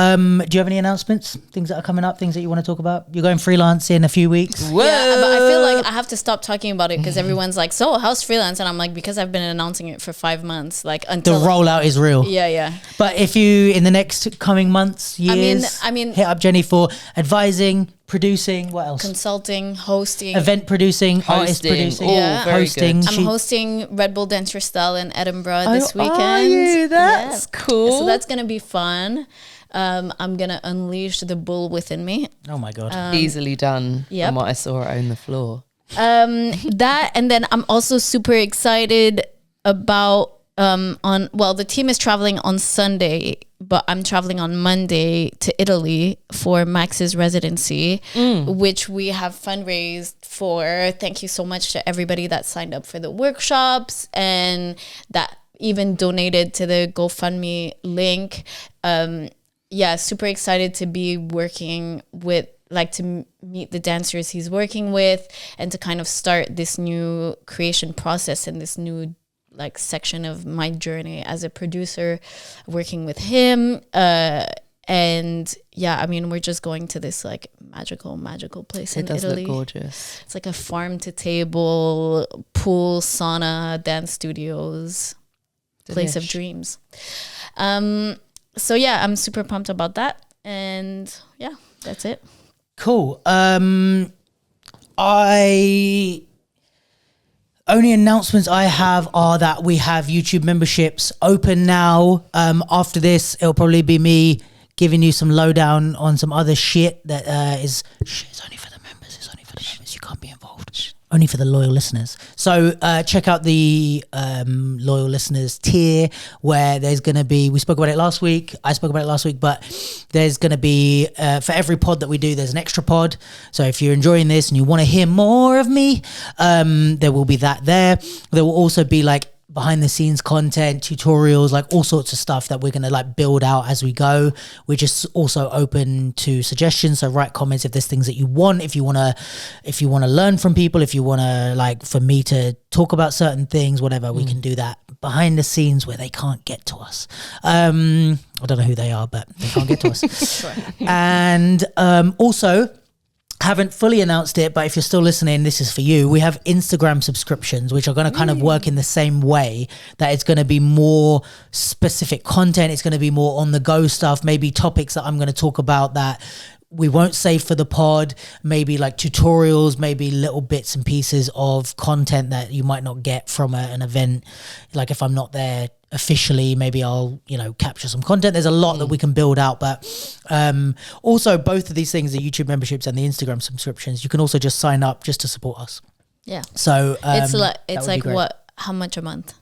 you have any announcements? Things that are coming up? Things that you want to talk about? You're going freelance in a few weeks. Whoa. Yeah, but I feel like I have to stop talking about it because everyone's like, so how's freelance? And I'm like, because I've been announcing it for 5 months, like The until rollout is real. yeah. But if you, in the next coming months, years, I mean, hit up Jenny for advising, producing, what else? consulting, hosting. Event producing, artist Hosting. producing, Oh, Yeah. very hosting. good. I'm hosting Red Bull Dance Style in Edinburgh this Oh, weekend. are you? That's cool. So that's gonna be fun. I'm gonna unleash the bull within me. Oh my God. Easily done Yep. from what I saw on the floor. That, and then I'm also super excited about the team is traveling on Sunday, but I'm traveling on Monday to Italy for Max's residency, which we have fundraised for. Thank you so much to everybody that signed up for the workshops and that even donated to the GoFundMe link. Super excited to be working with, like, to meet the dancers he's working with and to kind of start this new creation process and this new like section of my journey as a producer, working with him. And yeah, I mean, we're just going to this like magical place in It does Italy. look gorgeous. It's like a farm to table, pool, sauna, dance studios, place of Delish. dreams. So yeah, I'm super pumped about that. And yeah, that's it. Cool. Only announcements I have are that we have YouTube memberships open now. After this, it'll probably be me giving you some lowdown on some other shit that is it's only for the members. It's only for the members. You can't be involved. Only for the loyal listeners. So check out the loyal listeners tier where there's going to be, we spoke about it last week, I spoke about it last week, but there's going to be, for every pod that we do, there's an extra pod. So if you're enjoying this and you want to hear more of me, there will be that there. There will also be like behind the scenes content, tutorials, like all sorts of stuff that we're going to like build out as we go. We're just also open to suggestions. So write comments if there's things that you want, if you want to learn from people, if you want to like for me to talk about certain things, whatever, we can do that behind the scenes where they can't get to us. I don't know who they are, but they can't get to us. And also, haven't fully announced it, but if you're still listening, this is for you. We have Instagram subscriptions, which are going to kind of work in the same way, that it's going to be more specific content. It's going to be more on the go stuff, maybe topics that I'm going to talk about that we won't save for the pod, maybe like tutorials, maybe little bits and pieces of content that you might not get from an event. Like if I'm not there officially, maybe I'll, capture some content. There's a lot that we can build out, but also both of these things, the YouTube memberships and the Instagram subscriptions, you can also just sign up just to support us. Yeah. So it's that would like be great. how much a month?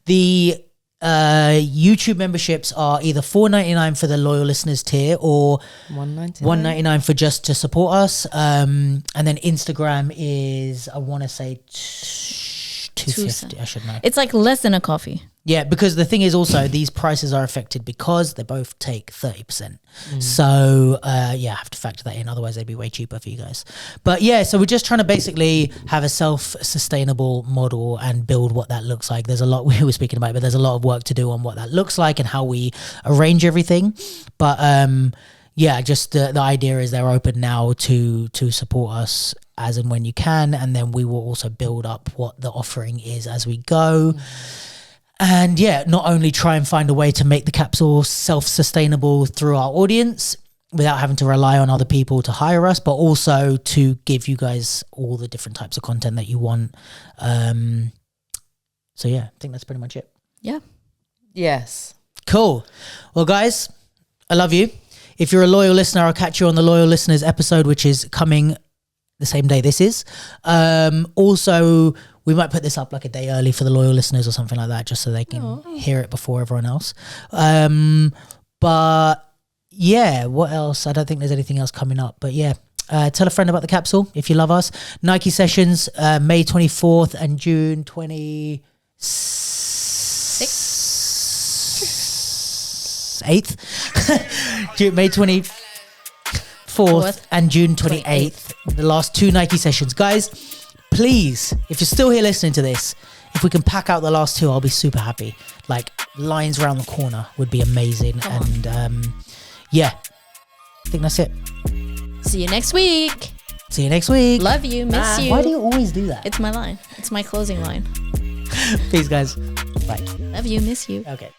The YouTube memberships are either $4.99 for the loyal listeners tier or $1.99 for just to support us. And then Instagram is, I want to say $2 250. I should know. It's like less than a coffee. Yeah, because the thing is also these prices are affected because they both take 30%. So I have to factor that in. Otherwise, they'd be way cheaper for you guys. But yeah, so we're just trying to basically have a self-sustainable model and build what that looks like. There's a lot we were speaking about, but there's a lot of work to do on what that looks like and how we arrange everything. But just the idea is they're open now to support us as and when you can, and then we will also build up what the offering is as we go. And not only try and find a way to make the capsule self-sustainable through our audience without having to rely on other people to hire us, but also to give you guys all the different types of content that you want. I think that's pretty much it. Yeah. Yes. Cool. Well, guys, I love you. If you're a loyal listener, I'll catch you on the Loyal Listeners episode, which is coming the same day this is. Also, we might put this up like a day early for the loyal listeners or something like that, just so they can hear it before everyone else. What else? I don't think there's anything else coming up, but tell a friend about the capsule if you love us. Nike sessions, May 24th and June 28th. May 24th and June 28th. The last 2 Nike sessions. Guys, please, if you're still here listening to this, if we can pack out the last 2, I'll be super happy. Like, lines around the corner would be amazing. And I think that's it. See you next week. Love you. Miss you. Why do you always do that? It's my line. It's my closing line. Peace, guys. Bye. Love you. Miss you. Okay.